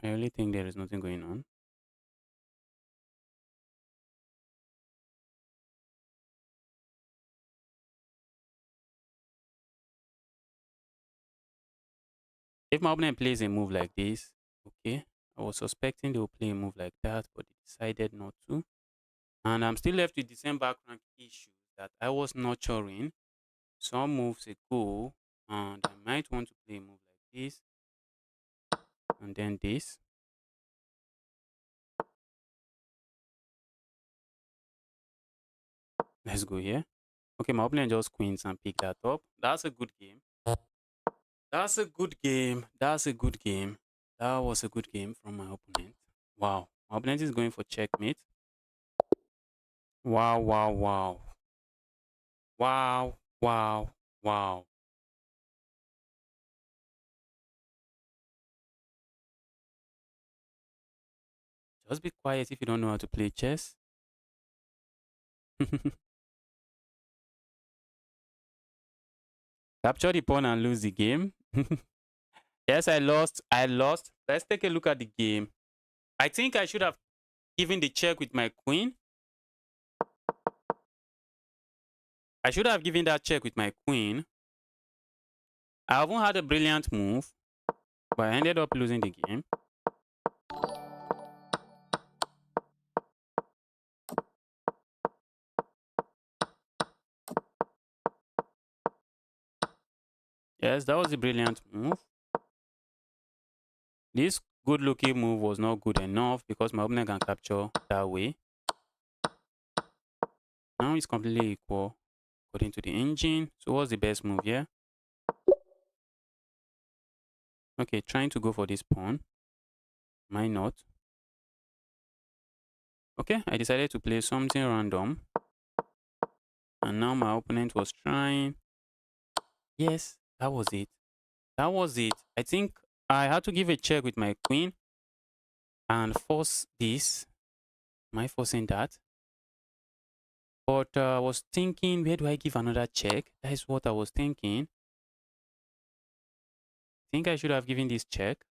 I really think there is nothing going on. If my opponent plays a move like this, okay, I was suspecting they will play a move like that, but they decided not to. And I'm still left with the same background issue that I was nurturing some moves ago, and I might want to play a move like this, and then this. Let's go here. Okay, my opponent just queens and pick that up. That's a good game. That's a good game. That's a good game. That was a good game from my opponent. Wow. My opponent is going for checkmate. Wow, wow, wow. Wow, wow, wow. Just be quiet if you don't know how to play chess. Capture the pawn and lose the game. Yes, I lost. I lost. Let's take a look at the game. I think I should have given the check with my queen. I should have given that check with my queen. I haven't had a brilliant move, but I ended up losing the game. Yes, that was a brilliant move. This good looking move was not good enough because my opponent can capture that way. Now it's completely equal according to the engine. So what's the best move here? Okay, trying to go for this pawn. Why not? Okay, I decided to play something random. And now my opponent was trying. Yes, that was it. That was it. I think I had to give a check with my queen and force this. Am I forcing that? But I was thinking, where do I give another check? That is what I was thinking. I think I should have given this check.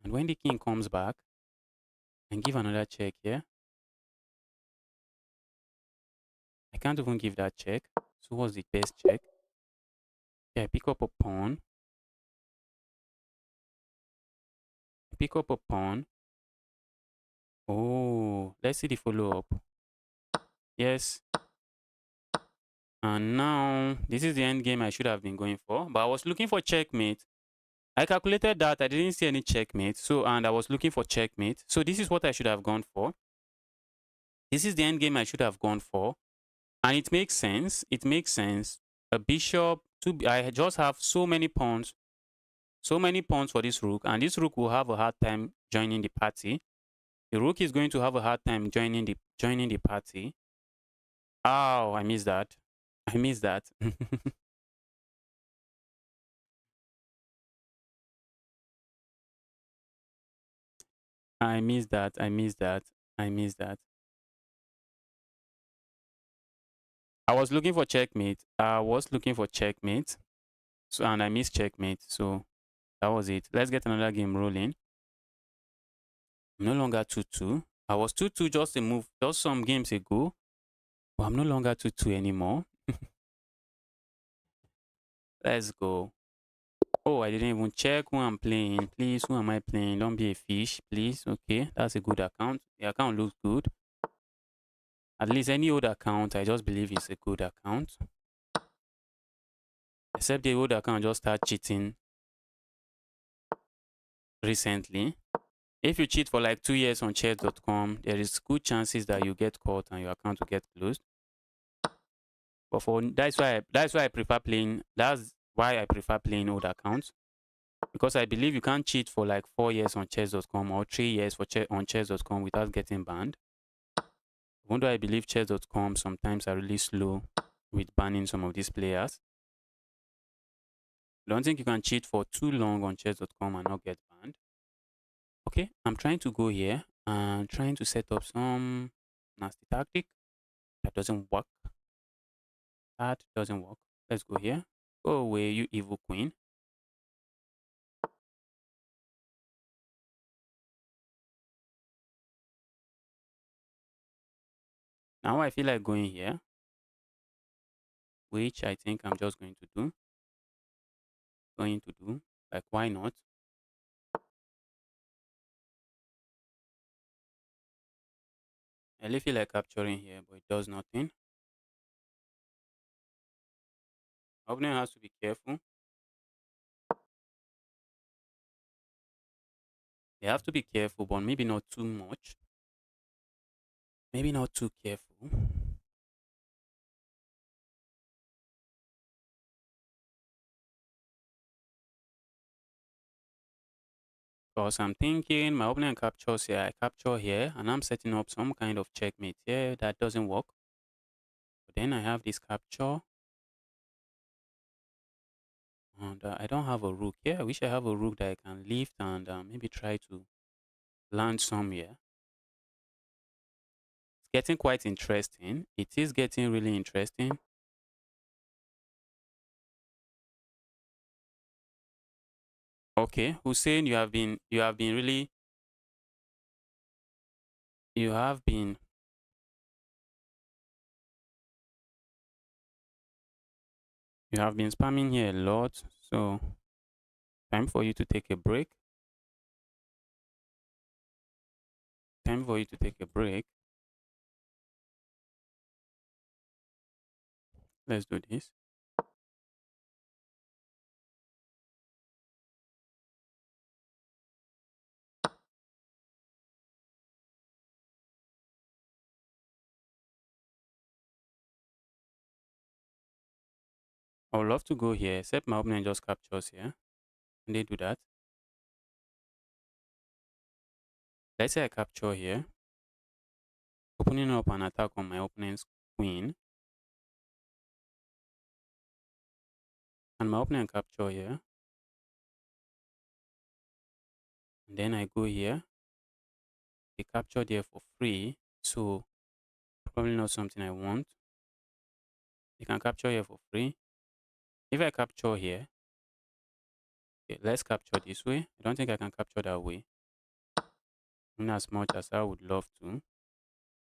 And when the king comes back, and give another check here. I can't even give that check. So what's the best check? Yeah, pick up a pawn. Pick up a pawn. Oh, let's see the follow-up. Yes. And now, this is the end game I should have been going for. But I was looking for checkmate. I calculated that. I didn't see any checkmate. And I was looking for checkmate. So this is what I should have gone for. This is the end game I should have gone for. And it makes sense. It makes sense. A bishop. I just have so many pawns. So many pawns for this rook. And this rook will have a hard time joining the party. The rook is going to have a hard time joining the party. Oh, I missed that. I missed that. I missed that. I missed that. I missed that. I was looking for checkmate. I was looking for checkmate. So and I missed checkmate. So that was it. Let's get another game rolling. I'm no longer 2-2. I was 2-2 just a move, just some games ago. But I'm no longer 2-2 anymore. Let's go. Oh, I didn't even check who I'm playing. Please, who am I playing? Don't be a fish, please. Okay, that's a good account. The account looks good. At least any old account, I just believe it's a good account. Except the old account just start cheating recently. If you cheat for like 2 years on chess.com, there is good chances that you get caught and your account will get closed. But for that's why I prefer playing. That's why I prefer playing old accounts, because I believe you can't cheat for like 4 years on chess.com or 3 years for on chess.com without getting banned. Even though I believe chess.com sometimes are really slow with banning some of these players, I don't think you can cheat for too long on chess.com and not get banned. Okay, I'm trying to go here and trying to set up some nasty tactic. That doesn't work. That doesn't work. Let's go here. Go away, you evil queen. Now I feel like going here, which I think I'm just going to do. Like, why not? I really feel like capturing here, but it does nothing. Opponent has to be careful. They have to be careful, but maybe not too much. Maybe not too careful. Because I'm thinking my opponent captures here, I capture here, and I'm setting up some kind of checkmate here. That doesn't work. But then I have this capture. And I don't have a rook here. I wish I have a rook that I can lift and maybe try to land somewhere. It's getting quite interesting. It is getting really interesting. Okay, Hussein, you have been you have been spamming here a lot. So time for you to take a break. Time for you to take a break. Let's do this. I would love to go here, except my opponent just captures here. And they do that. Let's say I capture here, opening up an attack on my opponent's queen. And my opponent capture here. And then I go here. They capture there for free. So probably not something I want. They can capture here for free. If I capture here, okay, let's capture this way. I don't think I can capture that way. In as much as I would love to.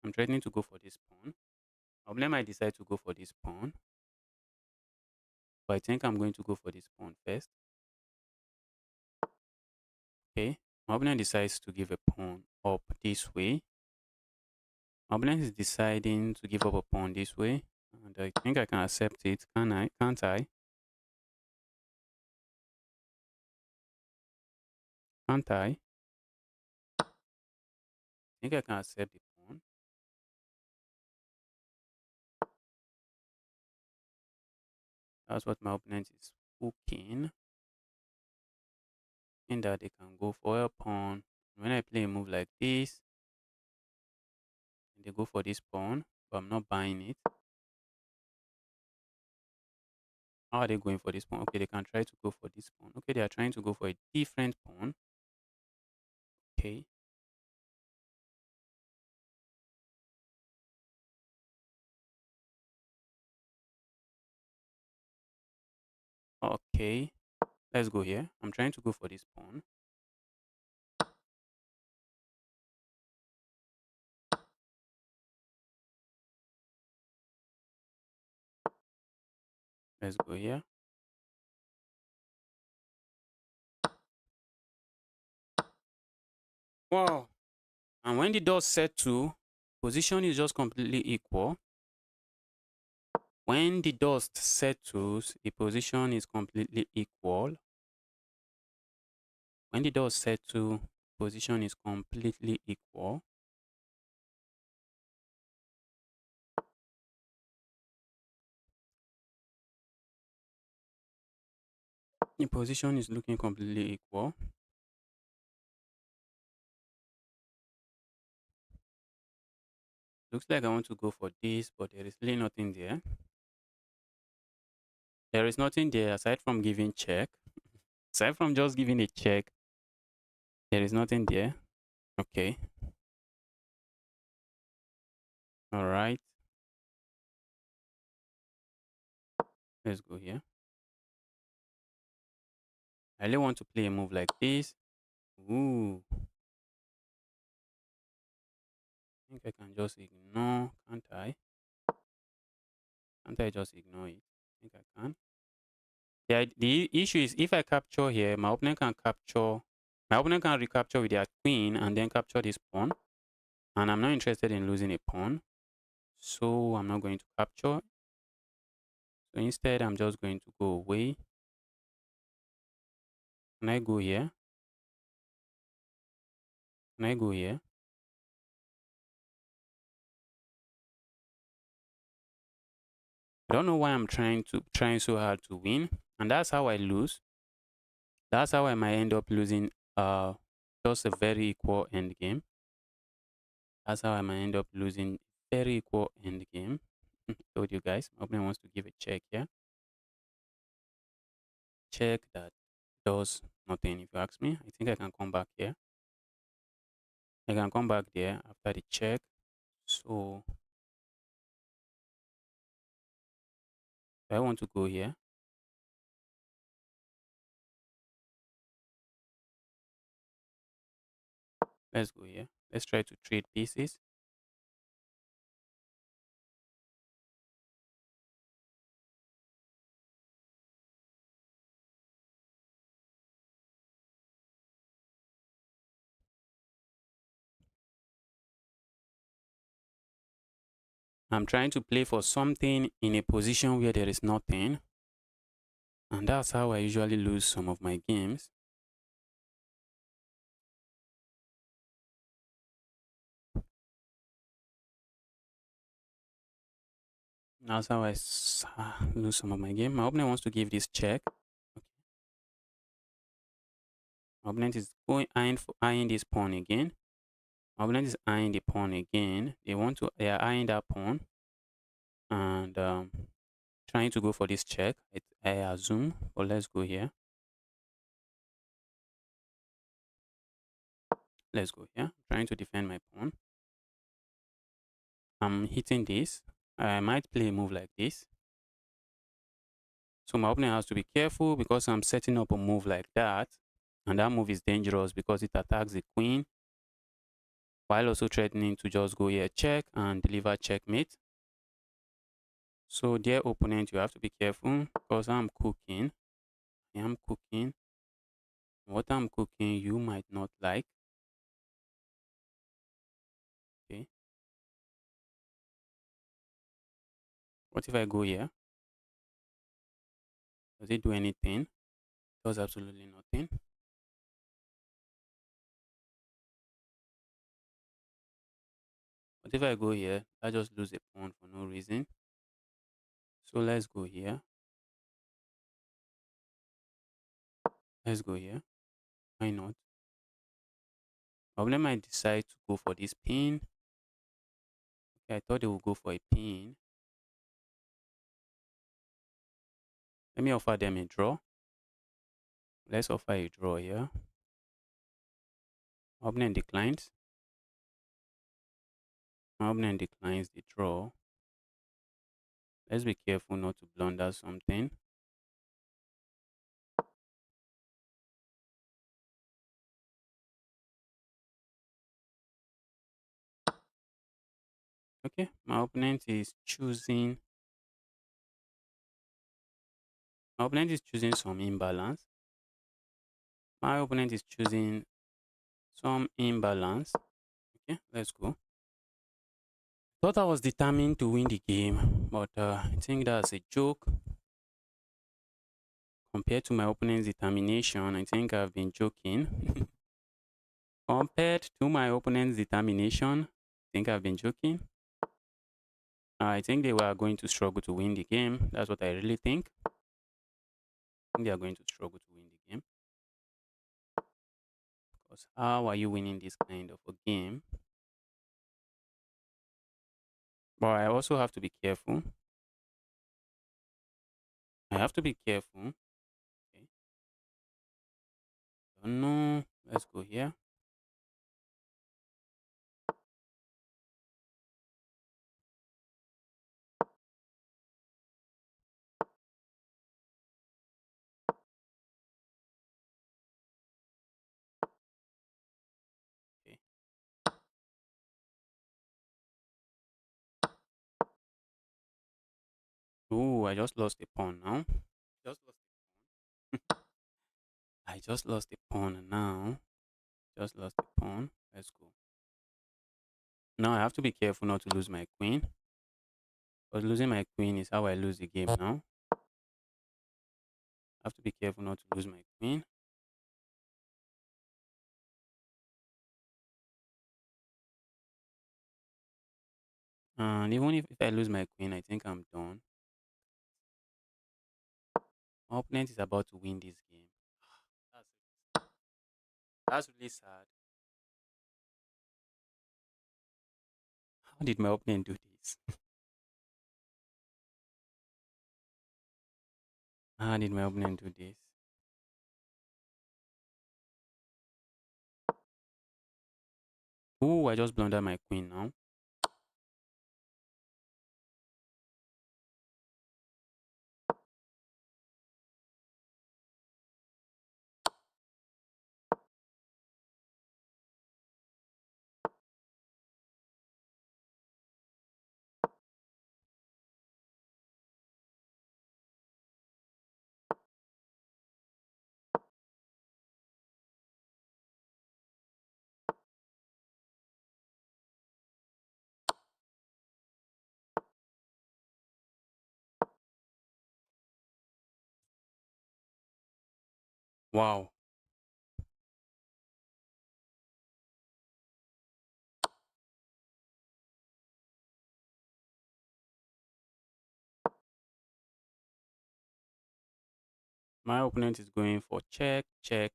I'm threatening to go for this pawn. Problem I decide to go for this pawn. But I think I'm going to go for this pawn first. Okay. My opponent decides to give a pawn up this way. My opponent is deciding to give up a pawn this way. And I think I can accept it. Can I? Can't I? Can't I? I think I can accept the pawn. That's what my opponent is hooking. In that they can go for a pawn. When I play a move like this, they go for this pawn, but I'm not buying it. How are they going for this pawn? Okay, they can try to go for this pawn. Okay, they are trying to go for a different pawn. Okay. Okay, let's go here. I'm trying to go for this pawn. Let's go here. Wow. And when the dust settle, position is just completely equal. When the dust settles, the position is completely equal. When the dust settles, position is completely equal. The position is looking completely equal. Looks like I want to go for this, but there is really nothing there. There is nothing there aside from giving check. Aside from just giving a check, there is nothing there. Okay. All right. Let's go here. I really want to play a move like this. Ooh. I think I can just ignore, can't I? Can't I just ignore it? I think I can. The issue is if I capture here, my opponent can recapture with their queen and then capture this pawn. And I'm not interested in losing a pawn. So I'm not going to capture. So instead, I'm just going to go away. Can I go here? Can I go here? I don't know why I'm trying so hard to win. And that's how I lose. That's how I might end up losing just a very equal end game. That's how I might end up losing very equal end game. Told you guys, my opponent wants to give a check here. Check that does nothing. If you ask me, I think I can come back here. I can come back there after the check. So I want to go here. Let's go here. Let's try to trade pieces. I'm trying to play for something in a position where there is nothing. And that's how I usually lose some of my games. That's how I lose some of my game. My opponent wants to give this check. Okay. My opponent is eyeing this pawn again. My opponent is eyeing the pawn again. They are eyeing that pawn and trying to go for this check. I assume, but let's go here. Let's go here. I'm trying to defend my pawn. I'm hitting this. I might play a move like this. So my opponent has to be careful because I'm setting up a move like that. And that move is dangerous because it attacks the queen while also threatening to just go here check and deliver checkmate. So dear opponent, you have to be careful because I'm cooking. I am cooking. What I'm cooking you might not like. Okay. What if I go here? Does it do anything? It does absolutely nothing. What if I go here? I just lose a pawn for no reason. So let's go here. Let's go here. Why not? Problem might decide to go for this pin. Okay, I thought they would go for a pin. Let me offer them a draw. Let's offer a draw here. Opponent declines. My opponent declines the draw. Let's be careful not to blunder something. Okay, my opponent is choosing. My opponent is choosing some imbalance. My opponent is choosing some imbalance. Okay, let's go. Thought I was determined to win the game, but I think that's a joke. Compared to my opponent's determination, I think I've been joking. Compared to my opponent's determination, I think I've been joking. I think they were going to struggle to win the game. That's what I really think. I think they are going to struggle to win the game. Because how are you winning this kind of a game? But I also have to be careful. I have to be careful. Okay. Don't know. Let's go here. Okay. Oh, I just lost a pawn now. Just lost. I just lost a pawn now. Just lost a pawn. Let's go. Now I have to be careful not to lose my queen. Because losing my queen is how I lose the game now. I have to be careful not to lose my queen. And even if I lose my queen, I think I'm done. My opponent is about to win this game. That's, that's really sad. How did my opponent do this? How did my opponent do this? Oh, I just blundered my queen now. Wow. My opponent is going for check, check.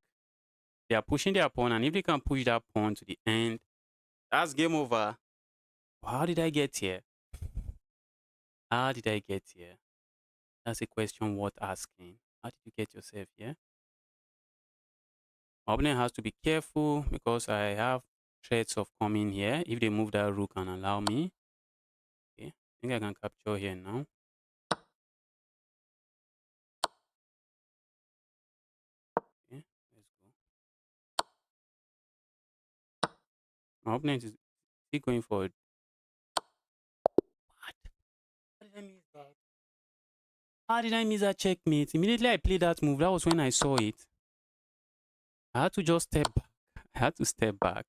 They are pushing their pawn, and if they can push that pawn to the end, that's game over. How did I get here? How did I get here? That's a question worth asking. How did you get yourself here? My opponent has to be careful because I have threats of coming here. If they move that rook and allow me, okay, I think I can capture here now. Okay, let's go. My opponent is still going for it. What? How did I miss that? How did I miss that checkmate? Immediately I played that move. That was when I saw it. I had to just step back. I had to step back.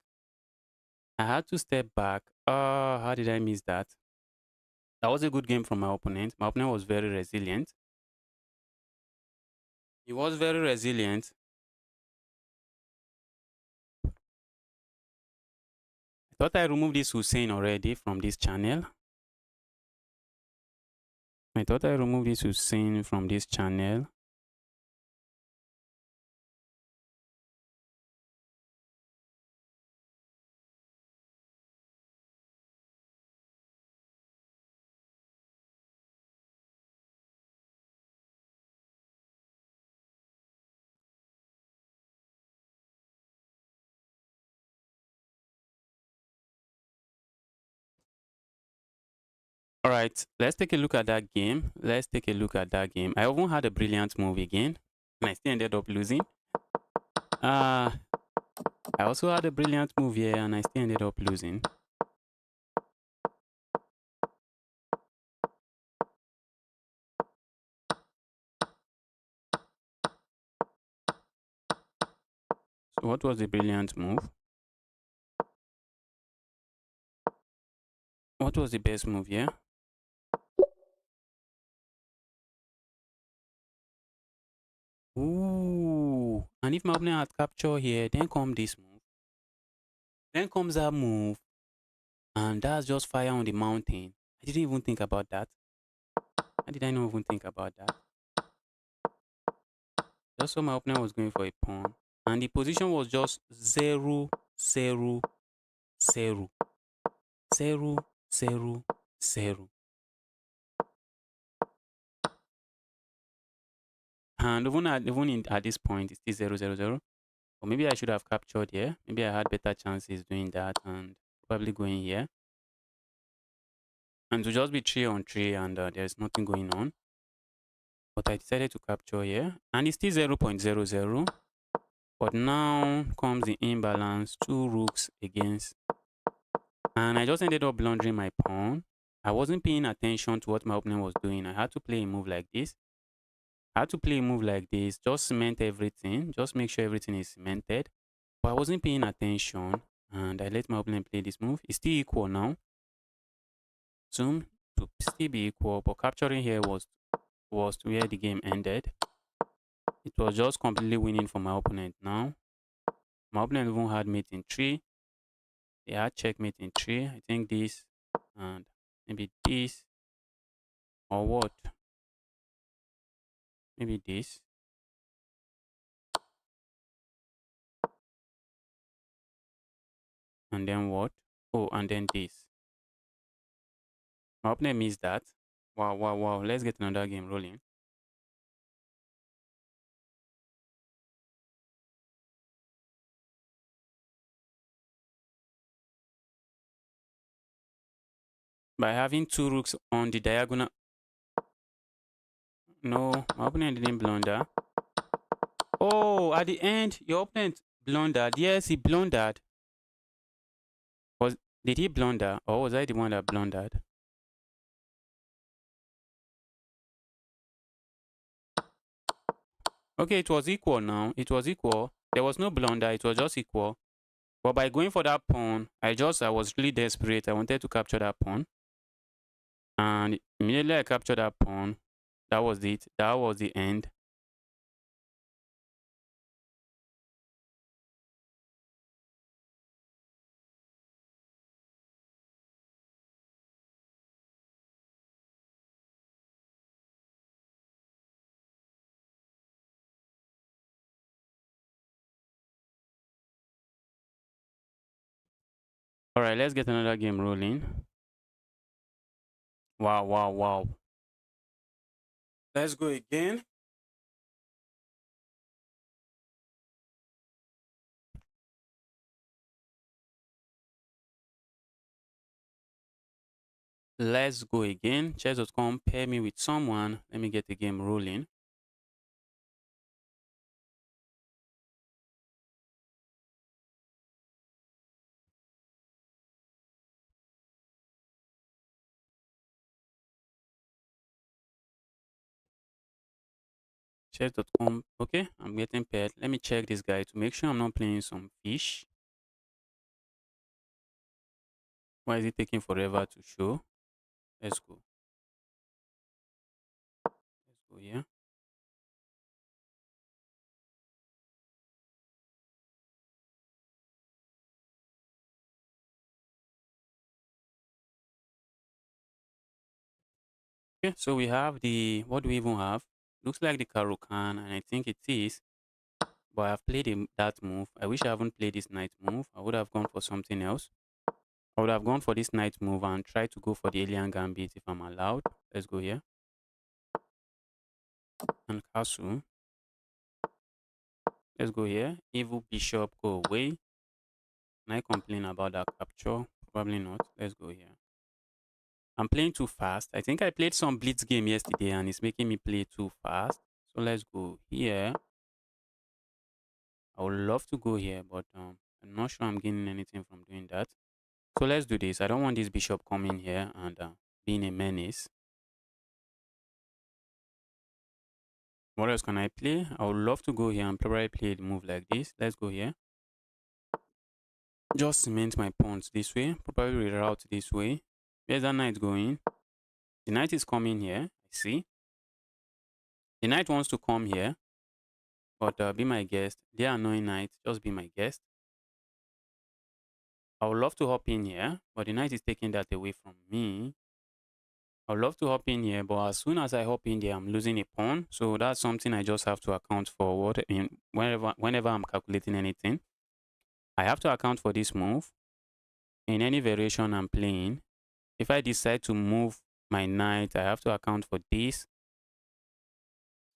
I had to step back. How did I miss that? That was a good game from my opponent. My opponent was very resilient. He was very resilient. I thought I removed this Hussein already from this channel. I thought I removed this Hussein from this channel. All right, let's take a look at that game. Let's take a look at that game. I even had a brilliant move again, and I still ended up losing. I also had a brilliant move here, and I still ended up losing. What was the brilliant move? What was the best move here? Ooh. And if my opponent had capture here, then come this move. Then comes that move. And that's just fire on the mountain. I didn't even think about that. How did I not even think about that? Just so my opponent was going for a pawn. And the position was just 0, 0, 0. 0, 0, 0. And even at this point, it's still 0, 0, 0. Or maybe I should have captured here. Maybe I had better chances doing that and probably going here. And to just be 3 on 3 and there's nothing going on. But I decided to capture here. And it's still 0, 0.00. But now comes the imbalance. 2 rooks against. And I just ended up blundering my pawn. I wasn't paying attention to what my opponent was doing. I had to play a move like this. Just cement everything. Just make sure everything is cemented. But I wasn't paying attention. And I let my opponent play this move. It's still equal now. Zoom to still be equal. But capturing here was where the game ended. It was just completely winning for my opponent now. My opponent even had mate in 3. They had checkmate in 3. I think this and maybe this. Or what? Maybe this. And then what? Oh, and then this. My opponent missed that. Wow, wow, wow. Let's get another game rolling. By having 2 rooks on the diagonal. No, my opponent didn't blunder. Oh, at the end, your opponent blundered. Yes, he blundered. Did he blunder or was I the one that blundered? Okay, it was equal now. It was equal. There was no blunder. It was just equal. But by going for that pawn, I was really desperate. I wanted to capture that pawn. And immediately I captured that pawn. That was it. That was the end. All right, let's get another game rolling. Wow, wow, wow. Let's go again. Let's go again. Chess.com, pair me with someone. Let me get the game rolling. Chess.com. Okay, I'm getting paired. Let me check this guy to make sure I'm not playing some fish. Why is it taking forever to show? Let's go. Let's go here. Okay, so we have the, what do we even have? Looks like the Karukan, and I think it is. But I've played that move. I wish I haven't played this knight move. I would have gone for something else. I would have gone for this knight move and try to go for the alien gambit if I'm allowed. Let's go here. And castle. Let's go here. Evil bishop, go away. Can I complain about that capture? Probably not. Let's go here. I'm playing too fast. I think I played some blitz game yesterday and it's making me play too fast. So let's go here. I would love to go here, but I'm not sure I'm gaining anything from doing that. So let's do this. I don't want this bishop coming here and being a menace. What else can I play? I would love to go here and probably play the move like this. Let's go here. just cement my pawns this way, probably reroute this way. Where's that knight going? The knight is coming here, I see. The knight wants to come here, but be my guest. Dear annoying knight, just be my guest. I would love to hop in here, but the knight is taking that away from me. I would love to hop in here, but as soon as I hop in there, I'm losing a pawn. So that's something I just have to account for. Whenever I'm calculating anything, I have to account for this move. In any variation I'm playing, if I decide to move my knight, I have to account for this.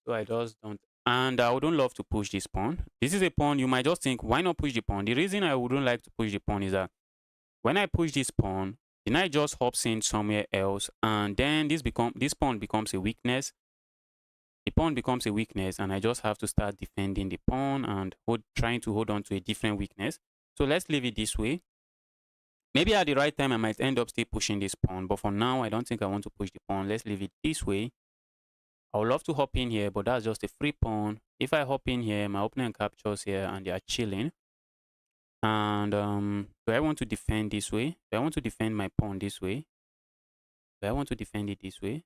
So I just don't. And I wouldn't love to push this pawn. This is a pawn. You might just think, why not push the pawn? The reason I wouldn't like to push the pawn is that when I push this pawn, the knight just hops in somewhere else, and then this pawn becomes a weakness. The pawn becomes a weakness, and I just have to start defending the pawn and trying to hold on to a different weakness. So let's leave it this way. Maybe at the right time, I might end up still pushing this pawn, but for now, I don't think I want to push the pawn. Let's leave it this way. I would love to hop in here, but that's just a free pawn. If I hop in here, my opponent captures here, and they are chilling. And do I want to defend this way? Do I want to defend my pawn this way? Do I want to defend it this way?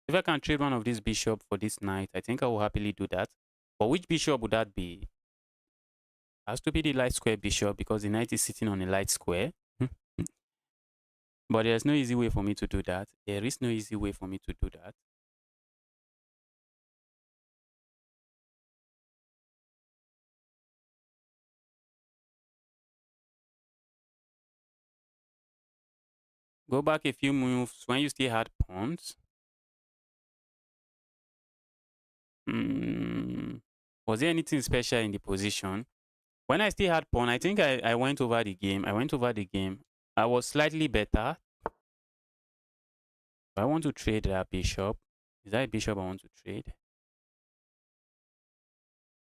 If I can trade one of these bishop for this knight, I think I will happily do that. But which bishop would that be? It has to be the light square bishop because the knight is sitting on a light square. But there's no easy way for me to do that. There is no easy way for me to do that. Go back a few moves when you still had pawns. Was there anything special in the position? When I still had pawn, I think I went over the game. I was slightly better. I want to trade that bishop. Is that a bishop I want to trade?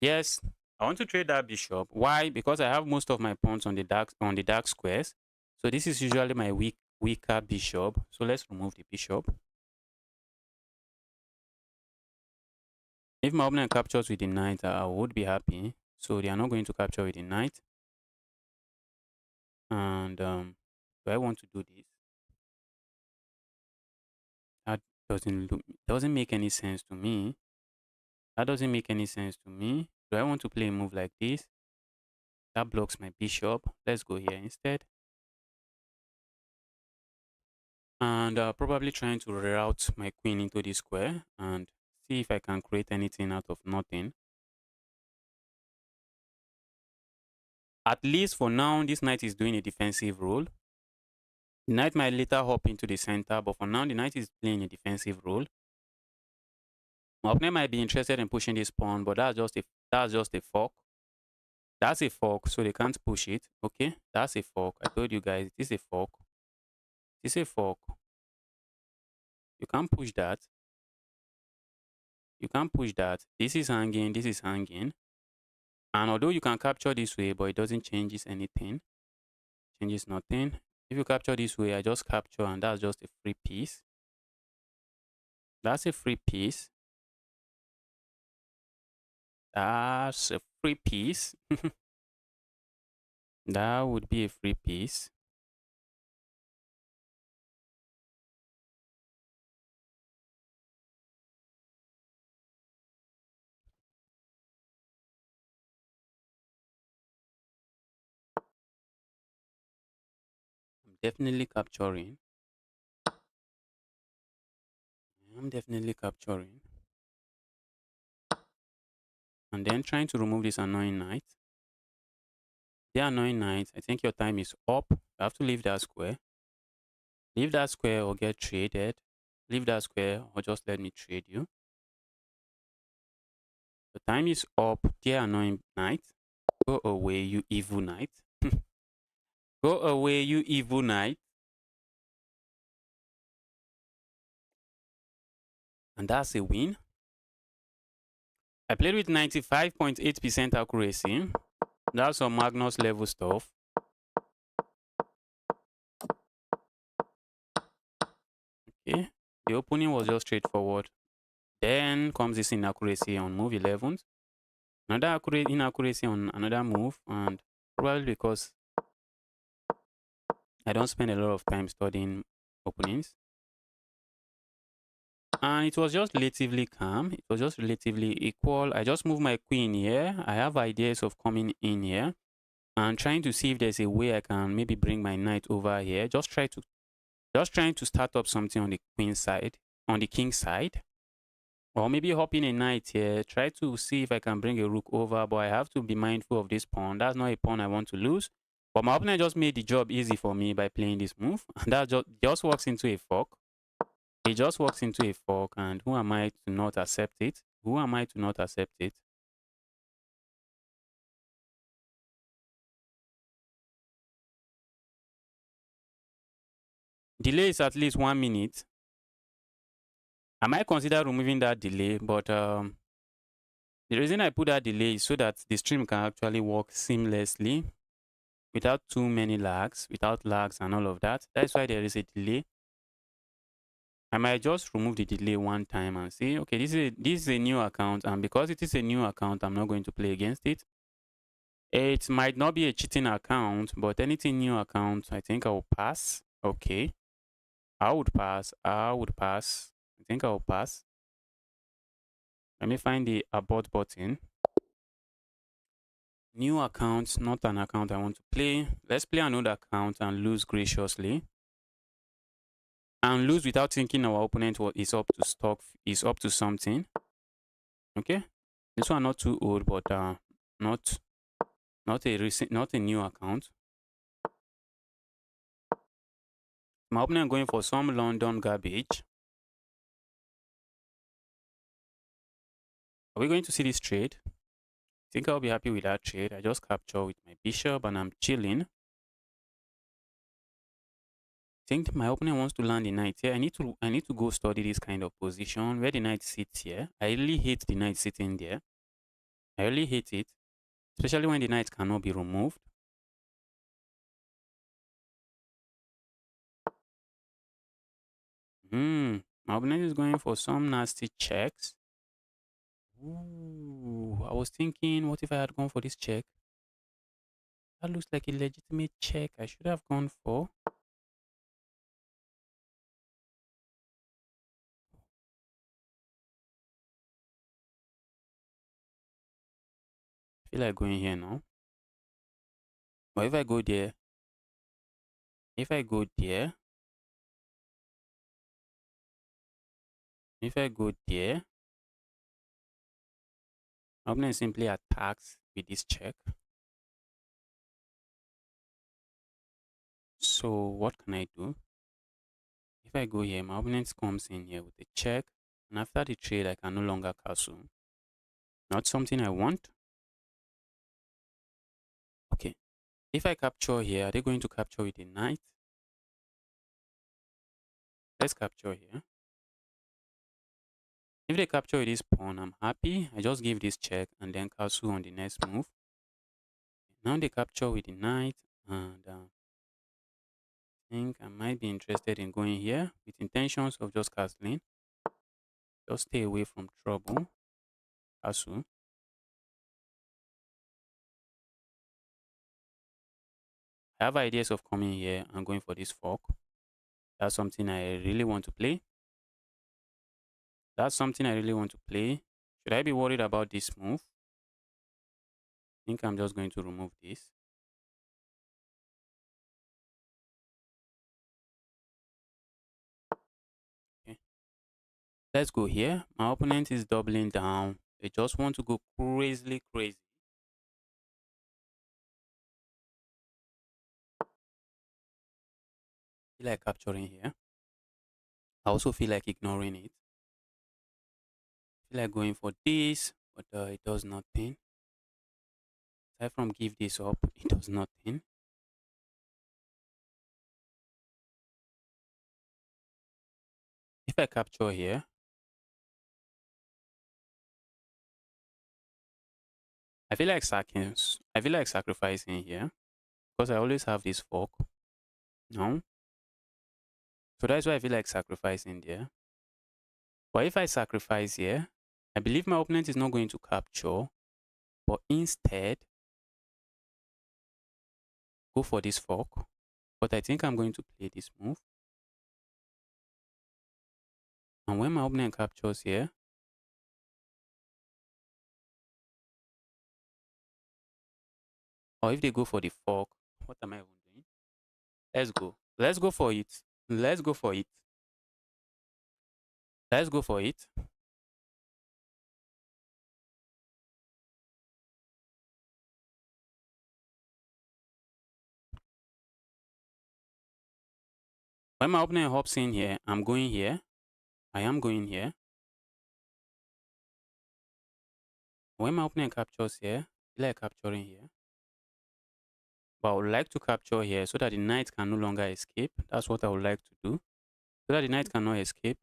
Yes, I want to trade that bishop. Why? Because I have most of my pawns on the dark squares. So this is usually my weaker bishop. So let's remove the bishop. If my opponent captures with the knight, I would be happy. So they are not going to capture with the knight. And do I want to do this? That doesn't make any sense to me. That doesn't make any sense to me. Do I want to play a move like this? That blocks my bishop. Let's go here instead. And probably trying to reroute my queen into the square and see if I can create anything out of nothing. At least for now, this knight is doing a defensive role. The knight might later hop into the center, but for now, the knight is playing a defensive role. My opponent might be interested in pushing this pawn, but that's just a fork. That's a fork, so they can't push it. Okay, that's a fork. I told you guys, it is a fork. It's a fork. You can't push that. You can't push that. This is hanging. This is hanging. And although you can capture this way, but it doesn't change anything. Changes nothing. If you capture this way, I just capture, and that's just a free piece. That's a free piece. That's a free piece. That would be a free piece. I'm definitely capturing. I'm definitely capturing. And then trying to remove this annoying knight. The annoying knight, I think your time is up. You have to leave that square. Leave that square or get traded. Leave that square or just let me trade you. The time is up, dear annoying knight. Go away, you evil knight. Go away, you evil knight. And that's a win. I played with 95.8% accuracy. That's some Magnus level stuff. Okay, the opening was just straightforward. Then comes this inaccuracy on move 11th. Another inaccuracy on another move, and probably because I don't spend a lot of time studying openings. And it was just relatively calm. It was just relatively equal. I just moved my queen here. I have ideas of coming in here and trying to see if there's a way I can maybe bring my knight over here. Just trying to start up something on the queen side, on the king side. Or maybe hop in a knight here. Try to see if I can bring a rook over, but I have to be mindful of this pawn. That's not a pawn I want to lose. But my opponent just made the job easy for me by playing this move. And that just walks into a fork. It just walks into a fork, and who am I to not accept it? Who am I to not accept it? Delay is at least 1 minute. I might consider removing that delay, but the reason I put that delay is so that the stream can actually work seamlessly without too many lags, without lags and all of that. That's why there is a delay. I might just remove the delay one time and say, okay, this is a new account, and because it is a new account, I'm not going to play against it. It might not be a cheating account, but anything new account, I think I will pass. Okay. I would pass. I would pass. I think I will pass. Let me find the abort button. New account, not an account I want to play. Let's play another account and lose graciously. And lose without thinking our opponent is up to stock, is up to something. Okay. This one not too old, but not a new account. My opponent going for some London garbage. Are we going to see this trade? I think I'll be happy with that trade. I just capture with my bishop and I'm chilling. I think my opponent wants to land the knight here. I need to go study this kind of position where the knight sits here. I really hate the knight sitting there. I really hate it, especially when the knight cannot be removed. My opponent is going for some nasty checks. Ooh, I was thinking, what if I had gone for this check? That looks like a legitimate check I should have gone for. I feel like going here now. But if I go there, if I go there, if I go there, my opponent simply attacks with this check. So what can I do? If I go here, my opponent comes in here with a check, and after the trade, I can no longer castle. Not something I want. Okay. If I capture here, are they going to capture with a knight? Let's capture here. If they capture with this pawn, I'm happy. I just give this check and then castle on the next move. Now they capture with the knight, and I think I might be interested in going here with intentions of just castling. Just stay away from trouble. Castle. I have ideas of coming here and going for this fork. That's something I really want to play. That's something I really want to play. Should I be worried about this move? I think I'm just going to remove this. Okay. Let's go here. My opponent is doubling down. They just want to go crazily crazy. I feel like capturing here. I also feel like ignoring it. I feel like going for this, but it does nothing. Aside from give this up, it does nothing. If I capture here, I feel like sacking. I feel like sacrificing here because I always have this fork. No, so that's why I feel like sacrificing there. But if I sacrifice here, I believe my opponent is not going to capture, but instead go for this fork. But I think I'm going to play this move. And when my opponent captures here, or if they go for the fork, what am I even doing? Let's go. Let's go for it. Let's go for it. Let's go for it. When my opponent hops in here, I'm going here. I am going here. When my opponent captures here, I feel like capturing here. But I would like to capture here so that the knight can no longer escape. That's what I would like to do. So that the knight cannot escape.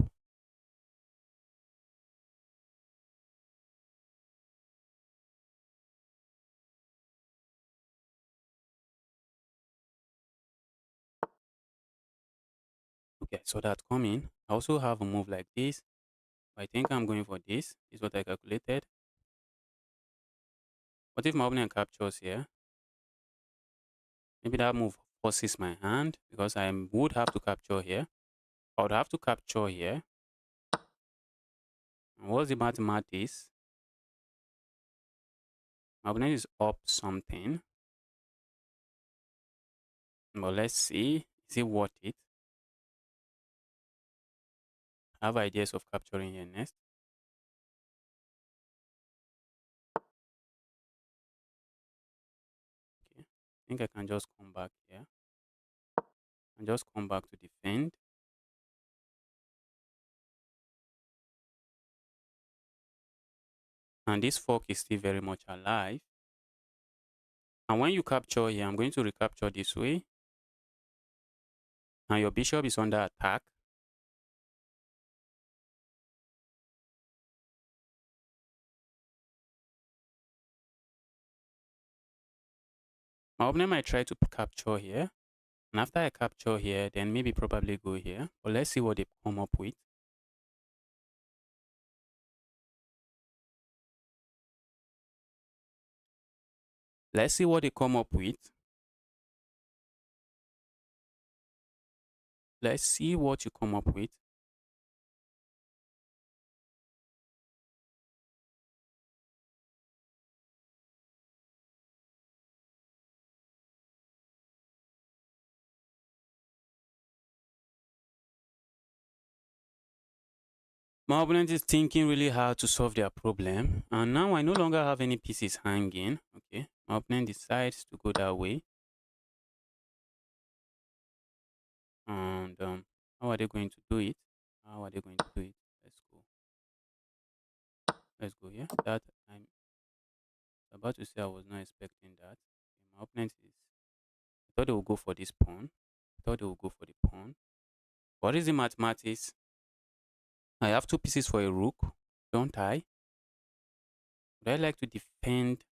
Okay, so that's coming. I also have a move like this. I think I'm going for this. This is what I calculated. What if my opponent captures here? Maybe that move forces my hand because I would have to capture here. I would have to capture here. And what's the mathematics? My opponent is up something. But let's see. Is it worth it? I have ideas of capturing here next. Okay. I think I can just come back here. And just come back to defend. And this fork is still very much alive. And when you capture here, I'm going to recapture this way. And your bishop is under attack. My opponent might try to capture here. And after I capture here, then maybe probably go here. But let's see what they come up with. Let's see what they come up with. Let's see what you come up with. My opponent is thinking really hard to solve their problem. And now I no longer have any pieces hanging. Okay. My opponent decides to go that way. And how are they going to do it? How are they going to do it? Let's go. Let's go here. That I'm about to say I was not expecting that. Okay, my opponent is. I thought they would go for this pawn. I thought they would go for the pawn. What is the mathematics? I have two pieces for a rook, don't I? Would I like to defend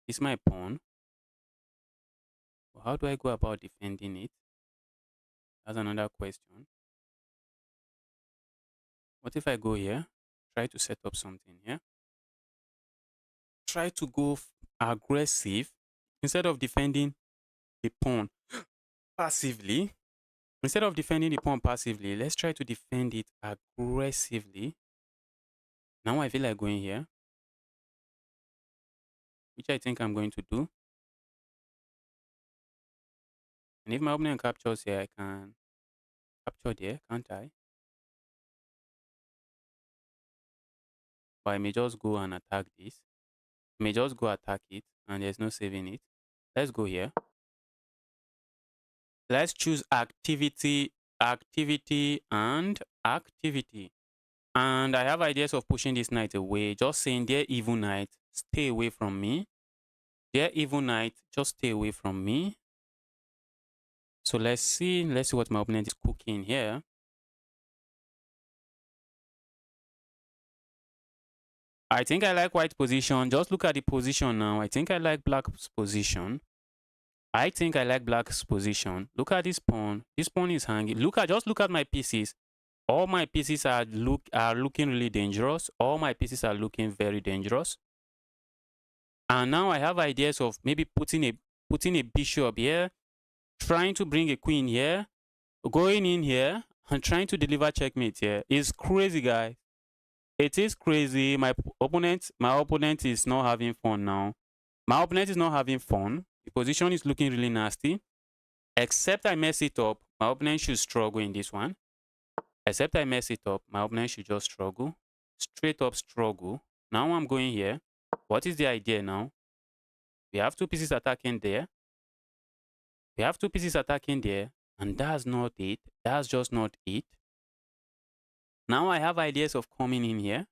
this my pawn? Well, how do I go about defending it? That's another question. What if I go here? Try to set up something here. Try to go aggressive instead of defending the pawn passively. Instead of defending the pawn passively, let's try to defend it aggressively. Now I feel like going here, which I think I'm going to do. And if my opponent captures here, I can capture there, can't I? But I may just go and attack this. I may just go attack it, and there's no saving it. Let's go here. Let's choose activity, activity, and activity. And I have ideas of pushing this knight away. Just saying, dear evil knight, stay away from me. Dear evil knight, just stay away from me. So let's see what my opponent is cooking here. I think I like white position. Just look at the position now. I think I like black's position. I think I like black's position. Look at this pawn. This pawn is hanging. Just look at my pieces. All my pieces are looking really dangerous. All my pieces are looking very dangerous. And now I have ideas of maybe putting a bishop here. trying to bring a queen here, going in here, and trying to deliver checkmate here. It's crazy, guys. It is crazy. My opponent is not having fun now. My opponent is not having fun. The position is looking really nasty. Except I mess it up, my opponent should struggle in this one. Except I mess it up, my opponent should just struggle. Straight up struggle. Now I'm going here. What is the idea now? We have two pieces attacking there. We have two pieces attacking there. And that's not it. That's just not it. Now I have ideas of coming in here.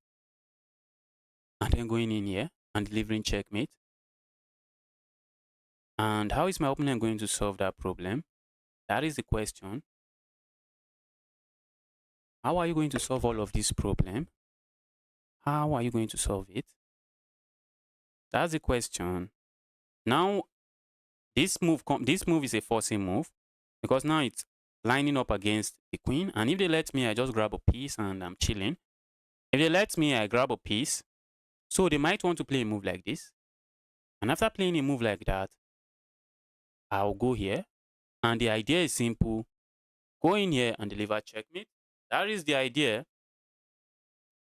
And then going in here and delivering checkmate. And how is my opponent going to solve that problem? That is the question. How are you going to solve all of this problem? How are you going to solve it? That's the question. Now, this move is a forcing move because now it's lining up against the queen. And if they let me, I just grab a piece and I'm chilling. If they let me, I grab a piece. So they might want to play a move like this. And after playing a move like that, I'll go here. And the idea is simple. Go in here and deliver checkmate. That is the idea.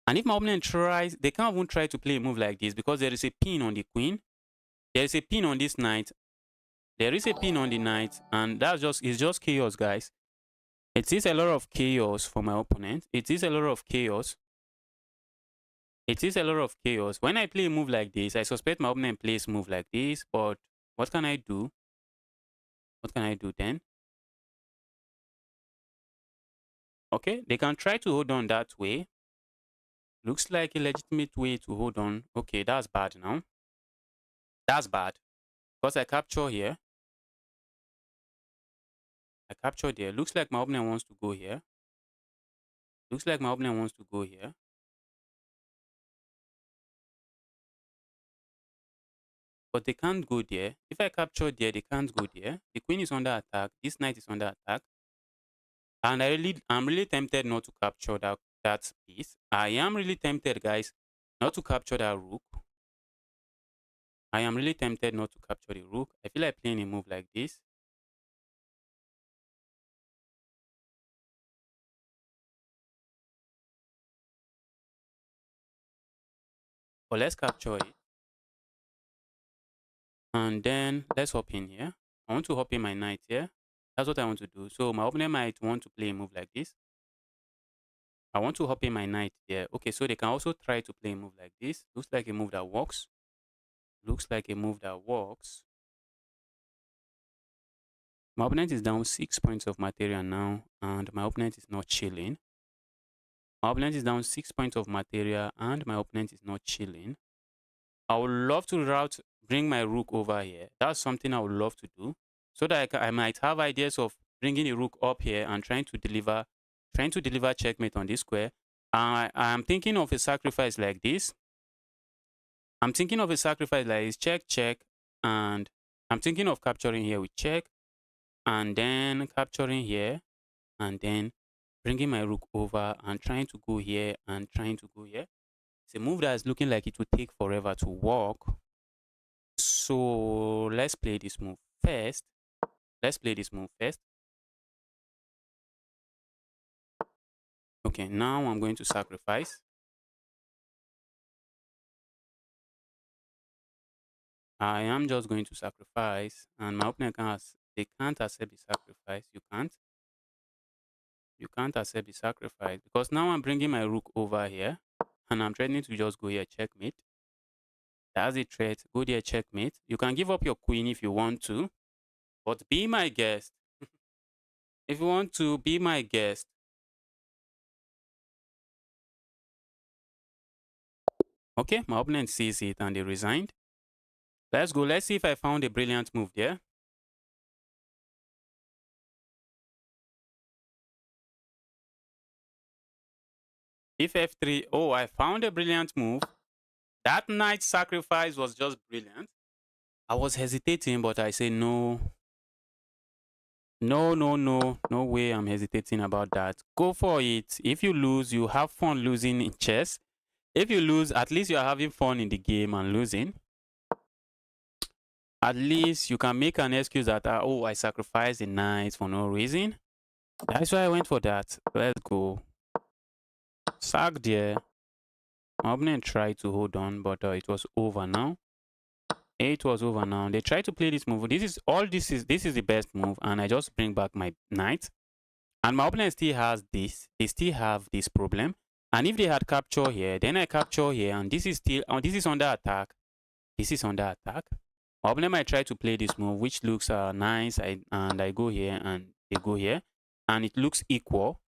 And if my opponent tries, they can't even try to play a move like this because there is a pin on the queen. There is a pin on this knight. There is a pin on the knight. And it's just chaos, guys. It is a lot of chaos for my opponent. It is a lot of chaos. It is a lot of chaos. When I play a move like this, I suspect my opponent plays a move like this. But what can I do? What can I do then? Okay, they can try to hold on that way. Looks like a legitimate way to hold on. Okay, that's bad now. That's bad. Because I capture here. I capture there. Looks like my opponent wants to go here. Looks like my opponent wants to go here. But they can't go there. If I capture there, they can't go there. The queen is under attack. This knight is under attack. And I'm really tempted not to capture that piece. I am really tempted, guys, not to capture that rook. I am really tempted not to capture the rook. I feel like playing a move like this. But let's capture it. And then let's hop in here. I want to hop in my knight here. That's what I want to do. So my opponent might want to play a move like this. I want to hop in my knight here. Okay, so they can also try to play a move like this. Looks like a move that works. Looks like a move that works. My opponent is down 6 points of material now, and my opponent is not chilling. My opponent is down 6 points of material, and my opponent is not chilling. I would love to bring my rook over here. That's something I would love to do, so that I might have ideas of bringing a rook up here and trying to deliver checkmate on this square. I'm thinking of a sacrifice like this. I'm thinking of a sacrifice like this. Check, check, and I'm thinking of capturing here with check, and then capturing here, and then bringing my rook over and trying to go here and trying to go here. It's a move that is looking like it will take forever to work. So let's play this move first. Let's play this move first. Okay, now I'm going to sacrifice. I am just going to sacrifice, and my opponent they can't accept the sacrifice. You can't. You can't accept the sacrifice because now I'm bringing my rook over here, and I'm threatening to just go here checkmate. That's a threat. Go there checkmate. You can give up your queen if you want to, but be my guest. If you want to, be my guest. Okay, my opponent sees it and they resigned. Let's go. Let's see if I found a brilliant move there. If f3. Oh, I found a brilliant move. That knight sacrifice was just brilliant. I was hesitating, but I say no. No way I'm hesitating about that. Go for it. If you lose, you have fun losing in chess. If you lose, at least you are having fun in the game and losing. At least you can make an excuse that, oh, I sacrificed the knight for no reason. That's why I went for that. Let's go. Sack there. My opponent tried to hold on, but it was over now. It was over now. They tried to play this move. This is the best move, and I just bring back my knight. And my opponent still has this. They still have this problem. And if they had capture here, then I capture here, and this is still this is under attack. This is under attack. My opponent might try to play this move, which looks nice. And I go here, and they go here, and it looks equal.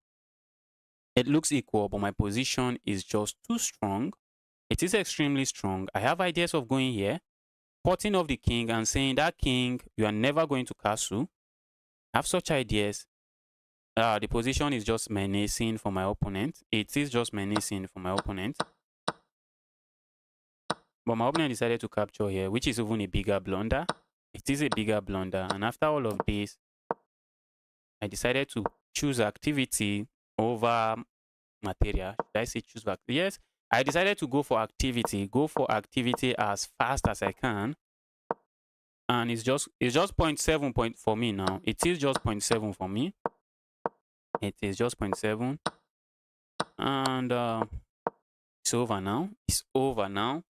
It looks equal, but my position is just too strong. It is extremely strong. I have ideas of going here, potting off the king and saying that king, you are never going to castle. I have such ideas. The position is just menacing for my opponent. It is just menacing for my opponent. But my opponent decided to capture here, which is even a bigger blunder. It is a bigger blunder. And after all of this, I decided to choose activity over material. Should I say choose back? Yes, I decided to go for activity. Go for activity as fast as I can. And it's just 0.7 point for me now. It is just 0.7 for me. It is just 0.7. And it's over now. It's over now.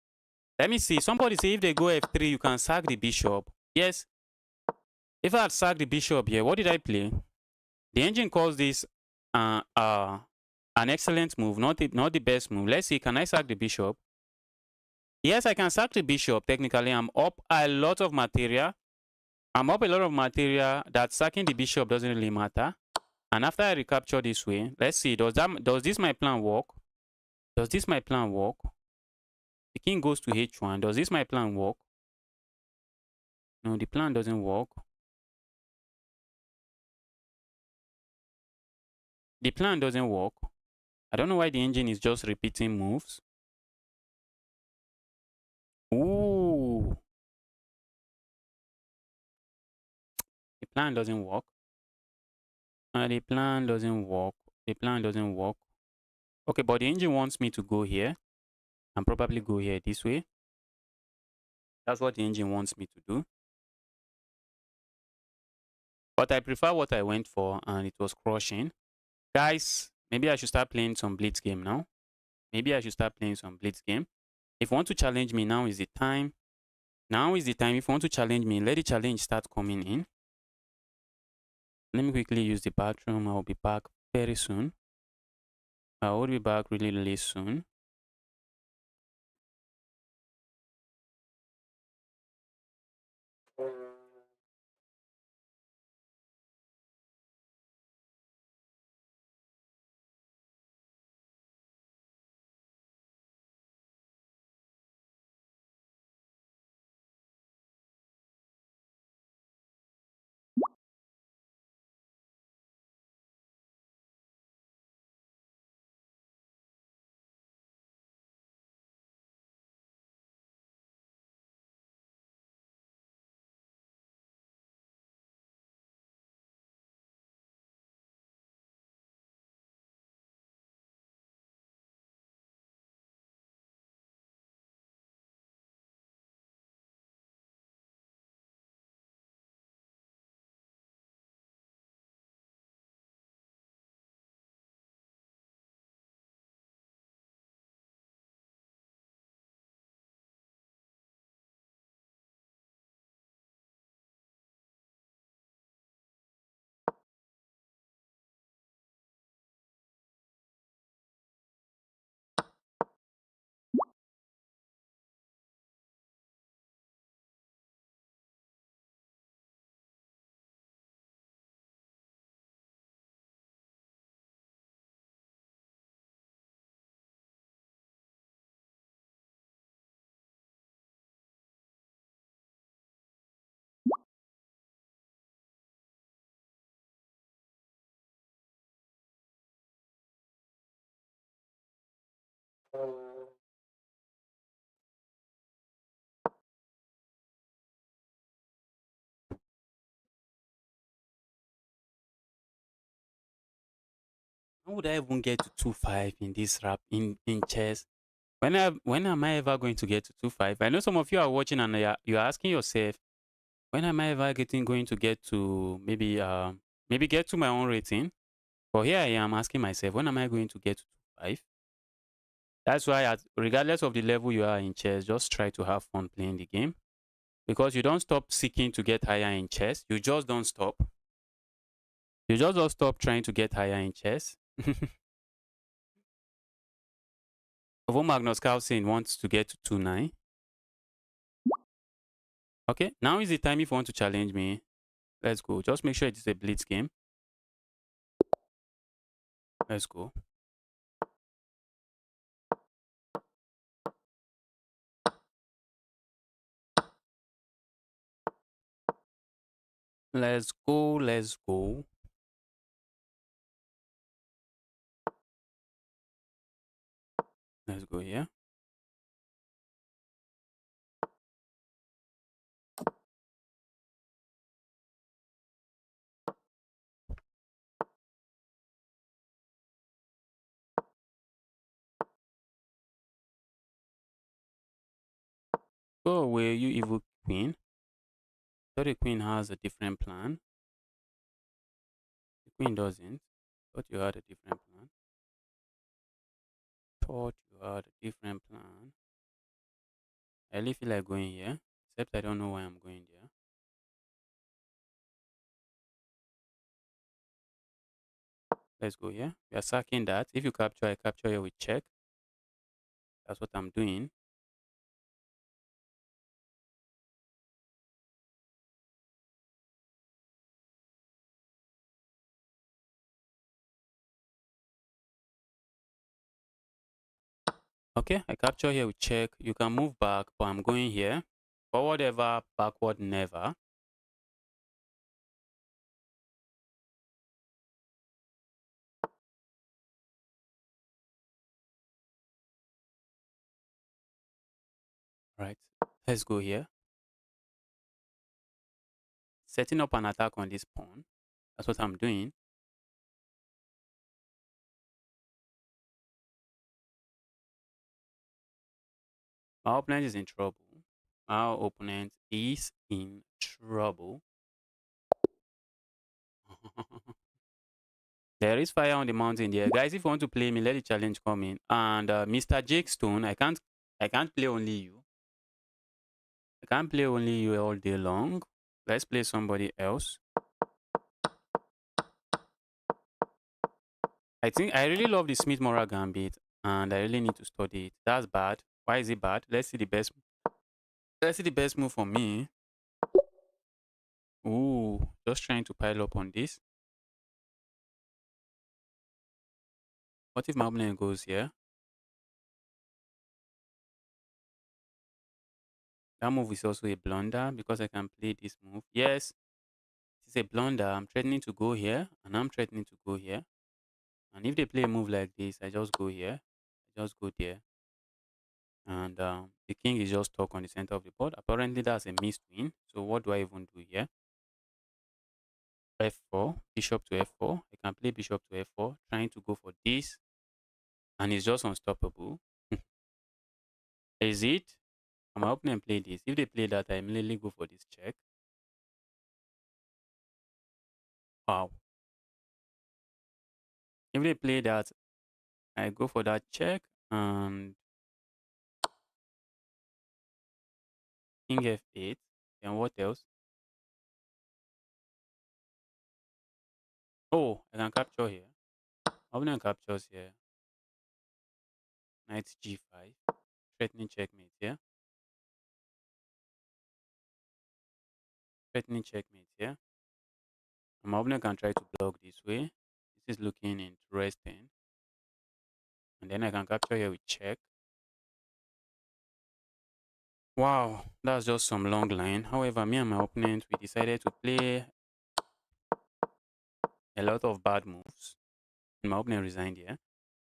Let me see. Somebody say if they go f3, you can sack the bishop. Yes. If I had sacked the bishop here, what did I play? The engine calls this an excellent move, not the best move. Let's see. Can I sack the bishop? Yes, I can sack the bishop. Technically, I'm up a lot of material. I'm up a lot of material that sacking the bishop doesn't really matter. And after I recapture this way, let's see. Does this my plan work? Does this my plan work? The king goes to h1. Does this my plan work? No, the plan doesn't work. The plan doesn't work. I don't know why the engine is just repeating moves. Ooh. The plan doesn't work. The plan doesn't work. The plan doesn't work. Okay, but the engine wants me to go here and probably go here this way. That's what the engine wants me to do. But I prefer what I went for, and it was crushing. Guys, maybe I should start playing some blitz game now. Maybe I should start playing some blitz game. If you want to challenge me, now is the time. Now is the time. If you want to challenge me, let the challenge start coming in. Let me quickly use the bathroom. I'll be back very soon. I will be back really, really soon. How would I even get to 2-5 in this rap in chess? When am I ever going to get to 2-5? I know some of you are watching and you're asking yourself, When am I ever going to get to maybe get to my own rating? But here I am asking myself, when am I going to get to 5? That's why, regardless of the level you are in chess, just try to have fun playing the game, because you don't stop seeking to get higher in chess. You just don't stop. You just don't stop trying to get higher in chess. Although Magnus Carlsen wants to get to 2-9. Okay, now is the time if you want to challenge me. Let's go. Just make sure it is a blitz game. Let's go. Let's go. Let's go. Let's go here. Go away, you evil queen. Thought the queen has a different plan. The queen doesn't. Thought you had a different plan. Thought you had a different plan. I really feel like going here, except I don't know why I'm going there. Let's go here. We are sacking that. If you capture, I capture here with check. That's what I'm doing. Okay, I capture here with check. You can move back, but I'm going here. Forward ever, backward never. Right, let's go here. Setting up an attack on this pawn. That's what I'm doing. Our opponent is in trouble. Our opponent is in trouble. There is fire on the mountain there. Guys, if you want to play me, let the challenge come in. And Mr. Jake Stone, I can't play only you. I can't play only you all day long. Let's play somebody else. I think I really love the Smith-Mora Gambit, and I really need to study it. That's bad. Why is it bad? Let's see the best. Let's see the best move for me. Ooh, just trying to pile up on this. What if my opponent goes here? That move is also a blunder because I can play this move. Yes, it's a blunder. I'm threatening to go here, and I'm threatening to go here. And if they play a move like this, I just go here. I just go there. And the king is just stuck on the center of the board. Apparently, that's a missed win. So what do I even do here? F4, bishop to F4. I can play bishop to F4, trying to go for this. And it's just unstoppable. Is it? I'm opening and play this. If they play that, I immediately go for this check. Wow. If they play that, I go for that check. And king F8. Then what else? Oh, I can capture here. Opponent captures here. Knight G5. Threatening checkmate here. Threatening checkmate here. And my opponent can try to block this way. This is looking interesting. And then I can capture here with check. Wow, that's just some long line. However, me and my opponent, we decided to play a lot of bad moves. And my opponent resigned here.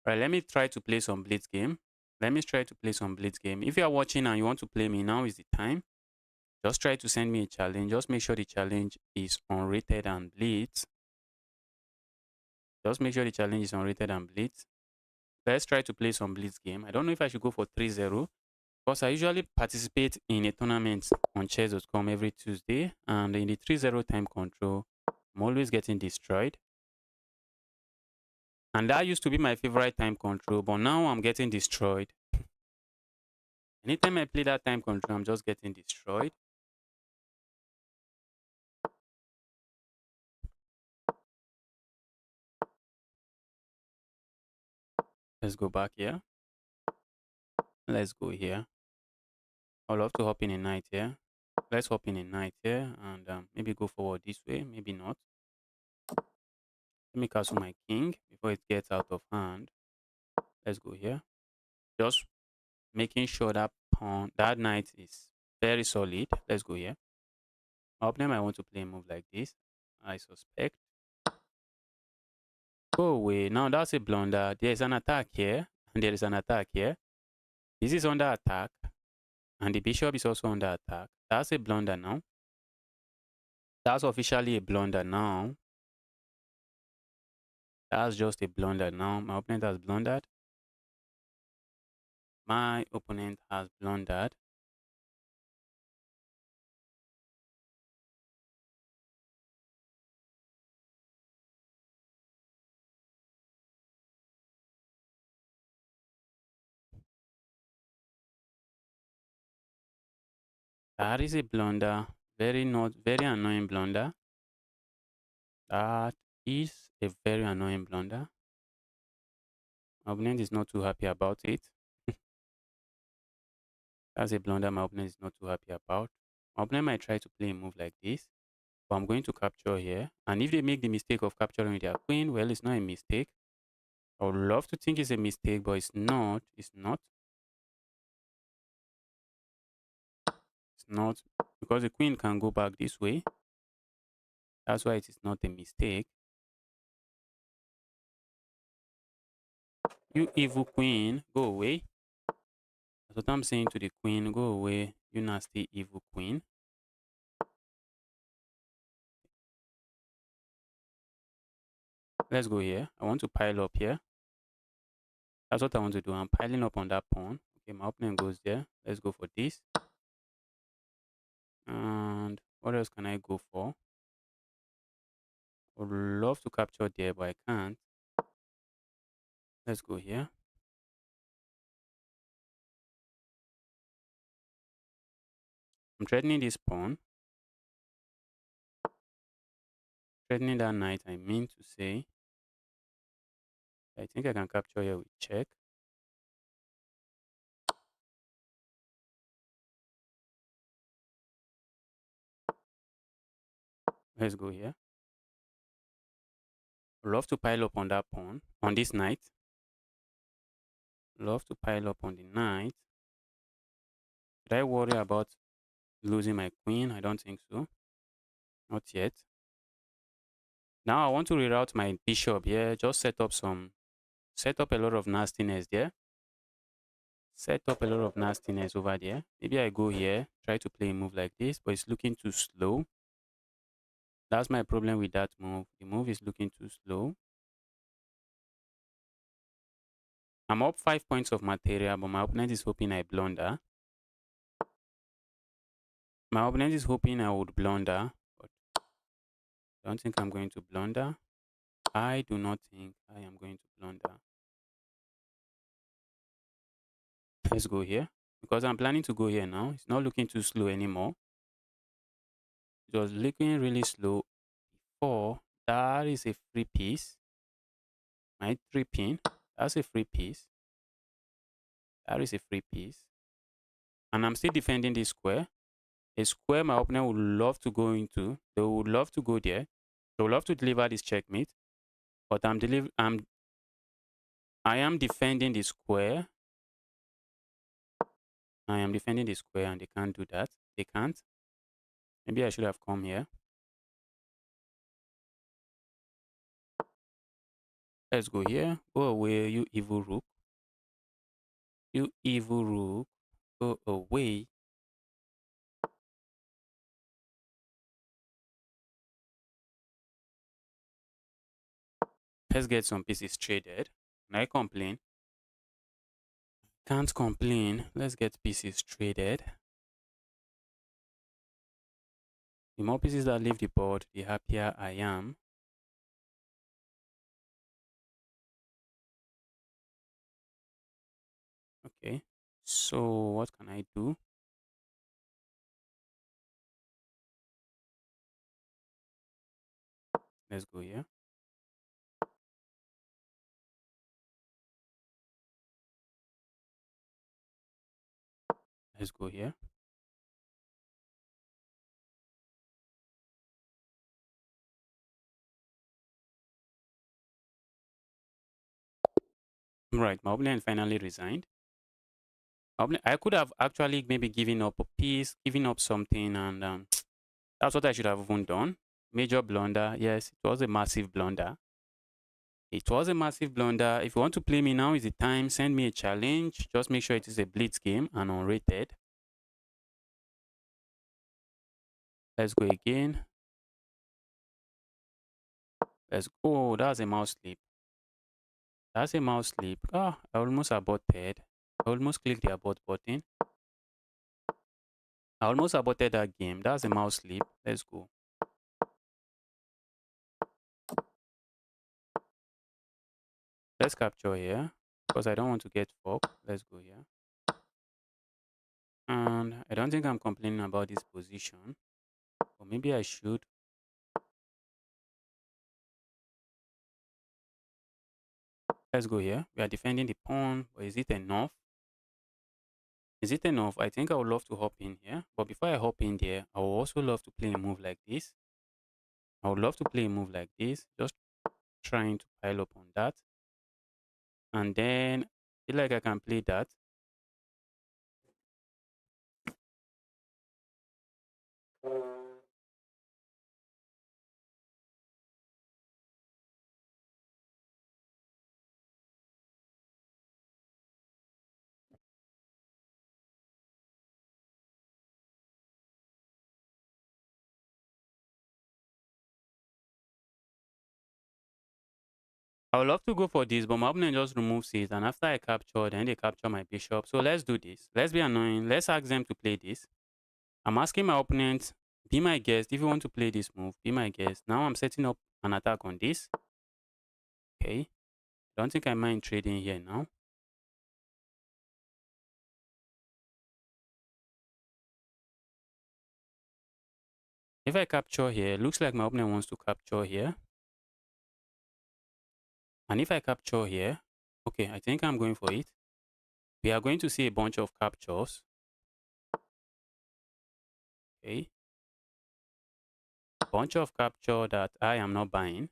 Right, let me try to play some blitz game. Let me try to play some blitz game. If you are watching and you want to play me, now is the time. Just try to send me a challenge. Just make sure the challenge is unrated and blitz. Just make sure the challenge is unrated and blitz. Let's try to play some blitz game. I don't know if I should go for 3-0 Because I usually participate in a tournament on chess.com every Tuesday, and in the 3-0 time control, I'm always getting destroyed. And that used to be my favorite time control, but now I'm getting destroyed. Anytime I play that time control, I'm just getting destroyed. Let's go back here. Let's go here. I'd love to hop in a knight here. Let's hop in a knight here and maybe go forward this way, maybe not. Let me castle my king before it gets out of hand. Let's go here. Just making sure that pawn, that knight is very solid. Let's go here. My opponent might want to play a move like this, I suspect. Go away. Now that's a blunder. There's an attack here, and there is an attack here. This is under attack, and the bishop is also under attack. That's a blunder now. That's officially a blunder now. That's just a blunder now. My opponent has blundered. My opponent has blundered. That is a blunder. Very annoying blunder. That is a very annoying blunder. My opponent is not too happy about it. That's a blunder my opponent is not too happy about. My opponent might try to play a move like this, but I'm going to capture here. And if they make the mistake of capturing with their queen, well, it's not a mistake. I would love to think it's a mistake, but it's not. It's not. It's not. Because the queen can go back this way. That's why it is not a mistake. You evil queen, go away. That's what I'm saying to the queen. Go away, you nasty evil queen. Let's go here. I want to pile up here. That's what I want to do. I'm piling up on that pawn. Okay, my opponent goes there. Let's go for this. And what else can I go for? I would love to capture there, but I can't. Let's go here. I'm threatening this pawn. Threatening that knight, I mean to say. I think I can capture here with check. Let's go here. Love to pile up on that pawn, on this knight. Love to pile up on the knight. Should I worry about losing my queen? I don't think so. Not yet. Now I want to reroute my bishop here. Just set up a lot of nastiness there. Set up a lot of nastiness over there. Maybe I go here, try to play a move like this, but it's looking too slow. That's my problem with that move. The move is looking too slow. I'm up 5 points of material, but my opponent is hoping I blunder. My opponent is hoping I would blunder, but I don't think I'm going to blunder. I do not think I am going to blunder. Let's go here. Because I'm planning to go here now. It's not looking too slow anymore. It was looking really slow before. That is a free piece. My 3 pin. That's a free piece. That is a free piece. And I'm still defending this square. A square my opponent would love to go into. They would love to go there. They would love to deliver this checkmate. But I am defending the square. I am defending the square and they can't do that. They can't. Maybe I should have come here. Let's go here. Go away, you evil rook. You evil rook. Go away. Let's get some pieces traded. Can I complain? can't complain. Let's get pieces traded. The more pieces that leave the board, the happier I am. Okay, so what can I do? Let's go here. Let's go here. Right, my opponent finally resigned. I could have actually maybe given up a piece, given up something, and that's what I should have even done. Major blunder. Yes, it was a massive blunder. It was a massive blunder. If you want to play me now, is the time. Send me a challenge. Just make sure it is a blitz game and unrated. Let's go again. Let's go. That's a mouse slip. That's a mouse slip. Ah, I almost aborted. I almost clicked the abort button. I almost aborted that game. That's a mouse slip. Let's go. Let's capture here because I don't want to get fucked. Let's go here. And I don't think I'm complaining about this position. Or maybe I should. Let's go here. We are defending the pawn, but is it enough? Is it enough? I think I would love to hop in here. But before I hop in there, I would also love to play a move like this. I would love to play a move like this. Just trying to pile up on that. And then I feel like I can play that. I would love to go for this, but my opponent just removes it. And after I capture, then they capture my bishop. So let's do this. Let's be annoying. Let's ask them to play this. I'm asking my opponent, be my guest. If you want to play this move, be my guest. Now I'm setting up an attack on this. Okay. Don't think I mind trading here now. If I capture here, looks like my opponent wants to capture here. And if I capture here, okay, I think I'm going for it. We are going to see a bunch of captures. Okay. Bunch of capture that I am not buying.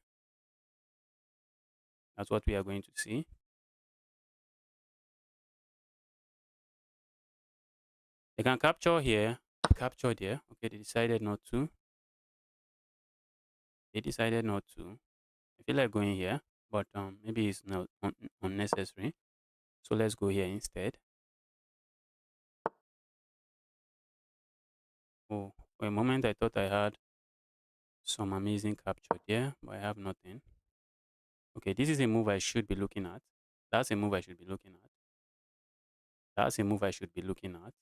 That's what we are going to see. They can capture here, capture there. Okay, they decided not to. They decided not to. I feel like going here, but maybe it's not unnecessary. So let's go here instead. Oh, for a moment I thought I had some amazing capture there, but I have nothing. Okay, this is a move I should be looking at. That's a move I should be looking at. That's a move I should be looking at.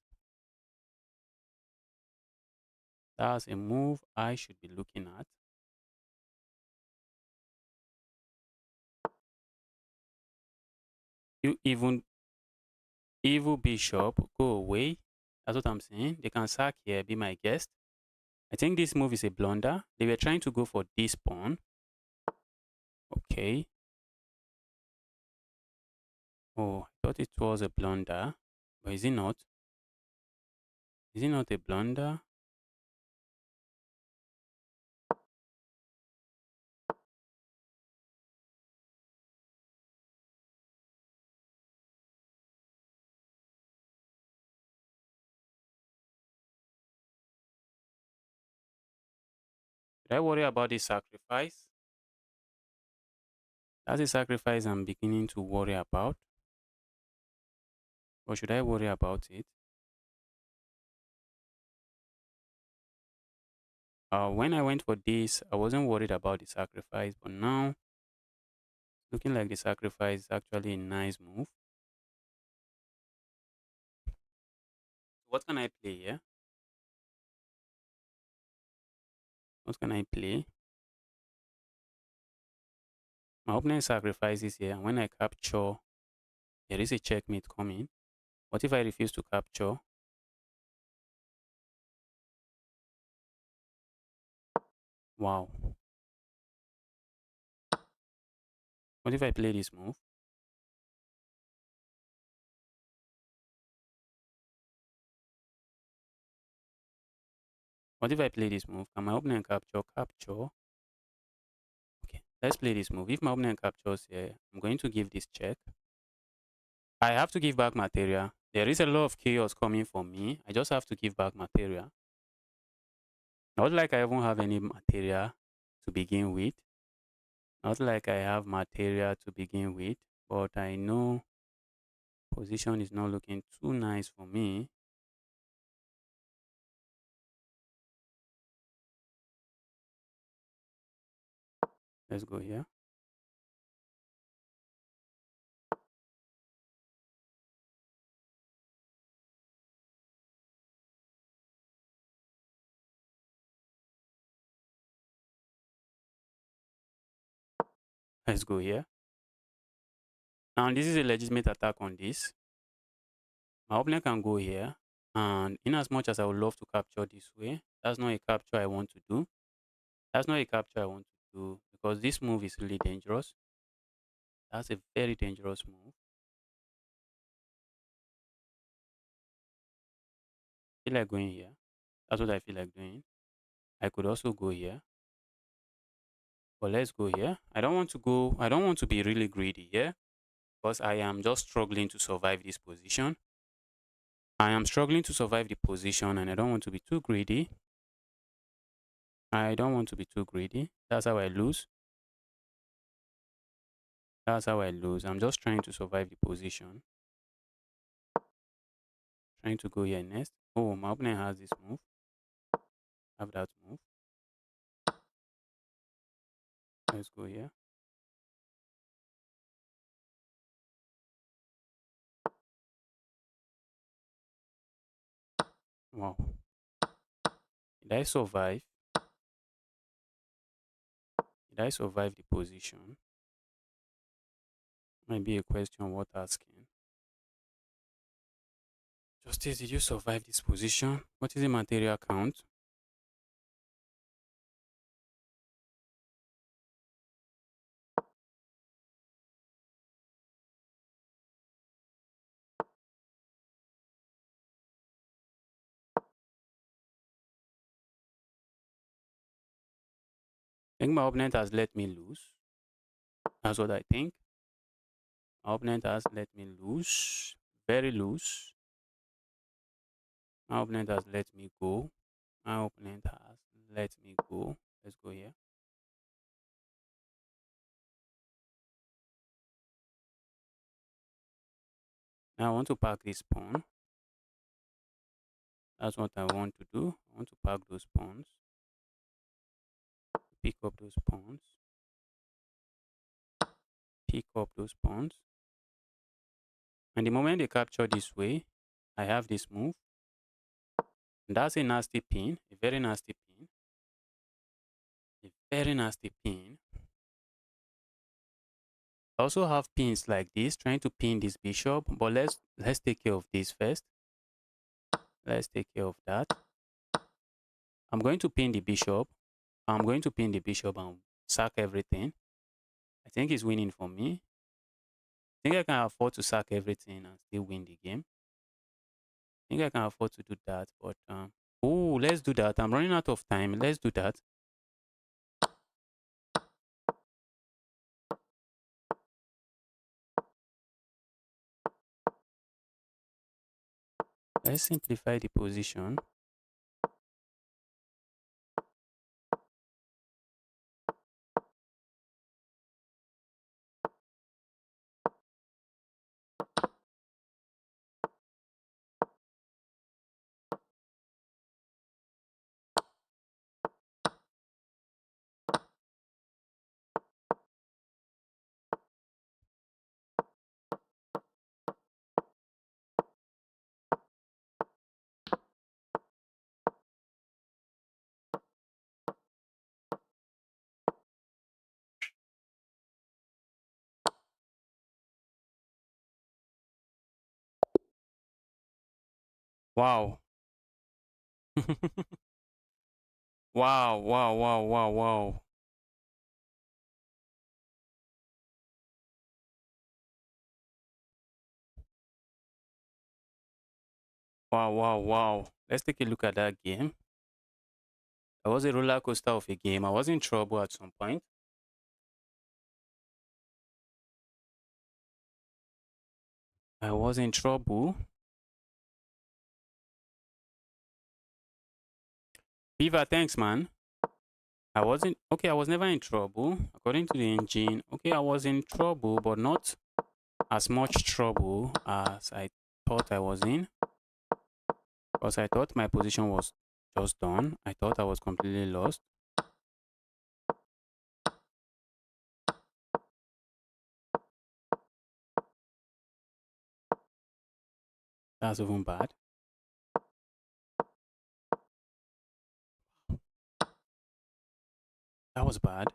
That's a move I should be looking at. You even evil bishop, go away. That's what I'm saying. They can sack here, be my guest. I think this move is a blunder. They were trying to go for this pawn. Okay. Oh, I thought it was a blunder. But is it not? Is it not a blunder? Should I worry about this sacrifice? That's a sacrifice I'm beginning to worry about. Or should I worry about it? When I went for this, I wasn't worried about the sacrifice, but now it's looking like the sacrifice is actually a nice move. What can I play here? What can I play? My opponent sacrifices here, and when I capture, there is a checkmate coming. What if I refuse to capture? Wow. What if I play this move? What if I play this move? Can my opponent capture? Capture. Okay, let's play this move. If my opponent captures here, I'm going to give this check. I have to give back material. There is a lot of chaos coming for me. I just have to give back material. Not like I even have any material to begin with. Not like I have material to begin with. But I know position is not looking too nice for me. Let's go here. Let's go here. Now this is a legitimate attack on this. My opponent can go here. And in as much as I would love to capture this way, that's not a capture I want to do. That's not a capture I want to do because this move is really dangerous. That's a very dangerous move. I feel like going here. That's what I feel like doing. I could also go here. But let's go here. I don't want to go. I don't want to be really greedy here because I am just struggling to survive this position. I am struggling to survive the position and I don't want to be too greedy. I don't want to be too greedy. That's how I lose. That's how I lose. I'm just trying to survive the position. Trying to go here next. Oh, my opponent has this move. Have that move. Let's go here. Wow. Did I survive? Did I survive the position? Might be a question worth asking. Justice, did you survive this position? What is the material count? I think my opponent has let me lose. That's what I think. My opponent has let me lose. Very loose. My opponent has let me go. My opponent has let me go. Let's go here. Now I want to pack this pawn. That's what I want to do. I want to pack those pawns. Pick up those pawns. Pick up those pawns. And the moment they capture this way, I have this move. And that's a nasty pin. A very nasty pin. A very nasty pin. I also have pins like this, trying to pin this bishop, but let's take care of this first. Let's take care of that. I'm going to pin the bishop. I'm going to pin the bishop and sack everything. I think it's winning for me. I think I can afford to sack everything and still win the game. I think I can afford to do that, but oh, let's do that. I'm running out of time. Let's do that. Let's simplify the position. Wow. Wow, wow, wow, wow, wow. Wow, wow, wow. Let's take a look at that game. That was a roller coaster of a game. I was in trouble at some point. I was in trouble. Beaver, thanks, man. I wasn't okay. I was never in trouble, according to the engine. Okay, I was in trouble, but not as much trouble as I thought I was in. Because I thought my position was just done. I thought I was completely lost. That's even bad. That was bad.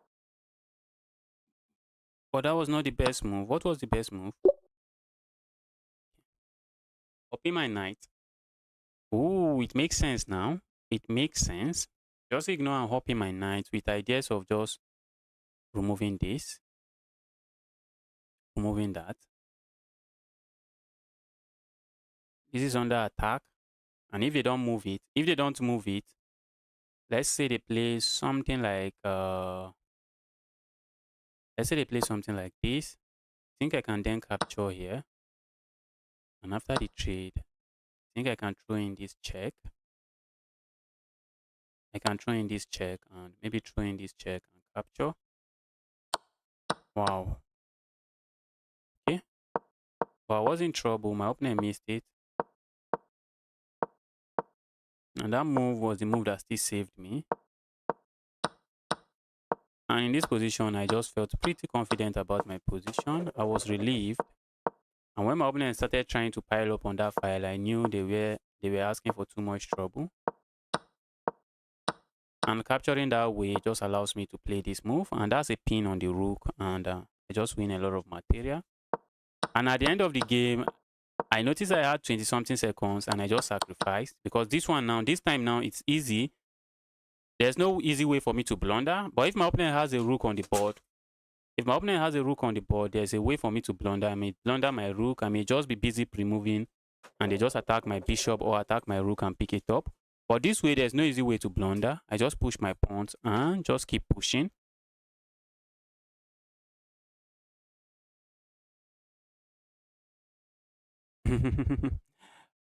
But that was not the best move. What was the best move? Copy my knight. Ooh, it makes sense now. It makes sense. Just ignore and hopping my knight with ideas of just removing this, removing that. This is under attack. And if they don't move it, if they don't move it, let's say they play something like let's say they play something like this. I think I can then capture here. And after the trade, I think I can throw in this check. I can throw in this check and maybe throw in this check and capture. Wow. Okay. But I was in trouble. My opponent missed it. And that move was the move that still saved me. And in this position, I just felt pretty confident about my position. I was relieved. And when my opponent started trying to pile up on that file, I knew they were asking for too much trouble. And capturing that way just allows me to play this move. And that's a pin on the rook. And I just win a lot of material. And at the end of the game, I noticed I had 20 something seconds and I just sacrificed. Because this one now, this time now, it's easy. There's no easy way for me to blunder. But if my opponent has a rook on the board, there's a way for me to blunder. I may blunder my rook. I may just be busy pre-moving and they just attack my bishop or attack my rook and pick it up. But this way, there's no easy way to blunder. I just push my pawns and just keep pushing.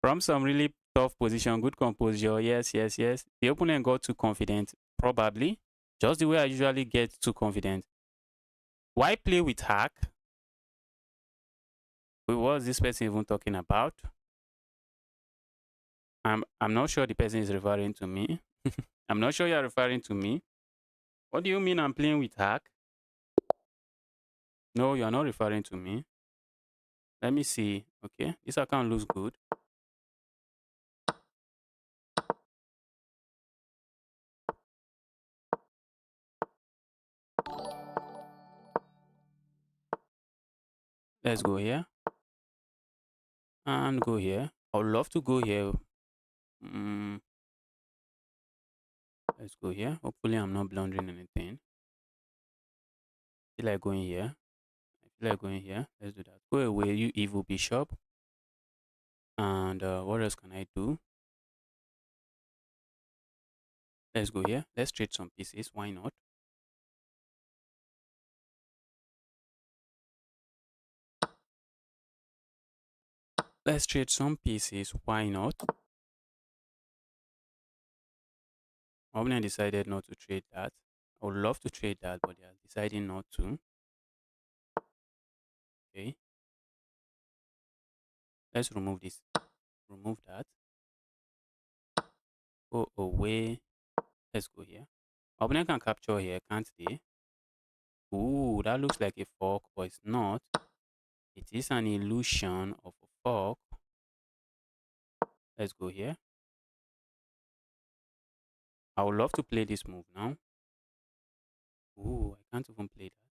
From some really tough position, good composure. Yes, yes, yes. The opponent got too confident, probably. Just the way I usually get too confident. Why play with hack? What was this person even talking about? I'm not sure the person is referring to me. I'm not sure you're referring to me. What do you mean I'm playing with hack? No, you're not referring to me. Let me see. Okay, this account looks good. Let's go here and go here. I would love to go here. Mm, let's go here. Hopefully, I'm not blundering anything. I feel like going here. I feel like going here. Let's do that. Go away, you evil bishop. And what else can I do? Let's go here. Let's trade some pieces. Why not? Let's trade some pieces. Why not? Opponent decided not to trade that. I would love to trade that, but they are deciding not to. Okay. Let's remove this. Remove that. Go away. Let's go here. Opponent can capture here, can't they? Ooh, that looks like a fork, but it's not. It is an illusion of a fork. Let's go here. I would love to play this move now. Ooh, I can't even play that.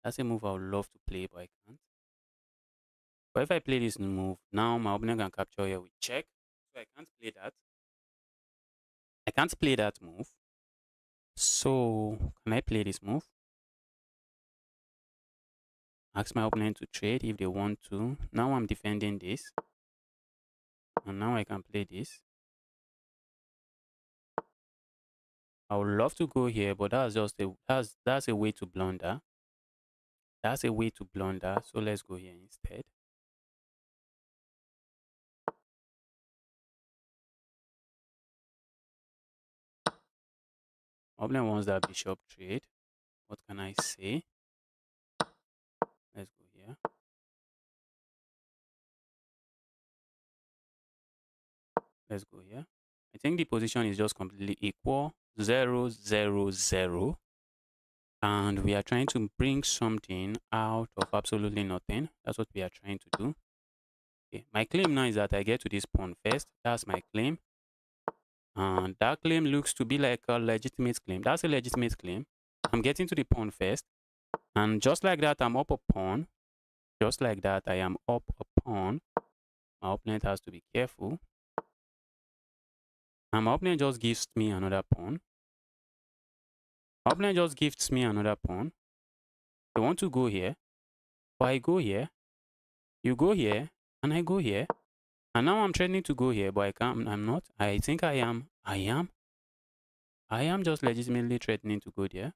That's a move I would love to play, but I can't. But if I play this move, now my opponent can capture here with check. So I can't play that. I can't play that move. So can I play this move? Ask my opponent to trade if they want to. Now I'm defending this. And now I can play this. I would love to go here, but that's just that's a way to blunder. That's a way to blunder. So let's go here instead. Opponent wants that bishop trade. What can I say? Let's go here. Let's go here. I think the position is just completely equal. 0, 0, 0. And we are trying to bring something out of absolutely nothing. That's what we are trying to do. Okay. My claim now is that I get to this pawn first. That's my claim. And that claim looks to be like a legitimate claim. That's a legitimate claim. I'm getting to the pawn first. And just like that, I'm up a pawn. Just like that, I am up a pawn. My opponent has to be careful. And my opponent just gives me another pawn. My opponent just gives me another pawn. They want to go here. But I go here. You go here. And I go here. And now I'm threatening to go here, but I can't. I'm not. I think I am. I am just legitimately threatening to go there.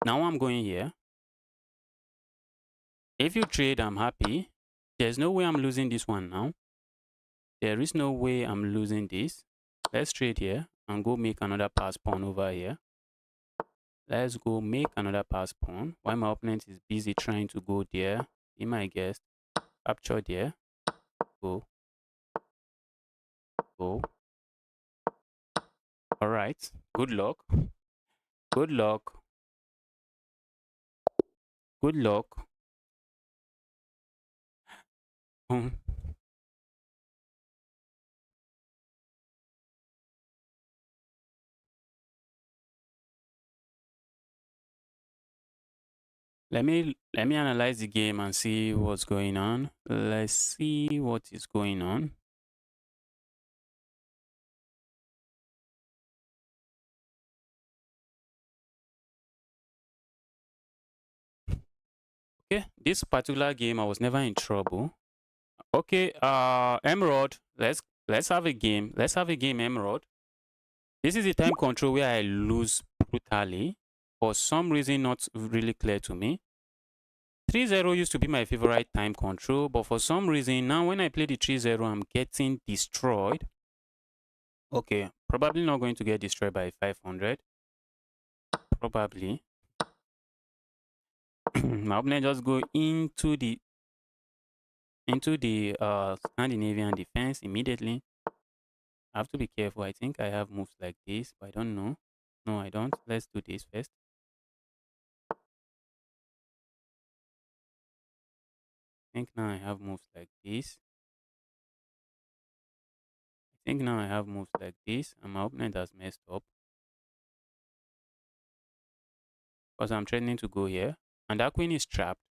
Now I'm going here. If you trade, I'm happy. There's no way I'm losing this one now. There is no way I'm losing this. Let's trade here and go make another pass pawn over here. Let's go make another pass pawn while my opponent is busy trying to go there. Be my guest. Capture there. Go. Go. Alright. Good luck. Good luck. Good luck. Let me analyze the game and see what's going on. Let's see what is going on. Okay, this particular game I was never in trouble. Okay, Emerald, let's have a game. Let's have a game, Emerald. This is a time control where I lose brutally. For some reason not really clear to me. 3-0 used to be my favorite time control, but for some reason now when I play the 3-0 I'm getting destroyed. Okay, probably not going to get destroyed by 500. Probably. My opponent just go into the Scandinavian defense immediately. I have to be careful. I think I have moves like this, but I don't know. No, I don't. Let's do this first. I think now I have moves like this. I think now I have moves like this, and my opponent has messed up. Because I'm threatening to go here, and that queen is trapped.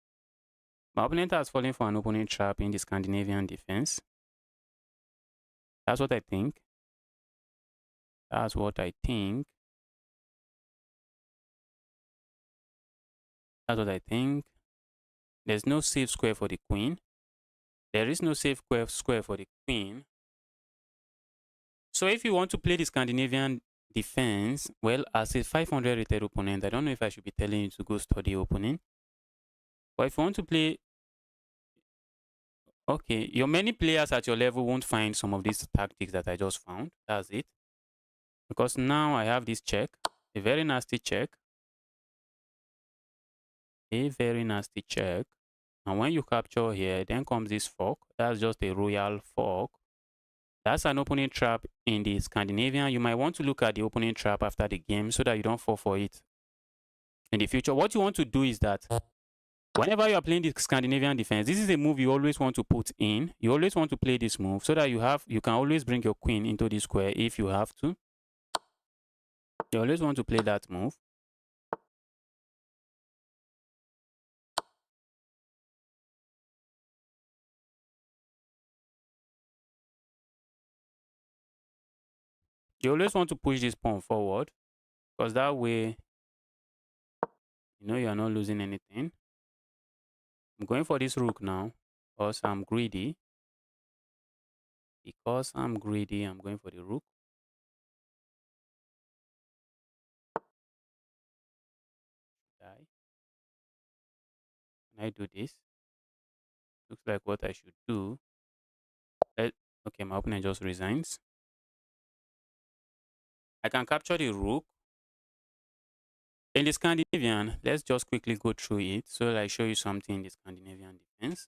My opponent has fallen for an opening trap in the Scandinavian defense. That's what I think. That's what I think. That's what I think. There's no safe square for the queen. There is no safe square for the queen. So if you want to play the Scandinavian defense, well, as a 500 rated opponent, I don't know if I should be telling you to go study opening. But if you want to play, okay, your many players at your level won't find some of these tactics that I just found. That's it. Because now I have this check, a very nasty check. A very nasty check. And when you capture here, then comes this fork. That's just a royal fork. That's an opening trap in the Scandinavian. You might want to look at the opening trap after the game so that you don't fall for it in the future. What you want to do is that whenever you are playing the Scandinavian defense, this is a move you always want to put in. You always want to play this move so that you can always bring your queen into the square if you have to. You always want to play that move. You always want to push this pawn forward because that way, you know, you are not losing anything. I'm going for this rook now because I'm greedy. Because I'm greedy, I'm going for the rook. Die. Can I do this? Looks like what I should do. Okay, my opponent just resigns. I can capture the rook. In the Scandinavian, let's just quickly go through it so that I show you something in the Scandinavian defense.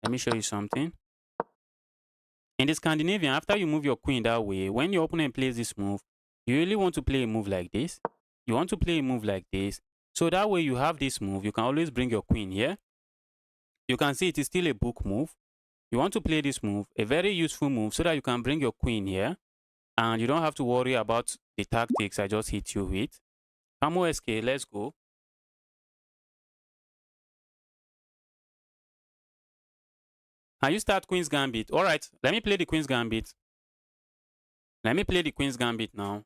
Let me show you something. In the Scandinavian, after you move your queen that way, when your opponent plays this move, you really want to play a move like this. You want to play a move like this. So that way you have this move, you can always bring your queen here. You can see it is still a book move. You want to play this move, a very useful move, so that you can bring your queen here. And you don't have to worry about the tactics I just hit you with. Camo SK, let's go. Can you start Queen's Gambit? All right, let me play the Queen's Gambit. Let me play the Queen's Gambit now.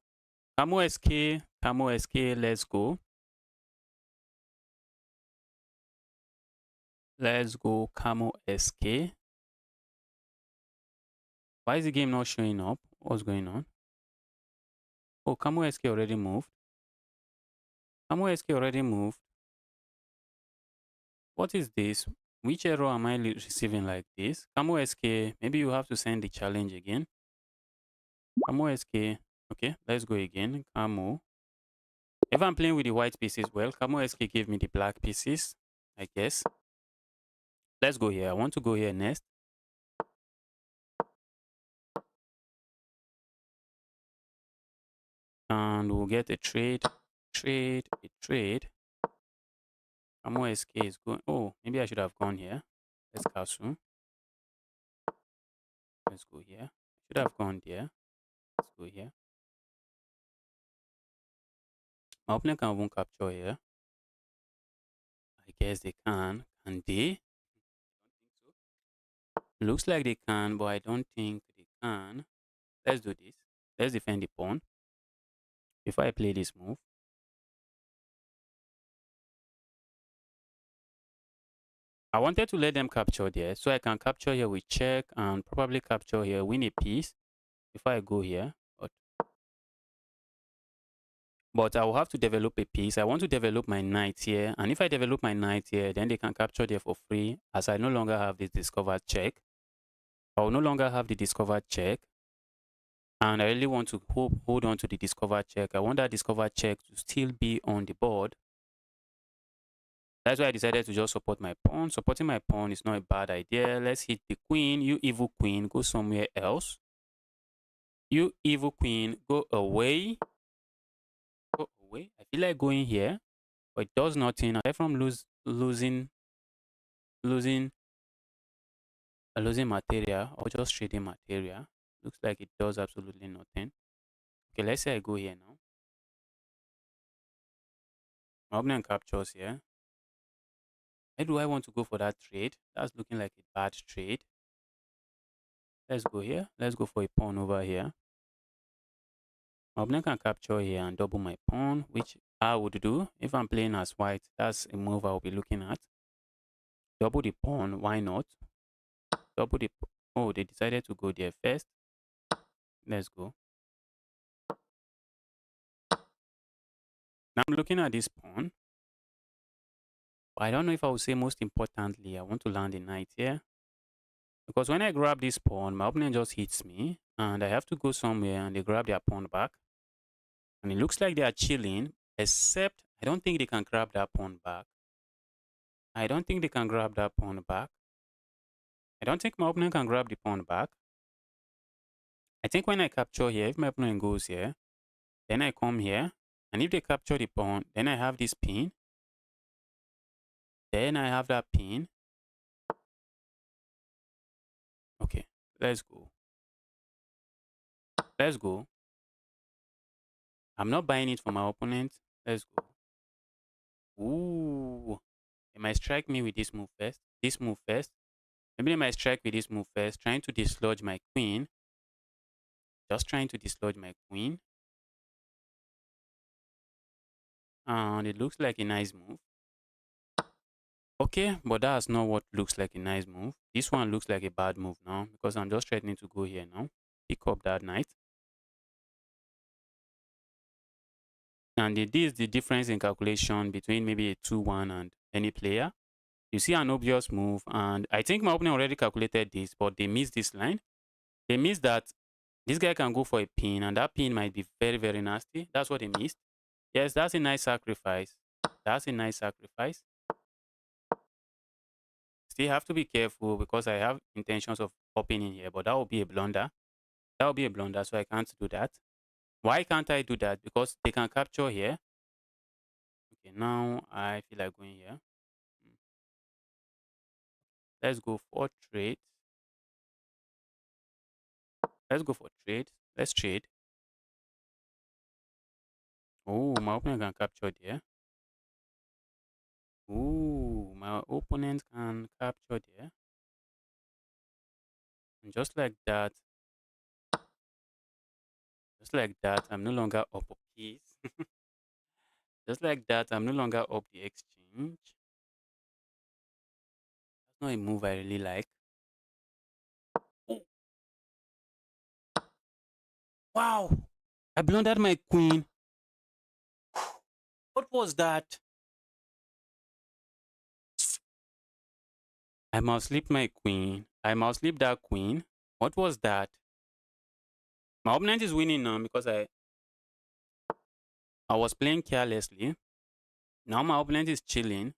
Camo SK, let's go. Let's go, Camo SK. Why is the game not showing up? What's going on? Oh, Camo SK already moved. Camo SK already moved. What is this? Which error am I receiving like this? Camo SK, maybe you have to send the challenge again. Camo SK. Okay, let's go again. Camo. If I'm playing with the white pieces, well, Camo SK gave me the black pieces, I guess. Let's go here. I want to go here next. And we'll get a trade. A trade. Camo SK is going. Oh, maybe I should have gone here. Let's castle. Let's go here. Should have gone there. Let's go here. My opponent can even capture here. I guess they can. Can they? I don't think so. Looks like they can, but I don't think they can. Let's do this. Let's defend the pawn before I play this move. I wanted to let them capture there, so I can capture here with check and probably capture here, win a piece before I go here. But I will have to develop a piece. I want to develop my knight here, and if I develop my knight here, then they can capture there for free, as I no longer have this discovered check. I will no longer have the discovered check, and I really want to hold on to the discovered check. I want that discovered check to still be on the board. That's why I decided to just support my pawn. Supporting my pawn is not a bad idea. Let's hit the queen. You evil queen, go somewhere else. You evil queen, go away. Go away. I feel like going here, but it does nothing. Aside from losing material or just trading material. Looks like it does absolutely nothing. Okay, let's say I go here now. My opponent captures here. Why do I want to go for that trade? That's looking like a bad trade. Let's go here. Let's go for a pawn over here. My opponent can capture here and double my pawn, which I would do if I'm playing as white. That's a move I'll be looking at. Double the pawn, why not? Double the... Oh, they decided to go there first. Let's go. Now I'm looking at this pawn. But I don't know if I would say most importantly, I want to land a knight here. Because when I grab this pawn, my opponent just hits me. And I have to go somewhere and they grab their pawn back. And it looks like they are chilling. Except, I don't think they can grab that pawn back. I don't think they can grab that pawn back. I don't think my opponent can grab the pawn back. I think when I capture here, if my opponent goes here, then I come here. And if they capture the pawn, then I have this pin. Then I have that pin. Okay, let's go. Let's go. I'm not buying it from my opponent. Let's go. Ooh. They might strike me with this move first. This move first. Maybe they might strike with this move first, trying to dislodge my queen. Just trying to dislodge my queen. And it looks like a nice move. Okay, but that's not what looks like a nice move. This one looks like a bad move now because I'm just threatening to go here now. Pick up that knight. And this is the difference in calculation between maybe a 2-1 and any player. You see an obvious move, and I think my opponent already calculated this, but they missed this line. They missed that this guy can go for a pin, and that pin might be very, very nasty. That's what they missed. Yes, that's a nice sacrifice. That's a nice sacrifice. Still have to be careful because I have intentions of popping in here, but that will be a blunder. That will be a blunder, so I can't do that. Why can't I do that? Because they can capture here. Okay, now I feel like going here. Let's go for trade. Let's go for trade. Let's trade. Oh, my opponent can capture there. Oh, my opponent can capture there. And just like that, I'm no longer up a piece. Just like that, I'm no longer up the exchange. That's not a move I really like. Oh, wow! I blundered my queen. What was that? I must sleep my queen. I must sleep that queen. What was that? My opponent is winning now because I was playing carelessly. Now my opponent is chilling.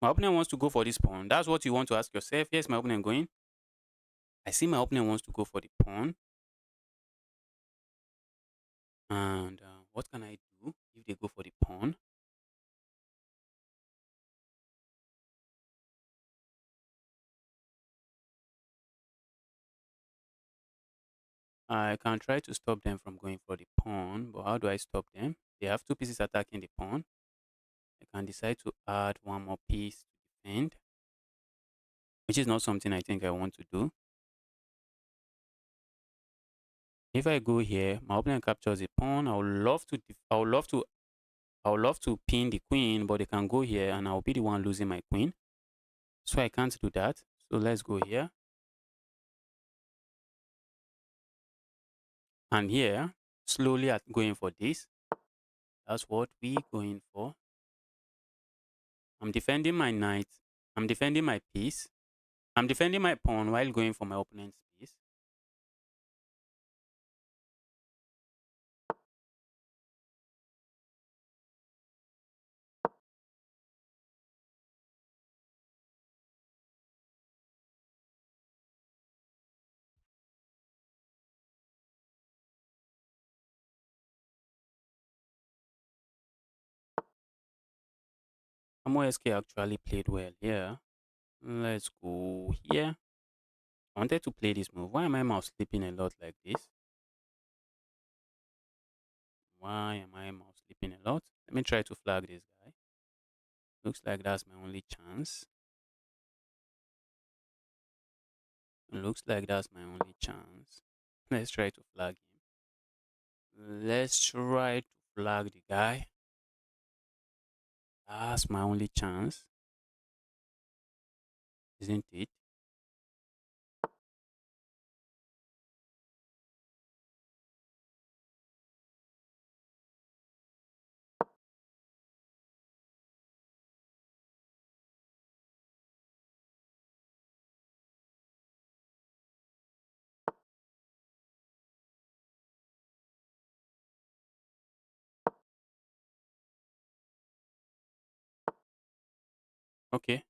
My opponent wants to go for this pawn. That's what you want to ask yourself. Yes, my opponent going. I see my opponent wants to go for the pawn. And what can I do if they go for the pawn? I can try to stop them from going for the pawn, but how do I stop them? They have two pieces attacking the pawn. I can decide to add one more piece to defend, which is not something I think I want to do. If I go here, my opponent captures the pawn. I would love to pin the queen, but they can go here and I'll be the one losing my queen. So I can't do that. So let's go here. And here, slowly at going for this. That's what we going for. I'm defending my knight. I'm defending my piece. I'm defending my pawn while going for my opponent's piece. MOSK actually played well here. Let's go here. I wanted to play this move. Why am I mouse sleeping a lot like this? Why am I mouse sleeping a lot? Let me try to flag this guy. Looks like that's my only chance. Looks like that's my only chance. Let's try to flag him. Let's try to flag the guy. That's my only chance. Isn't it? Okay.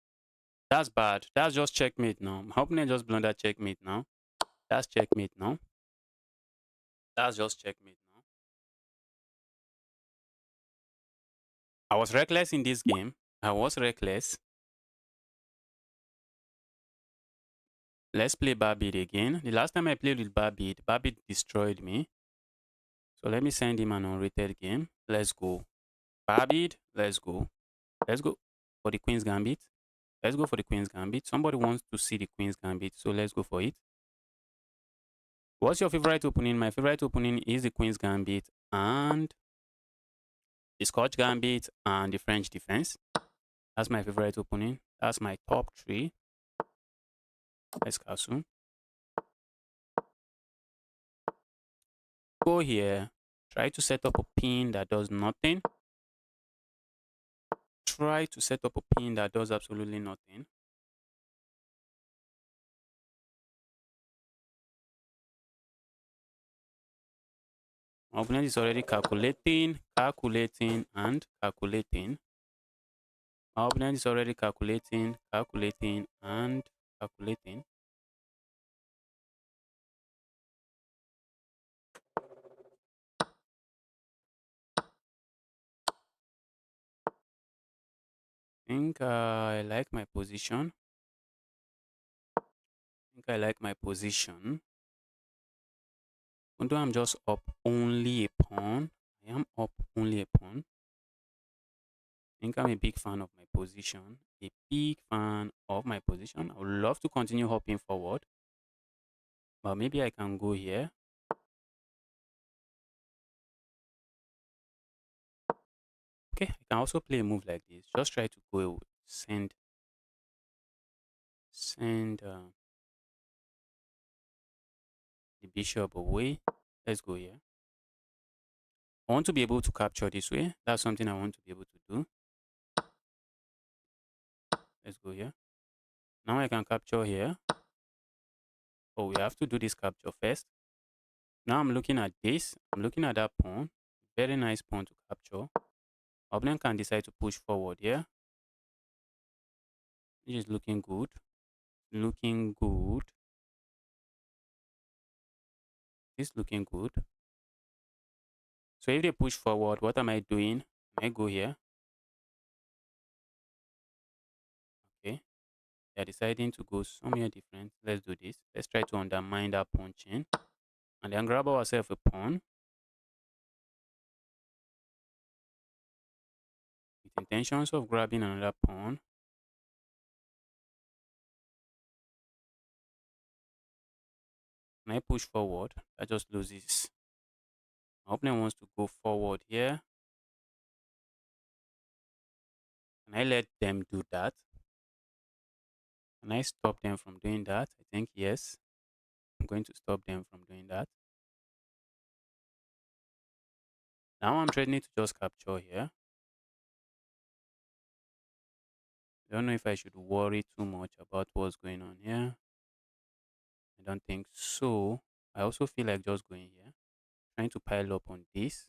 That's bad. That's just checkmate now. My opponent just blundered checkmate now. That's checkmate now. That's just checkmate now. I was reckless in this game. I was reckless. Let's play Barbit again. The last time I played with Barbit destroyed me. So let me send him an unrated game. Let's go. Barbie, let's go. Let's go for the Queen's Gambit. Let's go for the Queen's Gambit. Somebody wants to see the Queen's Gambit, so let's go for it. What's your favorite opening? My favorite opening is the Queen's Gambit and the Scotch Gambit and the French defense. That's my favorite opening. That's my top 3. Let's castle. Go here. Try to set up a pin that does nothing. Try to set up a pin that does absolutely nothing. My opponent is already calculating, and calculating. My opponent is already calculating, and calculating. I think I like my position. Although I'm just up only a pawn. I am up only a pawn. I think I'm a big fan of my position. I would love to continue hopping forward. But maybe I can go here. Okay, I can also play a move like this. Just try to go send the bishop away. Let's go here. I want to be able to capture this way. That's something I want to be able to do. Let's go here. Now I can capture here. Oh, we have to do this capture first. Now I'm looking at this. I'm looking at that pawn. Very nice pawn to capture. Opponent can decide to push forward here. It is looking good. Looking good. It's looking good. So if they push forward, what am I doing? I go here. Okay. They're deciding to go somewhere different. Let's do this. Let's try to undermine that pawn chain. And then grab ourselves a pawn. With intentions of grabbing another pawn. When I push forward, I just loses. My opponent wants to go forward here. Can I let them do that? Can I stop them from doing that? I think yes. I'm going to stop them from doing that. Now I'm threatening to just capture here. I don't know if I should worry too much about what's going on here. I don't think so. I also feel like just going here. Trying to pile up on this.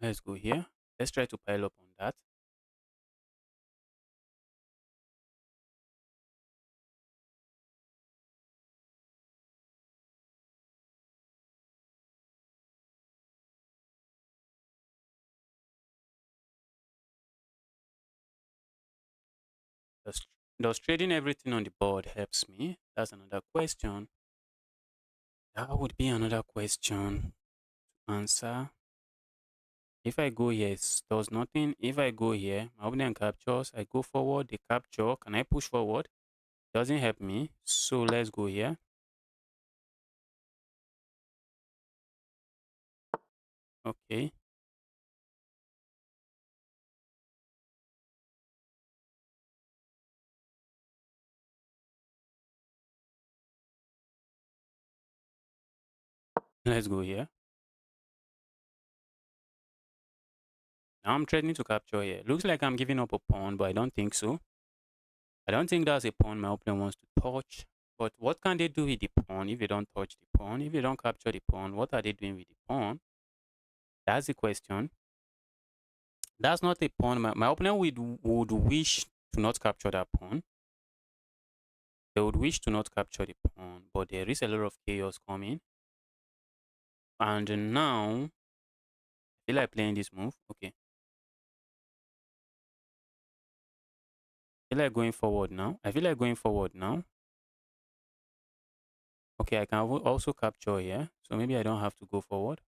Let's go here. Let's try to pile up on that. Does trading everything on the board helps me? That's another question. That would be another question to answer. If I go here, it does nothing. If I go here, my opponent captures. I go forward, they capture. Can I push forward? Doesn't help me. So let's go here. Okay. Let's go here. Now I'm threatening to capture here. Looks like I'm giving up a pawn, but I don't think so. I don't think that's a pawn my opponent wants to touch. But what can they do with the pawn if they don't touch the pawn? If they don't capture the pawn, what are they doing with the pawn? That's the question. That's not a pawn. My opponent would wish to not capture that pawn. They would wish to not capture the pawn, but there is a lot of chaos coming. And now, I feel like playing this move. Okay. I feel like going forward now. Okay, I can also capture here. So maybe I don't have to go forward.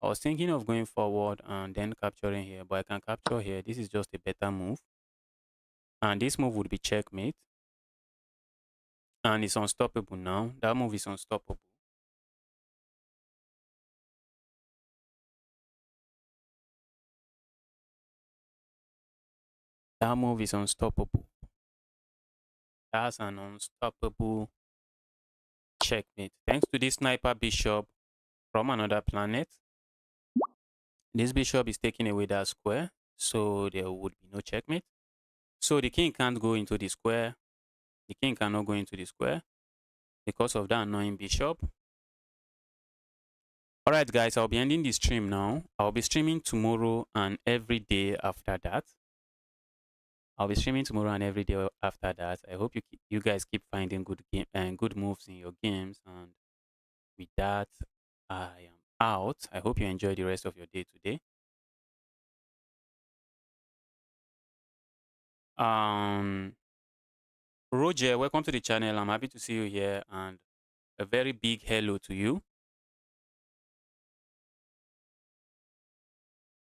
I was thinking of going forward and then capturing here, but I can capture here. This is just a better move. And this move would be checkmate. And it's unstoppable now. That move is unstoppable. That move is unstoppable. That's an unstoppable checkmate. Thanks to this sniper bishop from another planet. This bishop is taking away that square, so there would be no checkmate. So the king can't go into the square. The king cannot go into the square because of that annoying bishop. Alright guys, I'll be ending the stream now. I'll be streaming tomorrow and every day after that. I'll be streaming tomorrow and every day after that. I hope you guys keep finding good game and good moves in your games. And with that, I am out. I hope you enjoy the rest of your day today. Roger, welcome to the channel. I'm happy to see you here, and a very big hello to you.